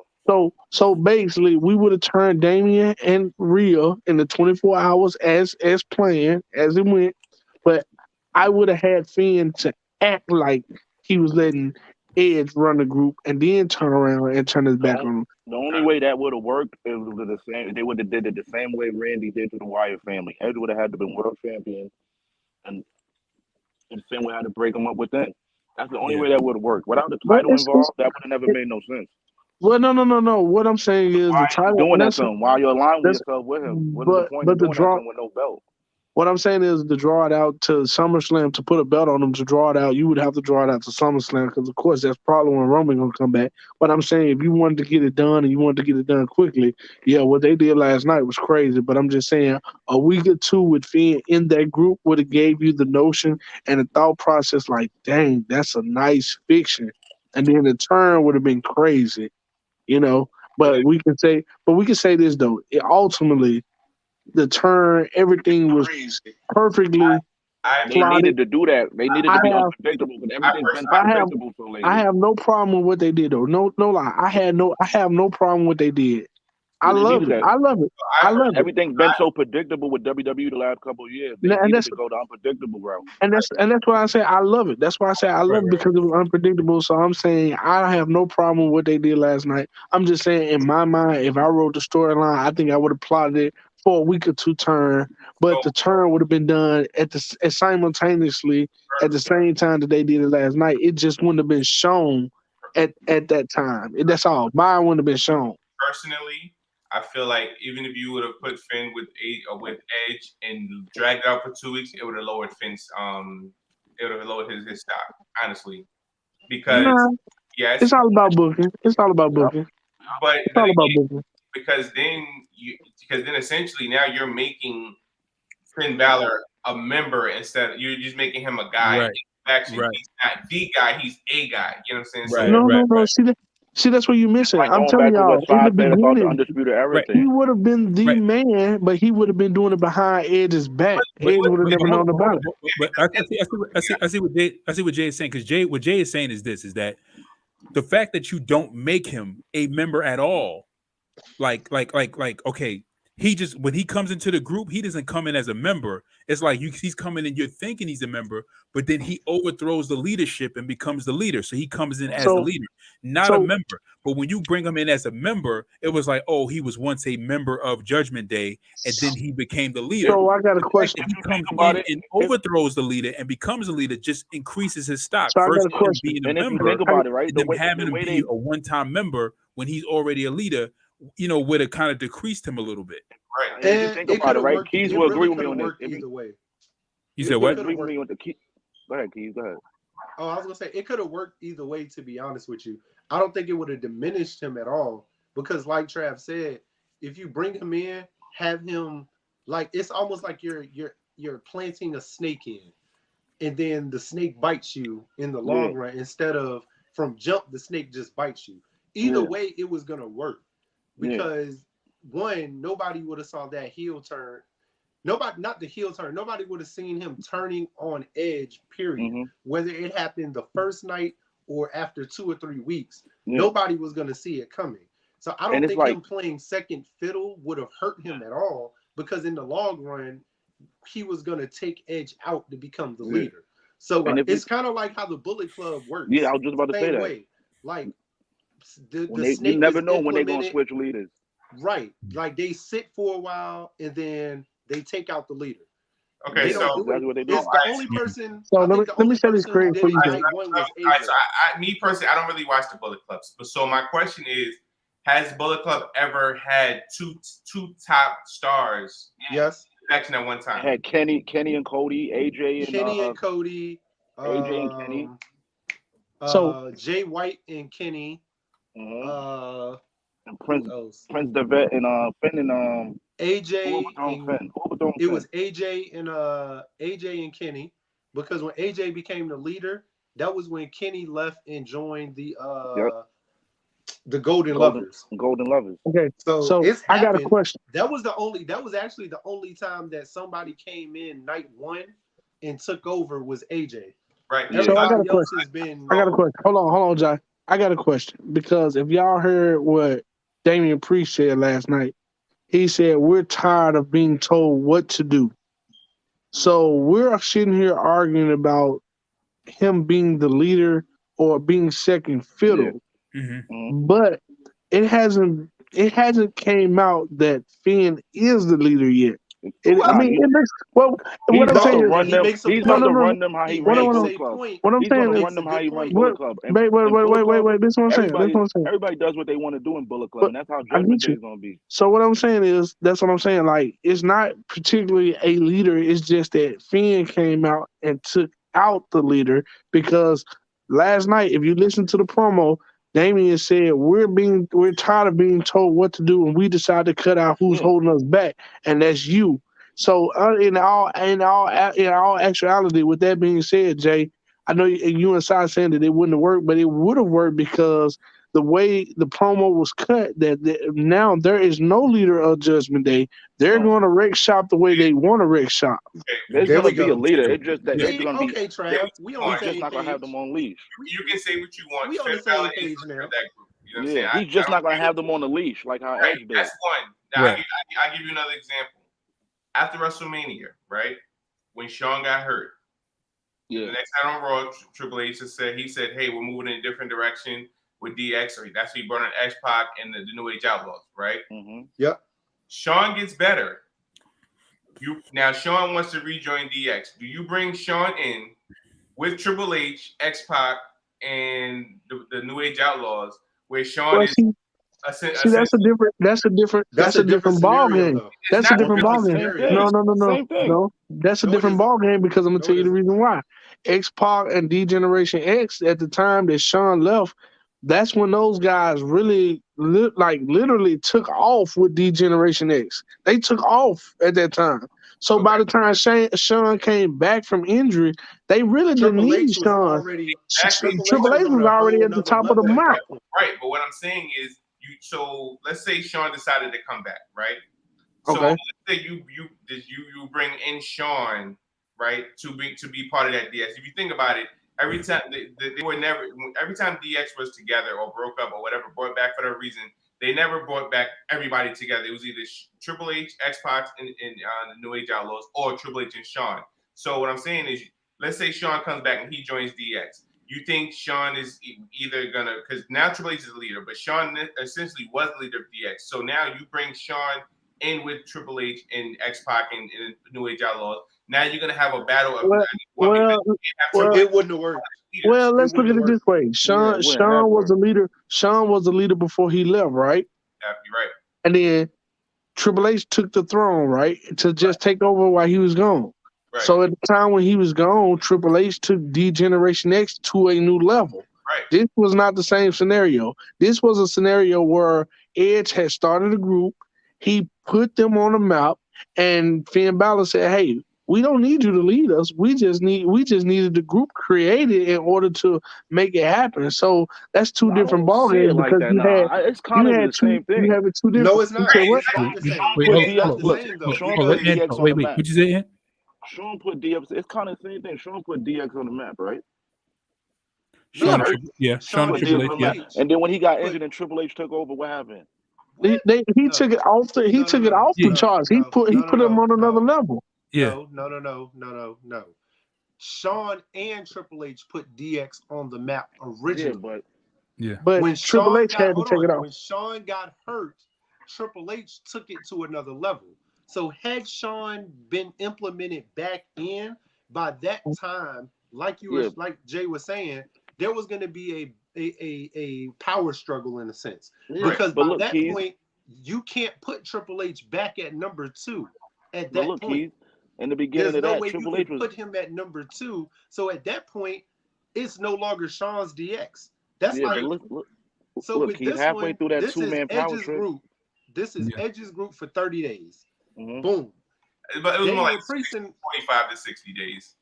[SPEAKER 4] so basically, we would have turned Damian and Rhea in the 24 hours as planned, as it went. But I would have had Finn to act like he was letting Edge run the group and then turn around and turn his back on him.
[SPEAKER 2] the only way that would have worked is the same. They would have did it the same way Randy did to the Wyatt family. Edge would have had to be world champion, and Finn would have had to break him up within. That's the only way that would have worked. Without the title involved, that would have never made no sense.
[SPEAKER 4] Well, no. What I'm saying is
[SPEAKER 2] Why
[SPEAKER 4] the title.
[SPEAKER 2] doing that to him? Why you aligning
[SPEAKER 4] that's-
[SPEAKER 2] yourself with him? What is
[SPEAKER 4] but-
[SPEAKER 2] the point
[SPEAKER 4] but
[SPEAKER 2] of
[SPEAKER 4] the
[SPEAKER 2] doing
[SPEAKER 4] draw-
[SPEAKER 2] that to him with no belt?
[SPEAKER 4] What I'm saying is to draw it out to SummerSlam to put a belt on him to draw it out, you would have to draw it out to SummerSlam because, of course, that's probably when Roman going to come back. But I'm saying if you wanted to get it done and you wanted to get it done quickly, yeah, what they did last night was crazy. But I'm just saying a week or two with Finn in that group would have gave you the notion and the thought process like, dang, that's a nice fiction. And then the turn would have been crazy, you know. But we can say this, though. Ultimately, the turn, everything was perfectly
[SPEAKER 2] They
[SPEAKER 4] plotted.
[SPEAKER 2] needed to do that. They needed to be unpredictable because everything's been unpredictable so lately.
[SPEAKER 4] I have no problem with what they did though. No lie. I have no problem with what they did. I love it. I love it.
[SPEAKER 2] Everything's been so predictable with WWE the last couple of years. They needed to go the unpredictable route.
[SPEAKER 4] And that's why I say I love it. That's why I say I love it because it was unpredictable. So I'm saying I have no problem with what they did last night. I'm just saying in my mind, if I wrote the storyline, I think I would have plotted it for a week or two turn, but the turn would have been done simultaneously at the same time that they did it last night. It just wouldn't have been shown at that time. That's all. Mine wouldn't have been shown.
[SPEAKER 5] Personally, I feel like even if you would have put Finn with Edge and dragged it out for 2 weeks, it would have lowered Finn's it would have lowered his stock, honestly. Because
[SPEAKER 4] it's all about booking. It's all about booking.
[SPEAKER 5] But
[SPEAKER 4] it's all about booking.
[SPEAKER 5] Because then essentially now you're making Finn Balor a member instead. You're just making him a guy.
[SPEAKER 1] Right.
[SPEAKER 5] Actually, he's not the guy. He's a guy. You know what I'm saying?
[SPEAKER 4] No. See, that's what you're missing.
[SPEAKER 2] Like
[SPEAKER 4] I'm telling y'all, in the beginning,
[SPEAKER 2] Undisputed Era thing.
[SPEAKER 4] he would have been the man, but he would have been doing it behind Edge's back. Edge would have never known about it.
[SPEAKER 1] But I see what Jay is saying, because what Jay is saying is that the fact that you don't make him a member at all, like okay, he just, when he comes into the group, he doesn't come in as a member. It's like he's coming in, you're thinking he's a member, but then he overthrows the leadership and becomes the leader. So he comes in as the leader, not a member. But when you bring him in as a member, it was like, oh, he was once a member of Judgment Day, and then he became the leader.
[SPEAKER 4] So I got a question.
[SPEAKER 1] He comes in and overthrows the leader and becomes a leader, just increases his stock.
[SPEAKER 4] So
[SPEAKER 1] Versus
[SPEAKER 4] I got a question.
[SPEAKER 1] being a
[SPEAKER 2] And if you
[SPEAKER 1] member,
[SPEAKER 2] think about it, right,
[SPEAKER 1] and then having him be a one-time member when he's already a leader, would have kind of decreased him a little bit.
[SPEAKER 5] Right.
[SPEAKER 2] And think about it, right? Keys will agree with me on this.
[SPEAKER 3] Either way.
[SPEAKER 1] You said what?
[SPEAKER 2] Agree with me on the key. Go ahead, Keys. Go ahead.
[SPEAKER 3] Oh, I was gonna say it could have worked either way. To be honest with you, I don't think it would have diminished him at all because, like Trav said, if you bring him in, have him like it's almost like you're planting a snake in, and then the snake bites you in the long run instead of from jump the snake just bites you. Either way, it was gonna work because one, nobody would have saw that heel turn. Nobody, not the heel turn. Nobody would have seen him turning on Edge, period. Whether it happened the first night or after 2 or 3 weeks, nobody was going to see it coming. So I don't think him playing second fiddle would have hurt him at all because in the long run, he was going to take Edge out to become the leader. So it's kind of like how the Bullet Club works.
[SPEAKER 2] Yeah, I was just about to say that.
[SPEAKER 3] Way. Like the
[SPEAKER 2] snake, you never know when they're going to switch leaders.
[SPEAKER 3] Right. Like they sit for a while and then they take out the leader.
[SPEAKER 5] Okay, so
[SPEAKER 2] that's what they do.
[SPEAKER 3] It's the only person.
[SPEAKER 4] So let me say this crazy for you.
[SPEAKER 5] Me personally, I don't really watch the Bullet Clubs. But so my question is, has Bullet Club ever had two top stars?
[SPEAKER 3] Yes.
[SPEAKER 5] Action at one time.
[SPEAKER 2] Had Kenny and Cody, AJ and
[SPEAKER 3] Cody,
[SPEAKER 2] AJ and Kenny.
[SPEAKER 4] So
[SPEAKER 3] Jay White and Kenny.
[SPEAKER 2] And Prince Devet and Finn and
[SPEAKER 3] AJ
[SPEAKER 2] Finn.
[SPEAKER 3] It was AJ and Kenny, because when AJ became the leader, that was when Kenny left and joined the Golden Lovers.
[SPEAKER 2] Golden Lovers.
[SPEAKER 4] Okay, so I got a question.
[SPEAKER 3] That was actually the only time that somebody came in night one and took over was AJ.
[SPEAKER 5] Right.
[SPEAKER 4] So I got a
[SPEAKER 3] Everybody else
[SPEAKER 4] question.
[SPEAKER 3] has been.
[SPEAKER 4] I got a question. Hold on, Jai. I got a question because if y'all heard what Damian Priest said last night, he said we're tired of being told what to do. So we're sitting here arguing about him being the leader or being second fiddle, but it hasn't came out that Finn is the leader yet. I mean, it makes well.
[SPEAKER 2] He's
[SPEAKER 4] What I'm
[SPEAKER 2] about
[SPEAKER 4] saying
[SPEAKER 2] to
[SPEAKER 4] is,
[SPEAKER 2] run them. He's about to run them how he ran Bullet Club.
[SPEAKER 4] What I'm
[SPEAKER 2] He's
[SPEAKER 4] saying
[SPEAKER 2] going to
[SPEAKER 4] is,
[SPEAKER 2] run them how he run
[SPEAKER 4] what,
[SPEAKER 2] Bullet Club.
[SPEAKER 4] wait. This is what I'm saying.
[SPEAKER 2] Everybody does what they want to do in Bullet Club,
[SPEAKER 4] But
[SPEAKER 2] and that's how
[SPEAKER 4] I
[SPEAKER 2] Judgment
[SPEAKER 4] get
[SPEAKER 2] Day
[SPEAKER 4] you.
[SPEAKER 2] is going to be.
[SPEAKER 4] So what I'm saying is, that's what I'm saying. Like, it's not particularly a leader. It's just that Finn came out and took out the leader because last night, if you listen to the promo, Damian said we're tired of being told what to do, and we decided to cut out who's holding us back, and that's you. So in all actuality, with that being said, Jay, I know you and Sai saying that it wouldn't have worked, but it would have worked because the way the promo was cut, that now there is no leader of Judgment Day. They're going to wreck shop the way they want to wreck shop.
[SPEAKER 2] There's going to be a leader. It's just that they're going to be.
[SPEAKER 3] Okay, Trav. We on the
[SPEAKER 2] He's just not going to have them on leash.
[SPEAKER 5] You can say what you want.
[SPEAKER 3] We on the same page now.
[SPEAKER 5] That group. You know what I'm saying?
[SPEAKER 2] He's just not going to have them on the leash like how Edge did.
[SPEAKER 5] That's one. Now, I'll give you another example. After WrestleMania, right, when Shawn got hurt, the next night on Raw, Triple H said, hey, we're moving in a different direction with DX, or that's what he brought in X-Pac and the New Age Outlaws, right?
[SPEAKER 3] Yep.
[SPEAKER 5] Shawn gets better. Now Shawn wants to rejoin DX. Do you bring Shawn in with Triple H, X-Pac, and the New Age Outlaws, where Shawn is?
[SPEAKER 4] That's a different ball game. That's a different ball game. No. That's a different ball game because I'm gonna tell you the reason why. X-Pac and D-Generation X at the time that Shawn left, that's when those guys really literally took off with D-Generation X. They took off at that time. So by the time Shawn came back from injury, they really didn't need Shawn. Triple H was already at the top of the map.
[SPEAKER 5] Right, but what I'm saying is, so let's say Shawn decided to come back, right? So
[SPEAKER 4] okay.
[SPEAKER 5] Let's say you bring in Shawn, right, to be part of that DS. If you think about it, every time every time DX was together or broke up or whatever, brought back for whatever reason, they never brought back everybody together. It was either Triple H, X-Pac, and the New Age Outlaws, or Triple H and Shawn. So what I'm saying is, let's say Shawn comes back and he joins DX. You think Shawn is either gonna, because now Triple H is the leader, but Shawn essentially was the leader of DX. So now you bring Shawn in with Triple H and X-Pac and New Age Outlaws. Now you're gonna have a battle of.
[SPEAKER 3] It wouldn't have worked.
[SPEAKER 4] Well, let's look at it this way. Shawn was the leader. Shawn was the leader before he left, right?
[SPEAKER 5] Yeah, you're right.
[SPEAKER 4] And then Triple H took the throne, right, to just take over while he was gone. Right. So at the time when he was gone, Triple H took D-Generation X to a new level.
[SPEAKER 5] Right.
[SPEAKER 4] This was not the same scenario. This was a scenario where Edge had started a group. He put them on the map, and Finn Balor said, "Hey, we don't need you to lead us. We just needed the group created in order to make it happen." So that's two different ballgames because
[SPEAKER 2] it's kind of the same thing.
[SPEAKER 4] You have it two different.
[SPEAKER 3] No, it's not. It's not the same.
[SPEAKER 1] Wait. What you say?
[SPEAKER 2] Shawn put DX. It's kind of the same thing. Shawn put DX on the map, right?
[SPEAKER 1] Shawn Triple H, yeah.
[SPEAKER 2] And then when he got injured and Triple H took over, what happened?
[SPEAKER 4] He took it off the charts. He put him on another level.
[SPEAKER 1] Yeah.
[SPEAKER 3] No. Shawn and Triple H put DX on the map originally.
[SPEAKER 4] But
[SPEAKER 3] when
[SPEAKER 4] Triple H had to take it off.
[SPEAKER 3] When Shawn got hurt, Triple H took it to another level. So had Shawn been implemented back in, by that time, like Jay was saying, there was going to be a power struggle in a sense. Because by that point, you can't put Triple H back at number 2 at that point.
[SPEAKER 2] Keith, in the beginning of that, Triple H
[SPEAKER 3] put him at number 2. So at that point, it's no longer Shawn's DX. That's
[SPEAKER 2] look, Keith, halfway through that two-man power trip.
[SPEAKER 3] This is Edge's group for 30 days.
[SPEAKER 2] Mm-hmm.
[SPEAKER 3] Boom.
[SPEAKER 5] But it was more like 25 to 60 days.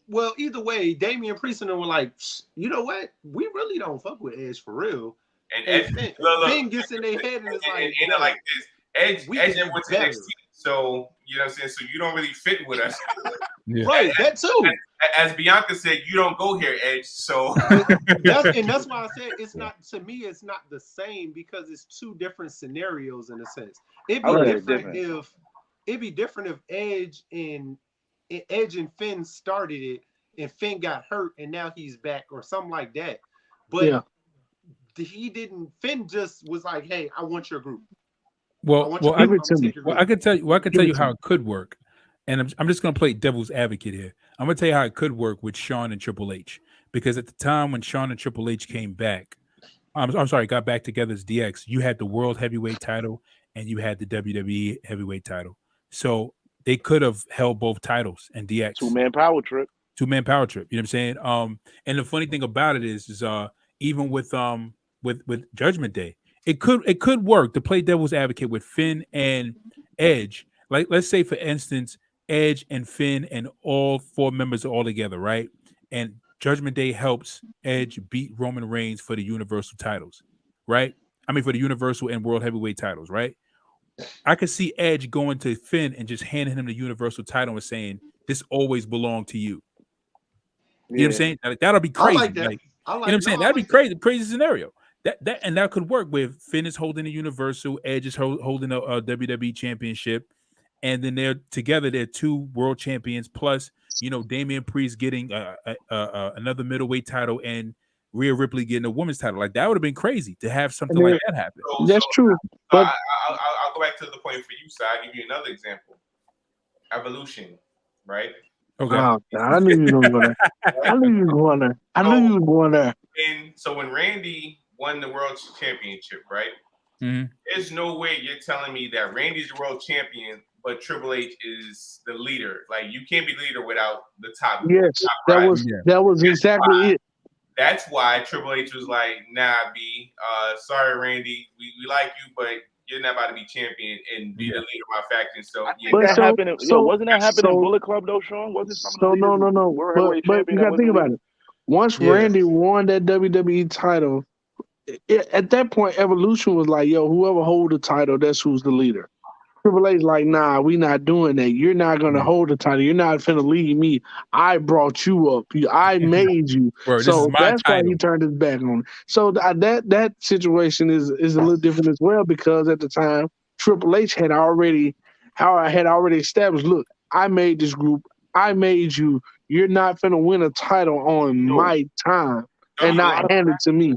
[SPEAKER 3] Well, either way, Damian Priest and them were like, you know what? We really don't fuck with Edge for real.
[SPEAKER 5] And Edge
[SPEAKER 3] Finn gets in their head and it's like,
[SPEAKER 5] like this. Edge went to NXT. So you know what I'm saying. So you don't really fit with us.
[SPEAKER 1] Yeah.
[SPEAKER 3] Right, that too.
[SPEAKER 5] As Bianca said, you don't go here, Edge. So
[SPEAKER 3] that's why I said it's not, to me, it's not the same, because it's two different scenarios in a sense. It'd be different if Edge and Finn started it and Finn got hurt and now he's back or something like that. But Finn just was like, hey, I want your group.
[SPEAKER 1] I could tell you how it could work. And I'm just going to play devil's advocate here. I'm going to tell you how it could work with Shawn and Triple H. Because at the time when Shawn and Triple H came back, got back together as DX, you had the World Heavyweight title and you had the WWE Heavyweight title. So they could have held both titles in DX.
[SPEAKER 2] Two-man power trip. You
[SPEAKER 1] know what I'm saying? And the funny thing about it is even with Judgment Day, it could work to play devil's advocate with Finn and Edge. Like, let's say, for instance, Edge and Finn and all four members are all together, right? And Judgment Day helps Edge beat Roman Reigns for the Universal titles, right? I mean, for the Universal and World Heavyweight titles, right? I could see Edge going to Finn and just handing him the Universal title and saying, "This always belonged to you." You know what I'm saying? Like, that'll be crazy.
[SPEAKER 3] I like that.
[SPEAKER 1] You know what I'm saying? That'd be crazy scenario. That could work with Finn is holding the Universal, Edge is holding a WWE Championship. And then they're two world champions, plus, Damian Priest getting another middleweight title and Rhea Ripley getting a women's title. Like, that would have been crazy to have something like that happen.
[SPEAKER 4] That's true. But
[SPEAKER 5] I'll go back to the point for you, so I'll give you another example. Evolution, right?
[SPEAKER 1] Okay.
[SPEAKER 4] I knew you were going there. I knew you were going there.
[SPEAKER 5] And so when Randy won the world championship, right?
[SPEAKER 1] Mm-hmm.
[SPEAKER 5] There's no way you're telling me that Randy's the world champion, but Triple H is the leader. Like, you can't be leader without the top.
[SPEAKER 4] Yes, that was exactly it.
[SPEAKER 5] That's why Triple H was like, "Nah, B, sorry, Randy, we like you, but you're not about to be champion and be the leader of my faction." So
[SPEAKER 2] that happened. Wasn't that happening in Bullet Club though, Sean? Wasn't some of the
[SPEAKER 4] no. But you got to think about it. Once Randy won that WWE title, at that point, Evolution was like, "Yo, whoever hold the title, that's who's the leader." Triple H like, "Nah, we not doing that. You're not gonna hold the title. You're not finna lead me. I brought you up. I made you."
[SPEAKER 1] Bro,
[SPEAKER 4] so that's why he turned his back on it. So that situation is a little different as well, because at the time Triple H had already established, look, I made this group. I made you. You're not finna win a title on my time and not hand it to me.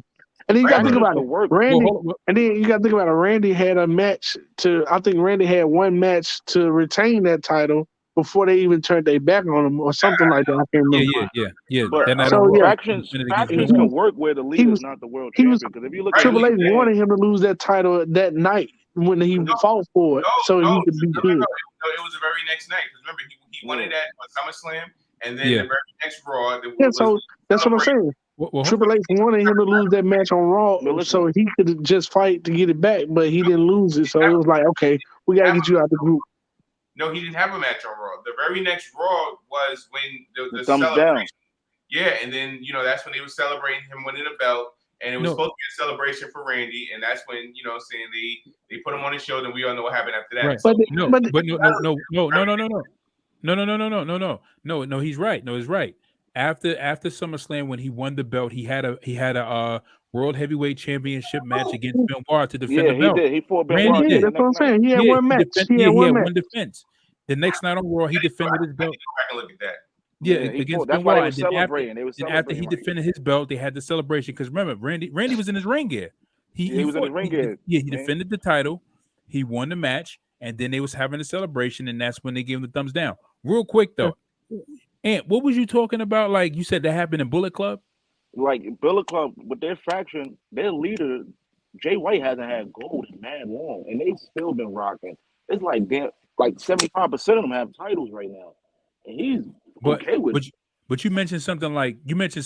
[SPEAKER 4] And then you got to think about it. Randy, and then you got to think about it. Randy had a match I think Randy had one match to retain that title before they even turned their back on him or something like that. I can't remember.
[SPEAKER 1] Yeah.
[SPEAKER 2] But factions can work where the leader is not the world champion. Because if you look at
[SPEAKER 4] Triple H wanted him to lose that title that night when he fought for it, so he could be good.
[SPEAKER 5] No, it was the very next night. Because remember, he won it at SummerSlam, and then the very next Raw.
[SPEAKER 4] So that's what I'm saying. Triple H wanted him to lose that match on Raw, so he could just fight to get it back, but he didn't lose it. So it was like, okay, we got to get you out the group.
[SPEAKER 5] No, he didn't have a match on Raw. The very next Raw was when the
[SPEAKER 2] thumbs
[SPEAKER 5] celebration.
[SPEAKER 2] Down.
[SPEAKER 5] Yeah, and then that's when they were celebrating him winning the belt, and it was supposed to be a celebration for Randy, and that's when saying they put him on the show, and we all know what happened after that.
[SPEAKER 1] Right.
[SPEAKER 5] So,
[SPEAKER 1] No, he's right. No, he's right. After SummerSlam, when he won the belt, he had a World Heavyweight Championship match against Benoit to defend the belt.
[SPEAKER 2] He did. He fought Benoit.
[SPEAKER 4] That's what I'm saying. He had one match. He had one
[SPEAKER 1] defense. The next night on Raw, he defended his belt.
[SPEAKER 5] Go back and look at that.
[SPEAKER 1] Yeah, against
[SPEAKER 2] that's why they were
[SPEAKER 1] Benoit.
[SPEAKER 2] celebrating.
[SPEAKER 1] And after he defended his belt, they had the celebration. Because remember, Randy was in his ring gear. He
[SPEAKER 2] was in his ring gear.
[SPEAKER 1] He defended the title. He won the match, and then they was having a celebration, and that's when they gave him the thumbs down. Real quick though. And what was you talking about? Like you said that happened in Bullet Club?
[SPEAKER 2] Like Bullet Club, with their faction, their leader, Jay White, hasn't had gold in mad long, and they still been rocking. It's like 75% of them have titles right now. And he's okay with it.
[SPEAKER 1] But you mentioned something like somebody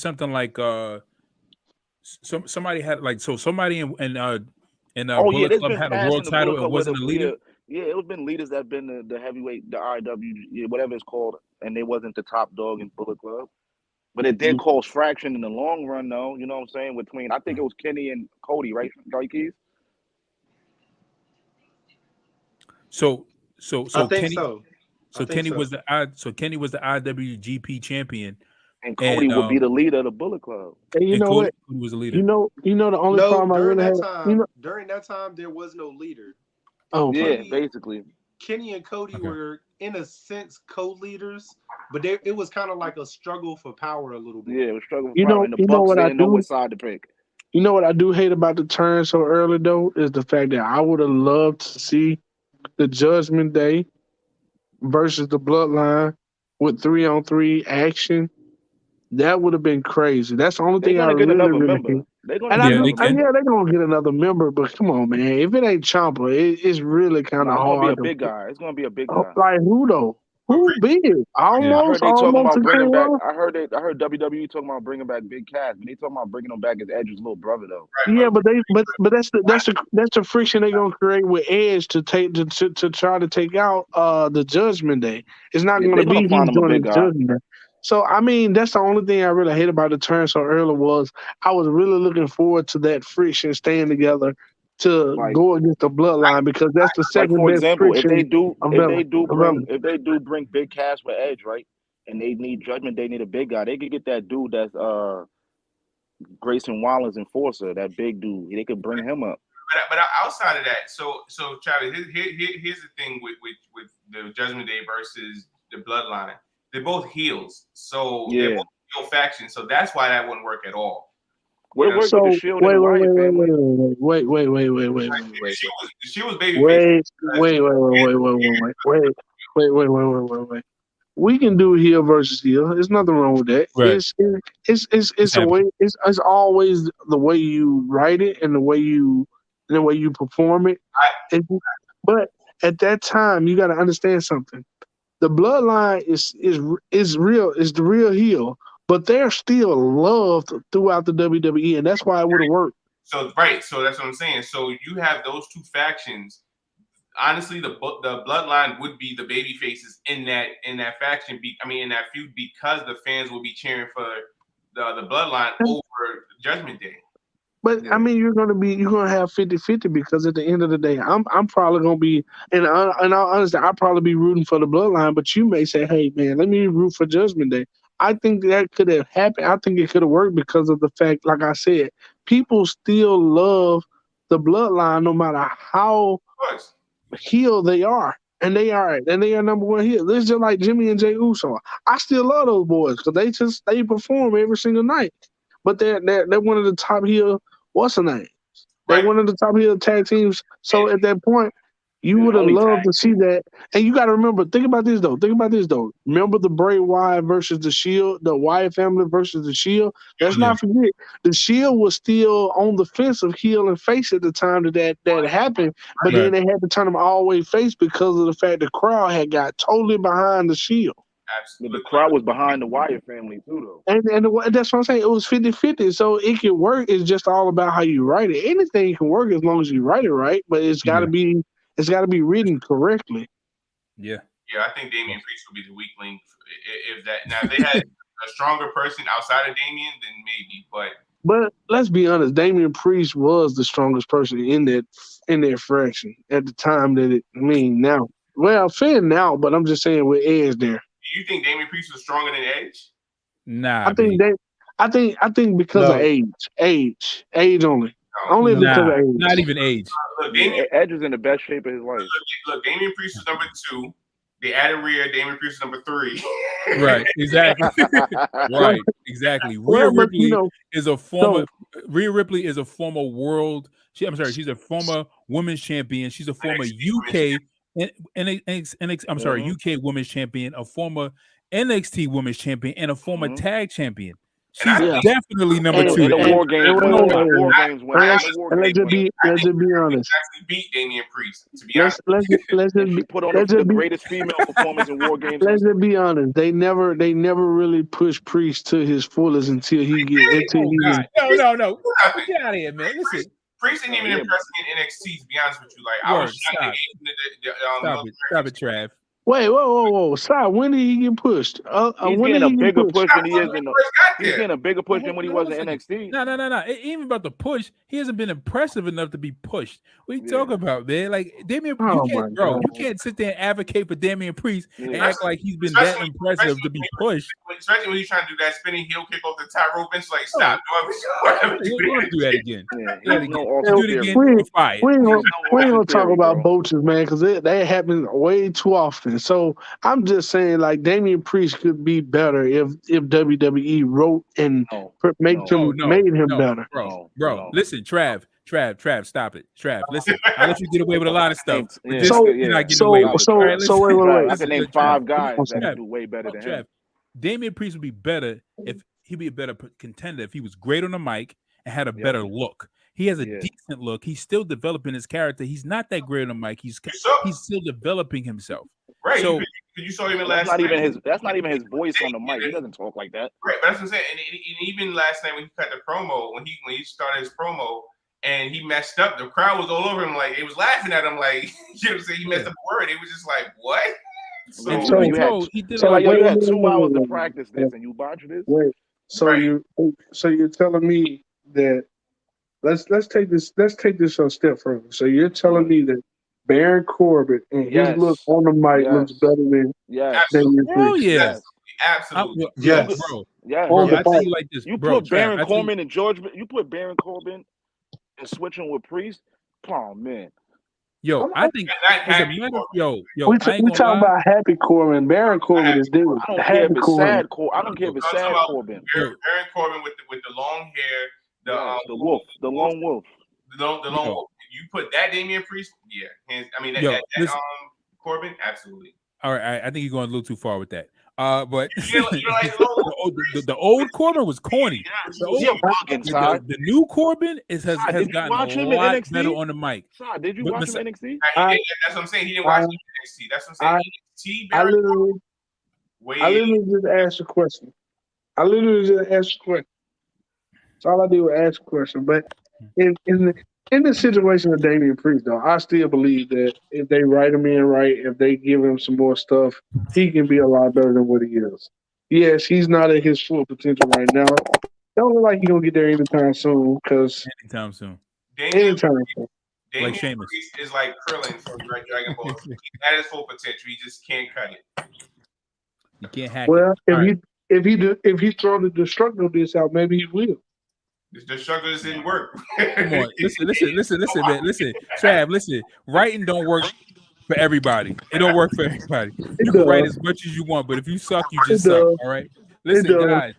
[SPEAKER 1] had somebody in Bullet Club had a world title and wasn't a leader.
[SPEAKER 2] Yeah, it was been leaders that been the heavyweight, the IW, whatever it's called, and they wasn't the top dog in Bullet Club. But it did cause fraction in the long run, though. You know what I'm saying? Between, I think it was Kenny and Cody, right? Keys?
[SPEAKER 1] So So
[SPEAKER 3] I think
[SPEAKER 1] Kenny,
[SPEAKER 3] so.
[SPEAKER 1] so Kenny was the IWGP champion,
[SPEAKER 2] And Cody would be the leader of the Bullet Club.
[SPEAKER 4] And you know
[SPEAKER 1] Cody
[SPEAKER 4] what?
[SPEAKER 1] was the leader.
[SPEAKER 4] You know the only problem I really had.
[SPEAKER 3] During that time, there was no leader.
[SPEAKER 4] Oh,
[SPEAKER 2] yeah, basically.
[SPEAKER 3] Kenny and Cody were, in a sense, co-leaders, but it was kind of like a struggle for power a little bit.
[SPEAKER 2] Yeah, it was struggle for power. And the Bucks didn't know what side to pick.
[SPEAKER 4] You know what I do hate about the turn so early, though, is the fact that I would have loved to see the Judgment Day versus the Bloodline with 3-on-3 action. That would have been crazy. That's the only thing I really hate. They're gonna get another member, but come on, man. If it ain't Ciampa, it's really kind of hard.
[SPEAKER 2] It's gonna be a big guy. It's gonna be a big guy.
[SPEAKER 4] Like who though? Who big?
[SPEAKER 2] I heard they talking about bringing back. I heard WWE talking about bringing back Big Cass, but they talking about bringing him back as Edge's little brother though.
[SPEAKER 4] Yeah, but that's the friction they're gonna create with Edge to try to take out the Judgment Day. It's not gonna be he's doing the Judgment Day. So I mean, that's the only thing I really hate about the turn so early was I was really looking forward to that friction staying together to go against the Bloodline because that's the second best friction.
[SPEAKER 2] If they do bring Big Cass with Edge, right, and they need Judgment, they need a big guy. They could get that dude that's Grayson Wallin's enforcer, that big dude. They could bring him up.
[SPEAKER 5] But outside of that, so Travis, here's the thing with the Judgment Day versus the Bloodline. They're both heels, so they're both heel factions. So that's why that wouldn't work at all.
[SPEAKER 2] Wait,
[SPEAKER 4] wait. The
[SPEAKER 5] Shield was baby.
[SPEAKER 4] Wait. We can do heel versus heel. There's nothing wrong with that.
[SPEAKER 1] Right.
[SPEAKER 4] It's a way. It's always the way you write it and the way you perform it. But at that time, you got to understand something. The Bloodline is real. Is the real heel, but they're still loved throughout the WWE, and that's why it would have worked.
[SPEAKER 5] So that's what I'm saying. So you have those two factions. Honestly, the Bloodline would be the baby faces in that faction. In that feud, because the fans will be cheering for the Bloodline over Judgment Day.
[SPEAKER 4] But I mean, you're gonna have 50-50 because at the end of the day, I'm probably gonna be, and I'll honestly, I'll probably be rooting for the Bloodline. But you may say, hey man, let me root for Judgment Day. I think that could have happened. I think it could have worked because of the fact, like I said, people still love the Bloodline no matter how heel they are. And they are number one heel. This is just like Jimmy and Jey Uso. I still love those boys because they perform every single night. But they're one of the top heel. What's the name? They're one of the top heel tag teams. So at that point, you would have loved to see that. And you got to remember, think about this though. Remember the Bray Wyatt versus the Shield, the Wyatt family versus the Shield. Let's not forget, the Shield was still on the fence of heel and face at the time that happened. But then they had to turn them all the way face because of the fact the crowd had got totally behind the Shield.
[SPEAKER 2] Absolutely. The crowd was behind the Wyatt family too, though.
[SPEAKER 4] And that's what I'm saying. It was 50-50. So it can work. It's just all about how you write it. Anything can work as long as you write it right, but it's got to be written correctly.
[SPEAKER 1] Yeah.
[SPEAKER 5] Yeah, I think Damian Priest will be the weak link. If they had a stronger person outside of Damian, then maybe. But
[SPEAKER 4] let's be honest, Damian Priest was the strongest person in that fraction at the time that it. I mean, now, well, fair now, but I'm just saying with Edge there.
[SPEAKER 5] Do you think Damian Priest was stronger than Edge?
[SPEAKER 1] Nah,
[SPEAKER 4] I think because of age only. Only because of age.
[SPEAKER 1] Not even age.
[SPEAKER 5] Look,
[SPEAKER 2] Edge is in the best shape of his life.
[SPEAKER 5] Look, Damian Priest was number 2. They added Rhea. Damian Priest was number 3.
[SPEAKER 1] Right, exactly. Right, exactly. Rhea Ripley is a former. Rhea Ripley is a former world. She's a former women's champion. She's a former UK. UK women's champion, a former NXT women's champion, and a former tag champion. She's definitely number 2.
[SPEAKER 2] In the War Games
[SPEAKER 4] Let's just be honest.
[SPEAKER 5] Actually beat Damian Priest. To be honest,
[SPEAKER 2] let's just put on the greatest female performance in War Games.
[SPEAKER 4] Let's just be honest. They never really pushed Priest to his fullest until he gets.
[SPEAKER 1] No. Get out of here, man. Listen.
[SPEAKER 5] Priest didn't even impress me in NXT, to be honest with you. Like, I was
[SPEAKER 1] Stop it, Trav.
[SPEAKER 4] Wait, whoa. Sorry, when did he get pushed?
[SPEAKER 2] He's
[SPEAKER 4] When
[SPEAKER 2] getting
[SPEAKER 4] did
[SPEAKER 2] a
[SPEAKER 4] he get
[SPEAKER 2] bigger
[SPEAKER 4] pushed?
[SPEAKER 2] push than he is in the. He's
[SPEAKER 5] there.
[SPEAKER 2] getting a bigger push than when he was in NXT.
[SPEAKER 1] No. It ain't even about the push. He hasn't been impressive enough to be pushed. What are you talking about, man? Like Damian,
[SPEAKER 4] Oh
[SPEAKER 1] you can't sit there and advocate for Damian Priest and act like he's been that impressive to be pushed.
[SPEAKER 5] Especially when you're trying to do that spinning heel kick off the top rope, it's like stop.
[SPEAKER 1] You don't do that again.
[SPEAKER 2] Do
[SPEAKER 1] it again. You're fired.
[SPEAKER 4] We ain't gonna talk about boaches, man, because they happen way too often. So I'm just saying, like, Damian Priest could be better if WWE wrote and made him better.
[SPEAKER 1] Bro. Listen, Trav, stop it. Trav, listen. I let you get away with a lot of stuff. You're not getting away with it.
[SPEAKER 2] Wait. I can name 5 guys that do way better than him.
[SPEAKER 1] Damian Priest would be better if he'd be a better contender if he was great on the mic and had a better look. He has a decent look. He's still developing his character. He's not that great on the mic. He's still developing himself.
[SPEAKER 5] Right.
[SPEAKER 1] So
[SPEAKER 5] you saw him last night.
[SPEAKER 2] That's not even his voice on the mic. He doesn't talk like that.
[SPEAKER 5] Right, but that's what I'm saying. And even last night when he cut the promo, when he started his promo and he messed up, the crowd was all over him. Like, it was laughing at him. Like, you know what I'm saying? He messed up a word. It was just like, what?
[SPEAKER 2] So you had 2 hours to practice this, and you botched this.
[SPEAKER 4] Wait, so you're telling me that let's take this a step further. So you're telling me that Baron Corbin and his look on the mic looks better than
[SPEAKER 5] Absolutely.
[SPEAKER 1] Oh yeah,
[SPEAKER 5] absolutely.
[SPEAKER 1] Yes, bro.
[SPEAKER 2] Yeah,
[SPEAKER 1] bro. I tell you like this.
[SPEAKER 2] You
[SPEAKER 1] bro,
[SPEAKER 2] put Baron Corbin and George. You put Baron Corbin and switching with Priest. Oh man.
[SPEAKER 1] Yo, I think
[SPEAKER 4] we talking about Happy Corbin. Baron Corbin is different.
[SPEAKER 2] I don't care if it's sad Corbin. I don't care if it's sad Corbin.
[SPEAKER 5] Baron Corbin with the long hair, the
[SPEAKER 2] lone wolf.
[SPEAKER 5] You put that Damian Priest, Corbin, absolutely.
[SPEAKER 1] All right, I think you're going a little too far with that. But the old Corbin was corny. The new Corbin has gotten a lot better on the mic.
[SPEAKER 2] Did you watch him in NXT?
[SPEAKER 5] That's what I'm saying. He didn't watch him in NXT. That's what I'm saying.
[SPEAKER 4] I literally just asked a question. That's all I did was ask a question. But in the situation of Damian Priest, though, I still believe that if they write him in right, if they give him some more stuff, he can be a lot better than what he is. Yes, he's not at his full potential right now. Don't look like he's gonna get there anytime soon.
[SPEAKER 1] Anytime soon.
[SPEAKER 5] Damian
[SPEAKER 1] like Sheamus
[SPEAKER 5] is like Krillin from Dragon Ball. He's at his full potential. He just can't cut it.
[SPEAKER 1] You can't hack
[SPEAKER 4] it. If he throw the destructive disc out, maybe he will.
[SPEAKER 5] The struggle just didn't work.
[SPEAKER 1] Come on, listen, man. Listen, Trav, listen. Writing don't work for everybody. It don't work for everybody. You can write as much as you want, but if you suck, you just suck. All right. Listen, guys,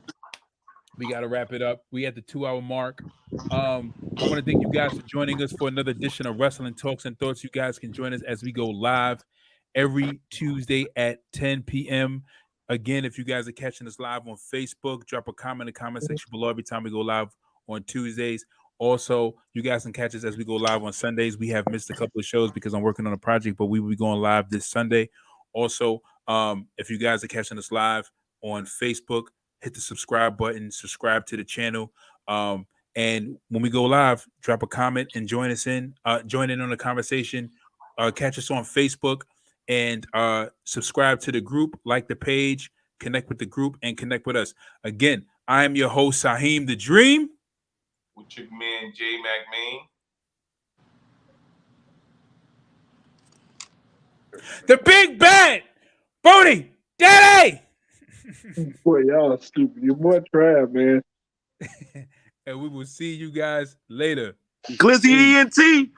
[SPEAKER 1] we got to wrap it up. We at the 2-hour mark. I want to thank you guys for joining us for another edition of Wrestling Talks and Thoughts. You guys can join us as we go live every Tuesday at 10 p.m. Again, if you guys are catching us live on Facebook, drop a comment in the comment section below every time we go live on Tuesdays. Also, you guys can catch us as we go live on Sundays. We have missed a couple of shows because I'm working on a project, but we will be going live this Sunday. Also, if you guys are catching us live on Facebook, hit the subscribe button, subscribe to the channel. And when we go live, drop a comment and join in on the conversation. Catch us on Facebook and subscribe to the group, like the page, connect with the group, and connect with us. Again, I am your host, Saheem the Dream.
[SPEAKER 5] With your man, J McMahon.
[SPEAKER 1] The Big Bad Bodie Daddy.
[SPEAKER 4] Boy, y'all are stupid. You're more Trav, man.
[SPEAKER 1] And we will see you guys later.
[SPEAKER 3] Glizzy ENT.